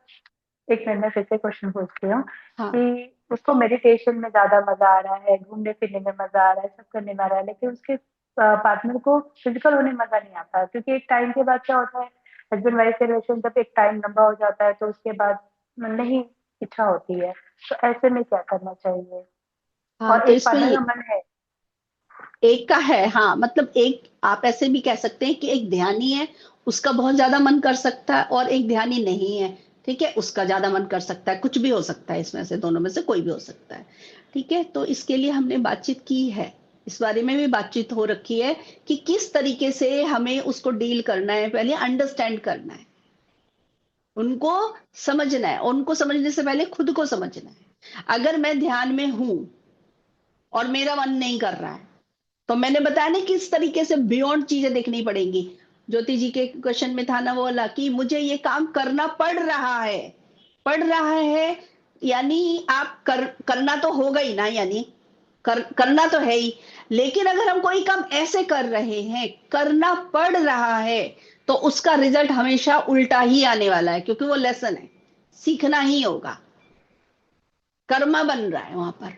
एक मिनट में फिर से क्वेश्चन पूछती हूँ हाँ, कि उसको मेडिटेशन में ज्यादा मजा आ रहा है, घूमने फिरने में मजा आ रहा है, सब करने में आ रहा है, लेकिन उसके पार्टनर को फिजिकल होने में मजा नहीं आता, क्योंकि एक टाइम के बाद क्या होता है, हस्बैंड वाइफ के रिलेशन जब एक टाइम लंबा हो जाता है तो उसके बाद नहीं इच्छा होती है। तो ऐसे में क्या करना चाहिए? हाँ, और तो एक इसमें पार्टनर का मन है। एक का है, हाँ, मतलब एक आप ऐसे भी कह सकते हैं कि एक ध्यानी है, उसका बहुत ज्यादा मन कर सकता है, और एक ध्यानी नहीं है, ठीक है, उसका ज्यादा मन कर सकता है। कुछ भी हो सकता है इसमें से, दोनों में से कोई भी हो सकता है। ठीक है, तो इसके लिए हमने बातचीत की है, इस बारे में भी बातचीत हो रखी है कि किस तरीके से हमें उसको डील करना है। पहले अंडरस्टैंड करना है, उनको समझना है, और उनको समझने से पहले खुद को समझना है। अगर मैं ध्यान में हूं और मेरा मन नहीं कर रहा है, तो मैंने बताया ना किस तरीके से बियॉन्ड चीजें देखनी पड़ेंगी। ज्योति जी के क्वेश्चन में था ना वो वाला, कि मुझे ये काम करना पड़ रहा है। पड़ रहा है यानी आप करना तो होगा ही ना, यानी करना तो है ही। लेकिन अगर हम कोई काम ऐसे कर रहे हैं, करना पड़ रहा है, तो उसका रिजल्ट हमेशा उल्टा ही आने वाला है, क्योंकि वो लेसन है, सीखना ही होगा। कर्मा बन रहा है वहां पर,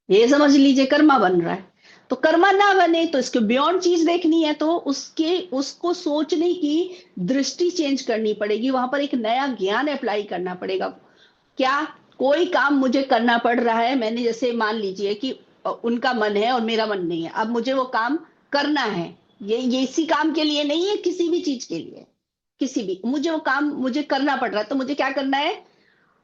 ये समझ लीजिए, कर्मा बन रहा है। तो कर्मा ना बने तो इसके बियॉन्ड चीज देखनी है, तो उसको सोचने की दृष्टि चेंज करनी पड़ेगी, वहां पर एक नया ज्ञान अप्लाई करना पड़ेगा। क्या? कोई काम मुझे करना पड़ रहा है, मैंने जैसे मान लीजिए कि उनका मन है और मेरा मन नहीं है, अब मुझे वो काम करना है। ये इसी काम के लिए नहीं है, किसी भी चीज के लिए, किसी भी, मुझे वो काम मुझे करना पड़ रहा है, तो मुझे क्या करना है?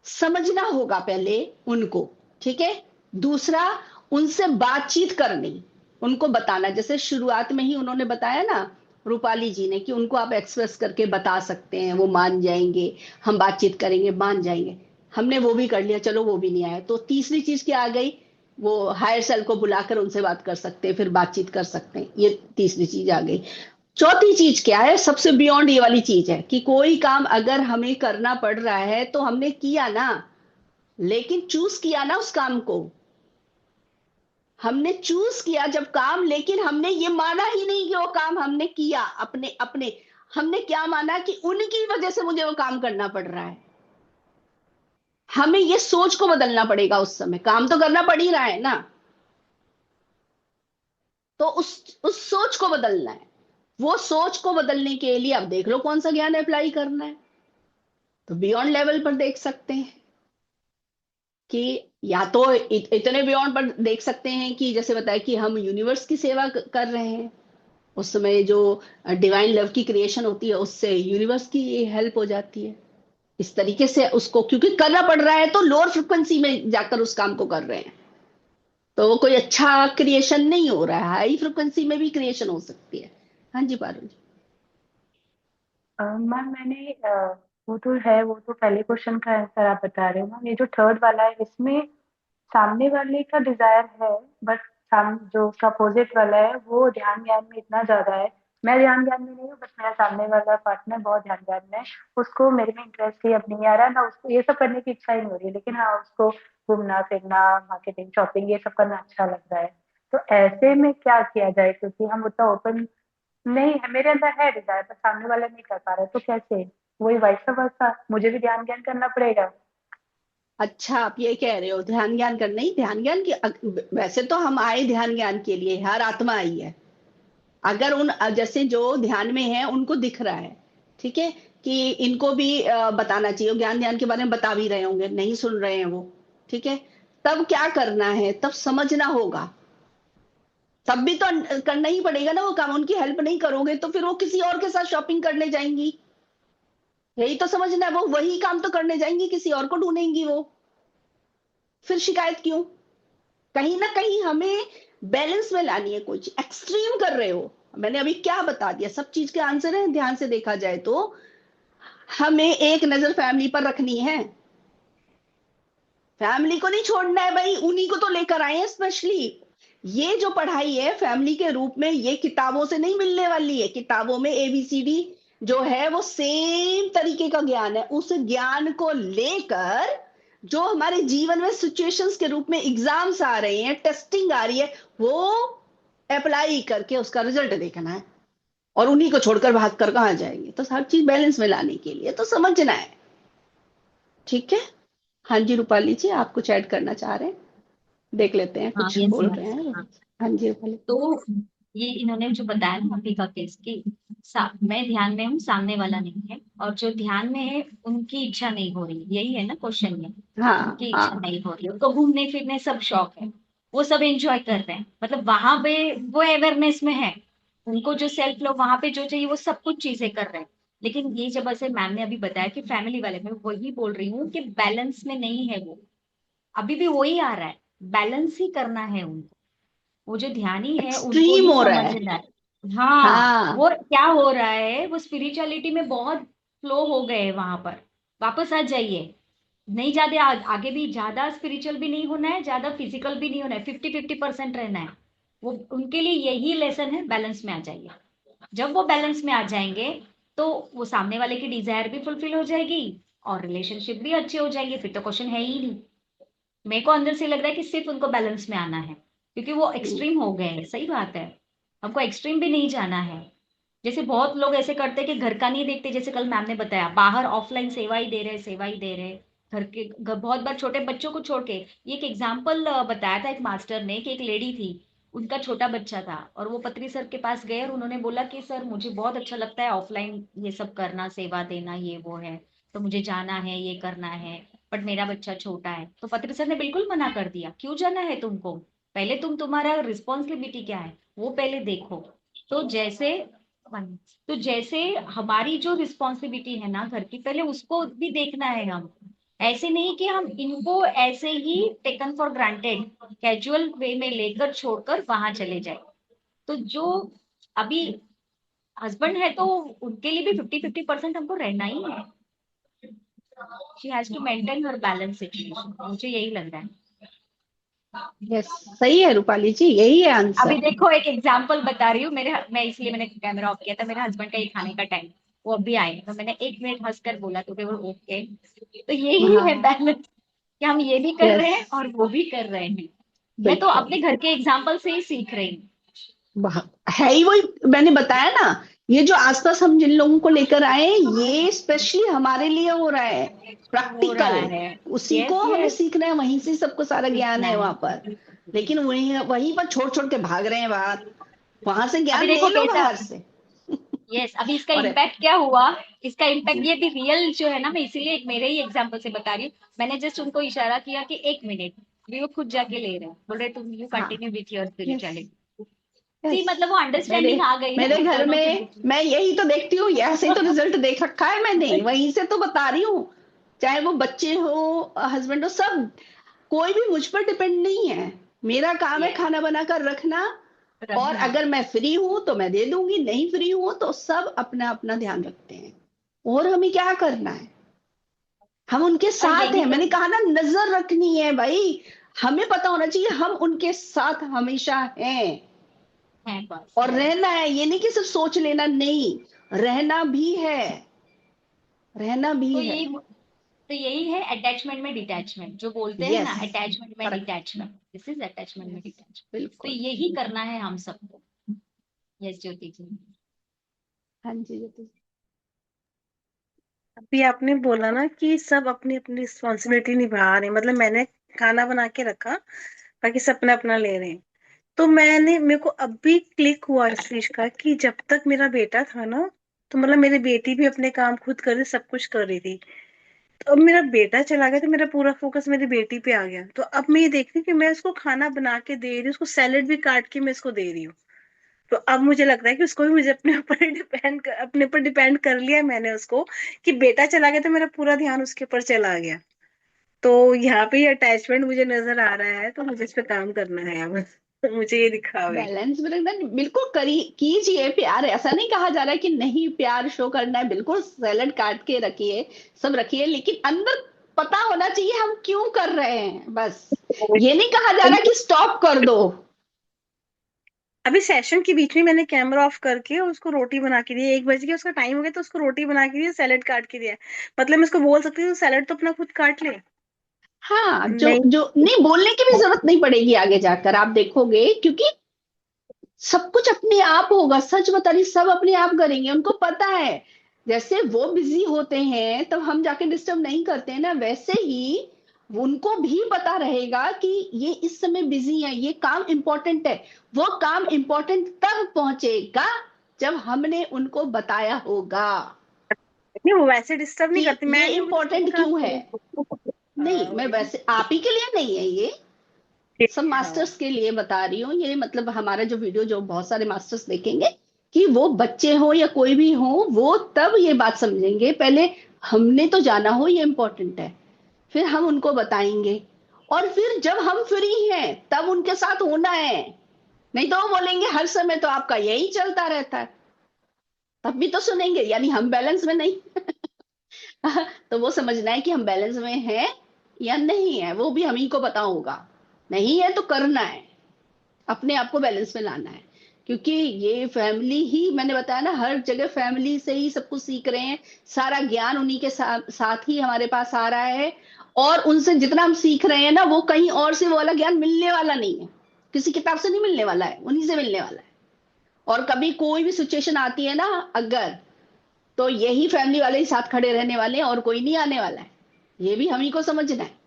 समझना होगा पहले उनको। ठीक है, दूसरा, उनसे बातचीत करनी, उनको बताना, जैसे शुरुआत में ही उन्होंने बताया ना रूपाली जी ने, कि उनको आप एक्सप्रेस करके बता सकते हैं, वो मान जाएंगे, हम बातचीत करेंगे, मान जाएंगे। हमने वो भी कर लिया, चलो वो भी नहीं आया, तो तीसरी चीज क्या आ गई? वो हायर सेल को बुलाकर उनसे बात कर सकते हैं, फिर बातचीत कर सकते हैं, ये तीसरी चीज आ गई। चौथी चीज क्या है? सबसे बियॉन्ड ये वाली चीज है कि कोई काम अगर हमें करना पड़ रहा है तो हमने किया ना, लेकिन चूज किया ना उस काम को, हमने चूज किया जब काम, लेकिन हमने ये माना ही नहीं कि वो काम हमने किया अपने अपने, हमने क्या माना कि उनकी वजह से मुझे वो काम करना पड़ रहा है। हमें ये सोच को बदलना पड़ेगा, उस समय काम तो करना पड़ ही रहा है ना, तो उस सोच को बदलना है। वो सोच को बदलने के लिए अब देख लो कौन सा ज्ञान अप्लाई करना है। तो बियॉन्ड लेवल पर देख सकते हैं कि, या तो इतने बियॉन्ड पर देख सकते हैं कि जैसे बताया कि हम यूनिवर्स की सेवा कर रहे हैं, उस समय जो डिवाइन लव की क्रिएशन होती है उससे यूनिवर्स की हेल्प हो जाती है। इस तरीके से उसको, क्योंकि करना पड़ रहा है तो लोअर फ्रिक्वेंसी में जाकर उस काम को कर रहे हैं, तो वो कोई अच्छा क्रिएशन नहीं हो रहा है, हाई फ्रिक्वेंसी में भी क्रिएशन हो सकती है। हाँ जी पारुल जी। मैम मैंने वो तो है, वो तो पहले क्वेश्चन का आंसर आप बता रहे हो मैम। ये जो थर्ड वाला है, इसमें सामने वाले का डिजायर है, बट जो उसका अपोजिट वाला है वो ध्यान ज्ञान में इतना ज्यादा है। मैं ध्यान ज्ञान में नहीं हूँ, बट मेरा सामने वाला पार्टनर बहुत ध्यान ज्ञान में है। उसको मेरे में इंटरेस्ट ही अब नहीं आ रहा ना, उसको ये सब करने की इच्छा ही नहीं हो रही है, लेकिन हाँ उसको घूमना फिरना, मार्केटिंग, शॉपिंग, ये सब करना अच्छा लग रहा है। तो ऐसे में क्या किया जाए, क्योंकि हम उतना ओपन नहीं है, मेरे अंदर है डिजायर पर सामने वाला नहीं कर पा रहा है, तो कैसे? वही वाइस वर्सा, मुझे भी ध्यान ज्ञान करना पड़ेगा। अच्छा, आप ये कह रहे हो ध्यान ज्ञान करना ही, ध्यान ज्ञान की वैसे तो हम आए ध्यान ज्ञान के लिए, हर आत्मा आई है। अगर उन जैसे जो ध्यान में है उनको दिख रहा है, ठीक है, कि इनको भी बताना चाहिए, वो ज्ञान ध्यान के बारे में बता भी रहे होंगे, नहीं सुन रहे हैं वो, ठीक है, तब क्या करना है, तब समझना होगा, तब भी तो करना ही पड़ेगा ना वो काम। उनकी हेल्प नहीं करोगे तो फिर वो किसी और के साथ शॉपिंग करने जाएंगी, यही तो समझना है, वो वही काम तो करने जाएंगी, किसी और को ढूंढेंगी वो, फिर शिकायत क्यों? कहीं ना कहीं हमें बैलेंस में लानी है, कुछ एक्सट्रीम कर रहे हो। मैंने अभी क्या बता दिया, सब चीज के आंसर है, ध्यान से देखा जाए तो हमें एक नजर फैमिली पर रखनी है, फैमिली को नहीं छोड़ना है भाई, उन्हीं को तो लेकर आए हैं स्पेशली। ये जो पढ़ाई है फैमिली के रूप में, ये किताबों से नहीं मिलने वाली है। किताबों में एबीसीडी जो है वो सेम तरीके का ज्ञान है, उस ज्ञान को लेकर जो हमारे जीवन में सिचुएशंस के रूप में एग्जाम्स आ रहे हैं, टेस्टिंग आ रही है, वो अप्लाई करके उसका रिजल्ट देखना है, और उन्हीं को छोड़कर भाग कर कहाँ जाएंगे। तो हर चीज बैलेंस में लाने के लिए तो समझना है, ठीक है। हाँ जी रूपाली जी, आप कुछ ऐड करना चाह रहे हैं? देख लेते हैं हाँ, कुछ यस बोल यस। रहे हैं। हाँ, हाँ जी रूपाली। तो ये इन्होंने जो बताया ना अभी का केस की, मैं ध्यान में हूँ, सामने वाला नहीं है, और जो ध्यान में है उनकी इच्छा नहीं हो रही, यही है ना क्वेश्चन में। हाँ उनकी इच्छा हाँ, नहीं हो रही, उनको घूमने फिरने सब शौक है, वो सब एंजॉय कर रहे हैं, मतलब वहां पे वो अवेयरनेस में है, उनको जो सेल्फ लव वहां पे जो चाहिए वो सब कुछ चीजें कर रहे हैं। लेकिन ये जब ऐसे मैम ने अभी बताया कि फैमिली वाले, मैं वही बोल रही हूँ कि बैलेंस में नहीं है वो, अभी भी वही आ रहा है, बैलेंस ही करना है उनको, वो जो ध्यानी है उनको एक्सट्रीम ही हो रहा है। समझना है। हाँ, हाँ, वो क्या हो रहा है, वो स्पिरिचुअलिटी में बहुत फ्लो हो गए हैं वहां पर, वापस आ जाइए। नहीं ज्यादा आगे भी, ज्यादा स्पिरिचुअल भी नहीं होना है, ज्यादा फिजिकल भी नहीं होना है, 50-50% रहना है। वो उनके लिए यही लेसन है, बैलेंस में आ जाइए। जब वो बैलेंस में आ जाएंगे तो वो सामने वाले की डिजायर भी फुलफिल हो जाएगी और रिलेशनशिप भी अच्छे हो जाएंगे, फिर तो क्वेश्चन है ही नहीं। मेरे को अंदर से लग रहा है कि सिर्फ उनको बैलेंस में आना है, क्योंकि वो एक्सट्रीम हो गए हैं, सही बात है, हमको एक्सट्रीम भी नहीं जाना है। जैसे बहुत लोग ऐसे करते हैं कि घर का नहीं देखते, जैसे कल मैम ने बताया, बाहर ऑफलाइन सेवा ही दे रहे, सेवा ही दे रहे, बहुत बार छोटे बच्चों को छोड़ के। ये एक एग्जाम्पल बताया था एक मास्टर ने, कि एक लेडी थी, उनका छोटा बच्चा था, और वो पत्री सर के पास गए और उन्होंने बोला कि सर मुझे बहुत अच्छा लगता है ऑफलाइन ये सब करना, सेवा देना, ये वो है, तो मुझे जाना है, ये करना है, बट मेरा बच्चा छोटा है। तो पत्री सर ने बिल्कुल मना कर दिया, क्यों जाना है तुमको, पहले तुम्हारा रिस्पॉन्सिबिलिटी क्या है वो पहले देखो। तो जैसे तो जैसे हमारी जो रिस्पॉन्सिबिलिटी है ना घर की, पहले उसको भी देखना है हम, ऐसे नहीं कि हम इनको ऐसे ही taken for granted casual way में लेकर छोड़कर वहां चले जाए। तो जो अभी हस्बैंड है तो उनके लिए भी 50-50% हमको रहना ही है, she has to maintain her balance situation, मुझे यही लग रहा है। यस, सही है रूपाली जी, यही है अभी आंसर। देखो एक एग्जांपल बता रही हूँ, मैं इसलिए मैंने कैमरा ऑफ किया था, मेरे हस्बैंड का ये खाने का टाइम, वो अभी आए, तो मैंने 1 मिनट हंसकर बोला तो वो ओके। तो यही है हाँ, बैलेंस, कि हम ये भी कर रहे यस, हैं और वो भी कर रहे हैं। मैं तो बिल्कुल। अपने घर के एग्जाम्पल से ही सीख रही हूँ। है ही वही, मैंने बताया ना, ये जो आसपास हम जिन लोगों को लेकर आए हैं, ये स्पेशली हमारे लिए हो रहा है, हो रहा प्रैक्टिकल। है, उसी को यस हमें यस, सीखना है, वहीं से सबको सारा ज्ञान सीखना है है। वहां पर। लेकिन वहीं वहीं पर छोड़ छोड़ के भाग रहे हैं बाहर, वहां से अभी ज्ञान ले देखो लो कैसा, बाहर से। यस, अभी इसका और इम्पैक्ट क्या हुआ, इसका इम्पैक्ट ये भी रियल जो है ना, मैं इसीलिए एक मेरे ही एग्जांपल से बता रही हूँ। मैंने जस्ट उनको इशारा किया कि 1 मिनट, अभी वो खुद जाके ले रहे हैं, बोल रहे तुम यू हाँ, continue with your yes, spirituality. See yes. मतलब वो मेरे अंडरस्टैंडिंग आ गई मेरे ना घर दोनों के में बीच मैं यही तो देखती हूँ, ऐसे ही तो में। रिजल्ट देख रखा है मैंने, वहीं से तो बता रही हूँ। चाहे वो बच्चे हो, हस्बैंड हो, सब, कोई भी मुझ पर डिपेंड नहीं है। मेरा काम है यस, खाना बनाकर रखना, और रखना, अगर मैं फ्री हूं तो मैं दे दूंगी, नहीं फ्री हूं तो सब अपना अपना ध्यान रखते हैं। और हमें क्या करना है, हम उनके और साथ यही हैं। तो मैंने कहा ना, नजर रखनी है भाई, हमें पता होना चाहिए हम उनके साथ हमेशा हैं, है, बस और यस। रहना है। ये नहीं कि सिर्फ सोच लेना, नहीं, रहना भी है, रहना भी तो है। तो यही है अटैचमेंट में डिटैचमेंट, जो बोलते हैं ना, यस, अटैचमेंट में correct, detachment, this is attachment में यस, डिटैचमेंट। तो बिल्कुल। यही करना है हम सबको। यस ज्योति जी। हाँ जी ज्योति जी। अभी आपने बोला ना कि सब अपनी अपनी रिस्पॉन्सिबिलिटी निभा रहे हैं, मतलब मैंने खाना बना के रखा, बाकी सब अपना अपना ले रहे हैं। तो मेरे को अभी क्लिक हुआ इस चीज का कि जब तक मेरा बेटा था ना, तो मतलब मेरी बेटी भी अपने काम खुद कर रही, सब कुछ कर रही थी। तो अब मेरा बेटा चला गया तो मेरा पूरा फोकस मेरी बेटी पे आ गया। तो अब मैं ये देख रही हूँ कि मैं उसको खाना बना के दे रही हूँ, उसको सैलेड भी काट के मैं इसको दे रही हूँ। तो अब मुझे लगता है कि उसको भी मुझे अपने ऊपर डिपेंड कर लिया मैंने उसको, कि बेटा चला गया तो मेरा पूरा ध्यान उसके ऊपर चला गया। तो यहाँ पे ये अटैचमेंट मुझे नजर आ रहा है, तो मुझे इस पे काम करना है अब। तो मुझे ये दिखा हुआ है। बैलेंस में रखना बिल्कुल करी कीजिए प्यार, ऐसा नहीं कहा जा रहा है कि नहीं प्यार शो करना है, बिल्कुल सैलेड काट के रखिए, सब रखिए, लेकिन अंदर पता होना चाहिए हम क्यों कर रहे हैं, बस। ये नहीं कहा जा रहा कि स्टॉप कर दो। अभी सेशन के बीच में मैंने कैमरा ऑफ करके और उसको रोटी बना के दी, 1 बज गया, उसका टाइम हो गया, तो उसको रोटी बना के दी, सैलेड काट के दिया। मतलब मैं उसको बोल सकती हूँ सैलेड तो अपना खुद काट ले। हाँ, जो नहीं। जो नहीं बोलने की भी जरूरत नहीं पड़ेगी आगे जाकर, आप देखोगे, क्योंकि सब कुछ अपने आप होगा, सच बता रही, सब अपने आप करेंगे, उनको पता है। जैसे वो बिजी होते हैं तब हम जाके डिस्टर्ब नहीं करते हैं ना, वैसे ही उनको भी पता रहेगा कि ये इस समय बिजी है, ये काम इंपॉर्टेंट है। वो काम इंपॉर्टेंट तब पहुंचेगा जब हमने उनको बताया होगा नहीं, वो वैसे डिस्टर्ब कि नहीं करती, ये मैं नहीं, मुझे खुद इंपॉर्टेंट काम क्यों है। करना नहीं, है। मैं वैसे आप ही के लिए नहीं है ये, सब हाँ। मास्टर्स के लिए बता रही हूँ ये, मतलब हमारा जो वीडियो जो बहुत सारे मास्टर्स देखेंगे, कि वो बच्चे हो या कोई भी हो, वो तब ये बात समझेंगे, पहले हमने तो जाना हो ये इम्पोर्टेंट है, फिर हम उनको बताएंगे, और फिर जब हम फ्री हैं तब उनके साथ होना है। नहीं तो वो बोलेंगे हर समय तो आपका यही चलता रहता है, तब भी तो सुनेंगे, यानी हम बैलेंस में नहीं। तो वो समझना है कि हम बैलेंस में हैं या नहीं है, वो भी हम ही को पता होगा। नहीं है तो करना है, अपने आप को बैलेंस में लाना है, क्योंकि ये फैमिली ही, मैंने बताया ना, हर जगह फैमिली से ही सब कुछ सीख रहे हैं, सारा ज्ञान उन्हीं के साथ ही हमारे पास आ रहा है, और उनसे जितना हम सीख रहे हैं ना, वो कहीं और से वो वाला ज्ञान मिलने वाला नहीं है, किसी किताब से नहीं मिलने वाला है, उन्हीं से मिलने वाला है। और कभी कोई भी सिचुएशन आती है ना अगर, तो यही फैमिली वाले ही साथ खड़े रहने वाले हैं, और कोई नहीं आने वाला है, ये भी हम ही को समझना है।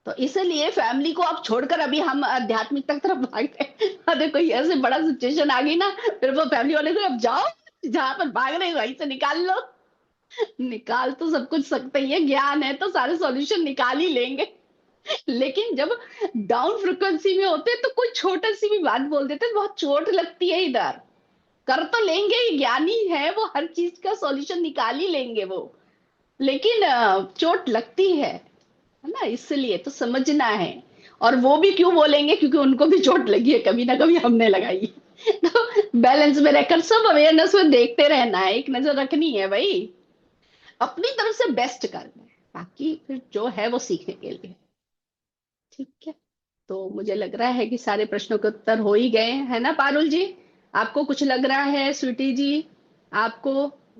तो इसलिए फैमिली को आप छोड़कर अभी हम आध्यात्मिकता की तरफ भागते हैं, अरे कोई ऐसे बड़ा सिचुएशन आ गई ना, फिर वो फैमिली वाले को अब जाओ, जहां पर भाग रहे हो वहीं से निकाल लो। निकाल तो सब कुछ सकते ही है, ज्ञान है तो सारे सॉल्यूशन निकाल ही लेंगे। लेकिन जब डाउन फ्रिक्वेंसी में होते हैं तो कोई छोटी सी भी बात बोल देते हैं, बहुत चोट लगती है इधर। कर तो लेंगे ही, ज्ञानी है वो, हर चीज का सॉल्यूशन निकाल ही लेंगे वो, लेकिन चोट लगती है ना, इसलिए तो समझना है। और वो भी क्यों बोलेंगे, क्योंकि उनको भी चोट लगी है, कभी ना कभी हमने लगाई है। तो बैलेंस में रहकर सब अवेयरनेस में देखते रहना है, एक नजर रखनी है भाई, अपनी तरफ से बेस्ट करना है, बाकी फिर जो है वो सीखने के लिए। ठीक है, तो मुझे लग रहा है कि सारे प्रश्नों के उत्तर हो ही गए है ना पारुल जी, आपको कुछ लग रहा है स्वीटी जी, आपको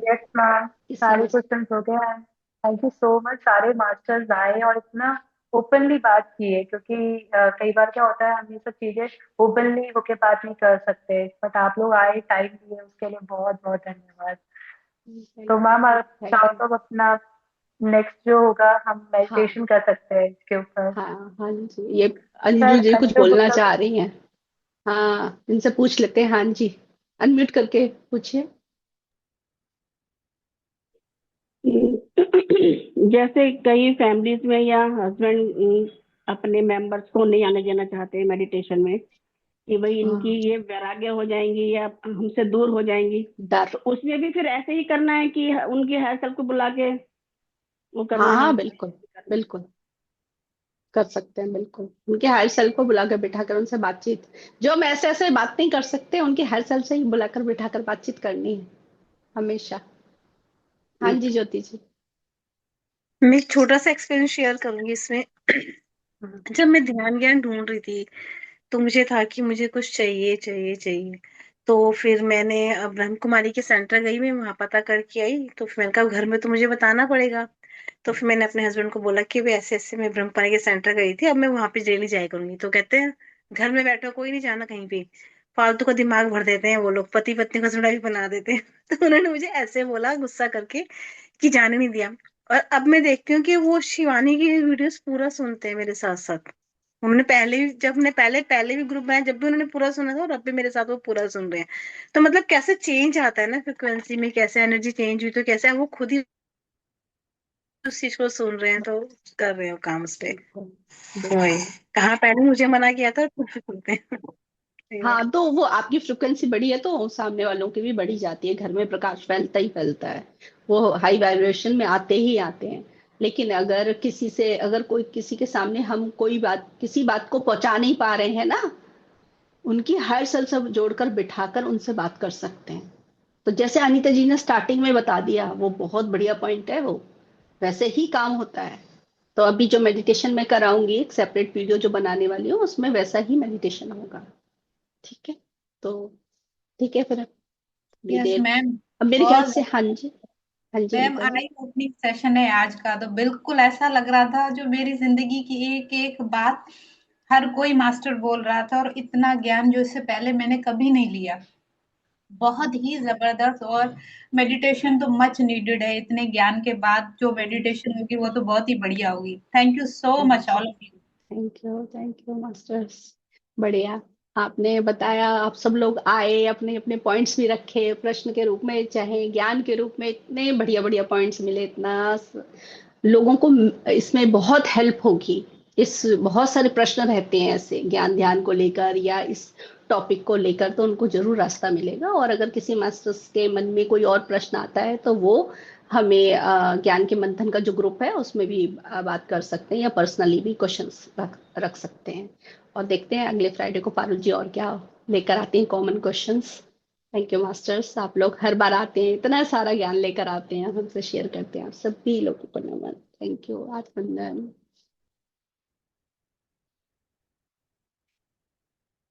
यस मैम, इसमें सारे क्वेश्चंस हो गए हैं। थैंक यू सो मच, सारे मास्टर्स आए और इतना ओपनली बात की है, क्योंकि कई बार क्या होता है हम ये सब चीजें ओपनली होके बात नहीं कर सकते, बट आप लोग आए, टाइम दिए, उसके लिए बहुत बहुत धन्यवाद। तो मैम आप थैंक चाहो यू। तो अब अपना नेक्स्ट जो होगा हम हाँ, मेडिटेशन कर सकते हैं इसके ऊपर। हाँ, हाँ जी, ये अंजू सर जी कुछ कंटिन्यू बोलना मतलब चाह रही हैं। हाँ, इनसे पूछ लेते हैं, हाँ जी, अनम्यूट करके पूछिए। जैसे कई फैमिलीज में या हस्बैंड अपने मेंबर्स को नहीं आने देना चाहते मेडिटेशन में, कि भाई इनकी हाँ, ये वैराग्य हो जाएंगी या हमसे दूर हो जाएंगी, डर। तो उसमें भी फिर ऐसे ही करना है कि उनकी हायर सेल्फ को बुला के वो हाँ, करना है। हाँ, बिल्कुल, बिल्कुल कर सकते हैं, बिल्कुल उनके हायर सेल को बुलाकर बिठाकर उनसे बातचीत, जो हम ऐसे ऐसे बात नहीं कर सकते, उनके हायर सेल से ही बुलाकर बिठाकर बातचीत करनी है हमेशा। हाँ जी ज्योति जी। मैं एक छोटा सा एक्सपीरियंस शेयर करूंगी इसमें। हाँ, जब मैं ध्यान ज्ञान ढूंढ रही थी, तो मुझे था कि मुझे कुछ चाहिए चाहिए चाहिए। तो फिर मैंने ब्रह्म कुमारी के सेंटर गई, मैं वहां पता करके आई, तो फिर मैंने कहा घर में तो मुझे बताना पड़ेगा। तो फिर मैंने अपने हस्बैंड को बोला कि वे ऐसे ऐसे मैं ब्रह्मकुमारी के सेंटर गई थी, अब मैं वहां पे डेली जाया करूंगी। तो कहते हैं घर में बैठो, कोई नहीं जाना कहीं पे, फालतू का दिमाग भर देते हैं वो लोग, पति पत्नी का झगड़ा भी बना देते हैं। तो उन्होंने मुझे ऐसे बोला गुस्सा करके कि जाने नहीं दिया। और अब मैं देखती हूँ कि वो शिवानी की वीडियोस पूरा सुनते हैं मेरे साथ साथ। उन्होंने पहले भी, जब ने पहले पहले भी ग्रुप बनाया, जब भी उन्होंने पूरा सुना था, और अब भी मेरे साथ वो पूरा सुन रहे हैं। तो मतलब कैसे चेंज आता है ना फ्रिक्वेंसी में, कैसे एनर्जी चेंज हुई, तो कैसे वो खुद ही उस चीज को सुन रहे हैं, तो कर रहे हो काम उस पे। वही, कहाँ पहले मुझे मना किया था, खुद से सुनते हैं। सही बात। हाँ, तो वो आपकी फ्रिक्वेंसी बढ़ी है तो सामने वालों की भी बढ़ी जाती है, घर में प्रकाश फैलता ही फैलता है, वो हाई वाइब्रेशन में आते ही आते हैं। लेकिन अगर किसी से, अगर कोई किसी के सामने हम कोई बात, किसी बात को पहुंचा नहीं पा रहे हैं ना, उनकी हर सेल सब जोड़कर बिठाकर उनसे बात कर सकते हैं। तो जैसे अनीता जी ने स्टार्टिंग में बता दिया, वो बहुत बढ़िया पॉइंट है, वो वैसे ही काम होता है। तो अभी जो मेडिटेशन मैं कराऊंगी, एक सेपरेट वीडियो जो बनाने वाली हूँ, उसमें वैसा ही मेडिटेशन होगा। ठीक है, तो ठीक है फिर अभी यस देर, मैम। अब मेरे ख्याल बहुत से, हाँ जी, हाँ जी मैम अनीता जी। आई ओपनिंग सेशन है आज का, तो बिल्कुल ऐसा लग रहा था जो मेरी जिंदगी की एक एक बात हर कोई मास्टर बोल रहा था, और इतना ज्ञान जो इससे पहले मैंने कभी नहीं लिया। बहुत ही जबरदस्त। और मेडिटेशन तो मच नीडेड है, इतने ज्ञान के बाद जो मेडिटेशन होगी वो तो बहुत ही बढ़िया होगी। थैंक यू सो हाँ मच जी, all of you. Thank you masters, बढ़िया। आपने बताया, आप सब लोग आए, अपने अपने पॉइंट्स भी रखे प्रश्न के रूप में चाहे ज्ञान के रूप में, इतने बढ़िया बढ़िया पॉइंट्स मिले, लोगों को इसमें बहुत हेल्प होगी। इस बहुत सारे प्रश्न रहते हैं ऐसे ज्ञान ध्यान को लेकर या इस टॉपिक को लेकर, तो उनको जरूर रास्ता मिलेगा। और अगर किसी मास्टर्स के मन में कोई और प्रश्न आता है तो वो हमें ज्ञान के मंथन का जो ग्रुप है उसमें भी बात कर सकते हैं, या पर्सनली भी क्वेश्चंस रख सकते हैं। और देखते हैं अगले फ्राइडे को पारुल जी और क्या लेकर आते हैं common questions. Thank you masters, आप लोग हर बार आते हैं, इतना सारा ज्ञान लेकर आते हैं, हमसे शेयर करते हैं। आप सभी लोगों को नमन, थैंक यू, आज वंदन।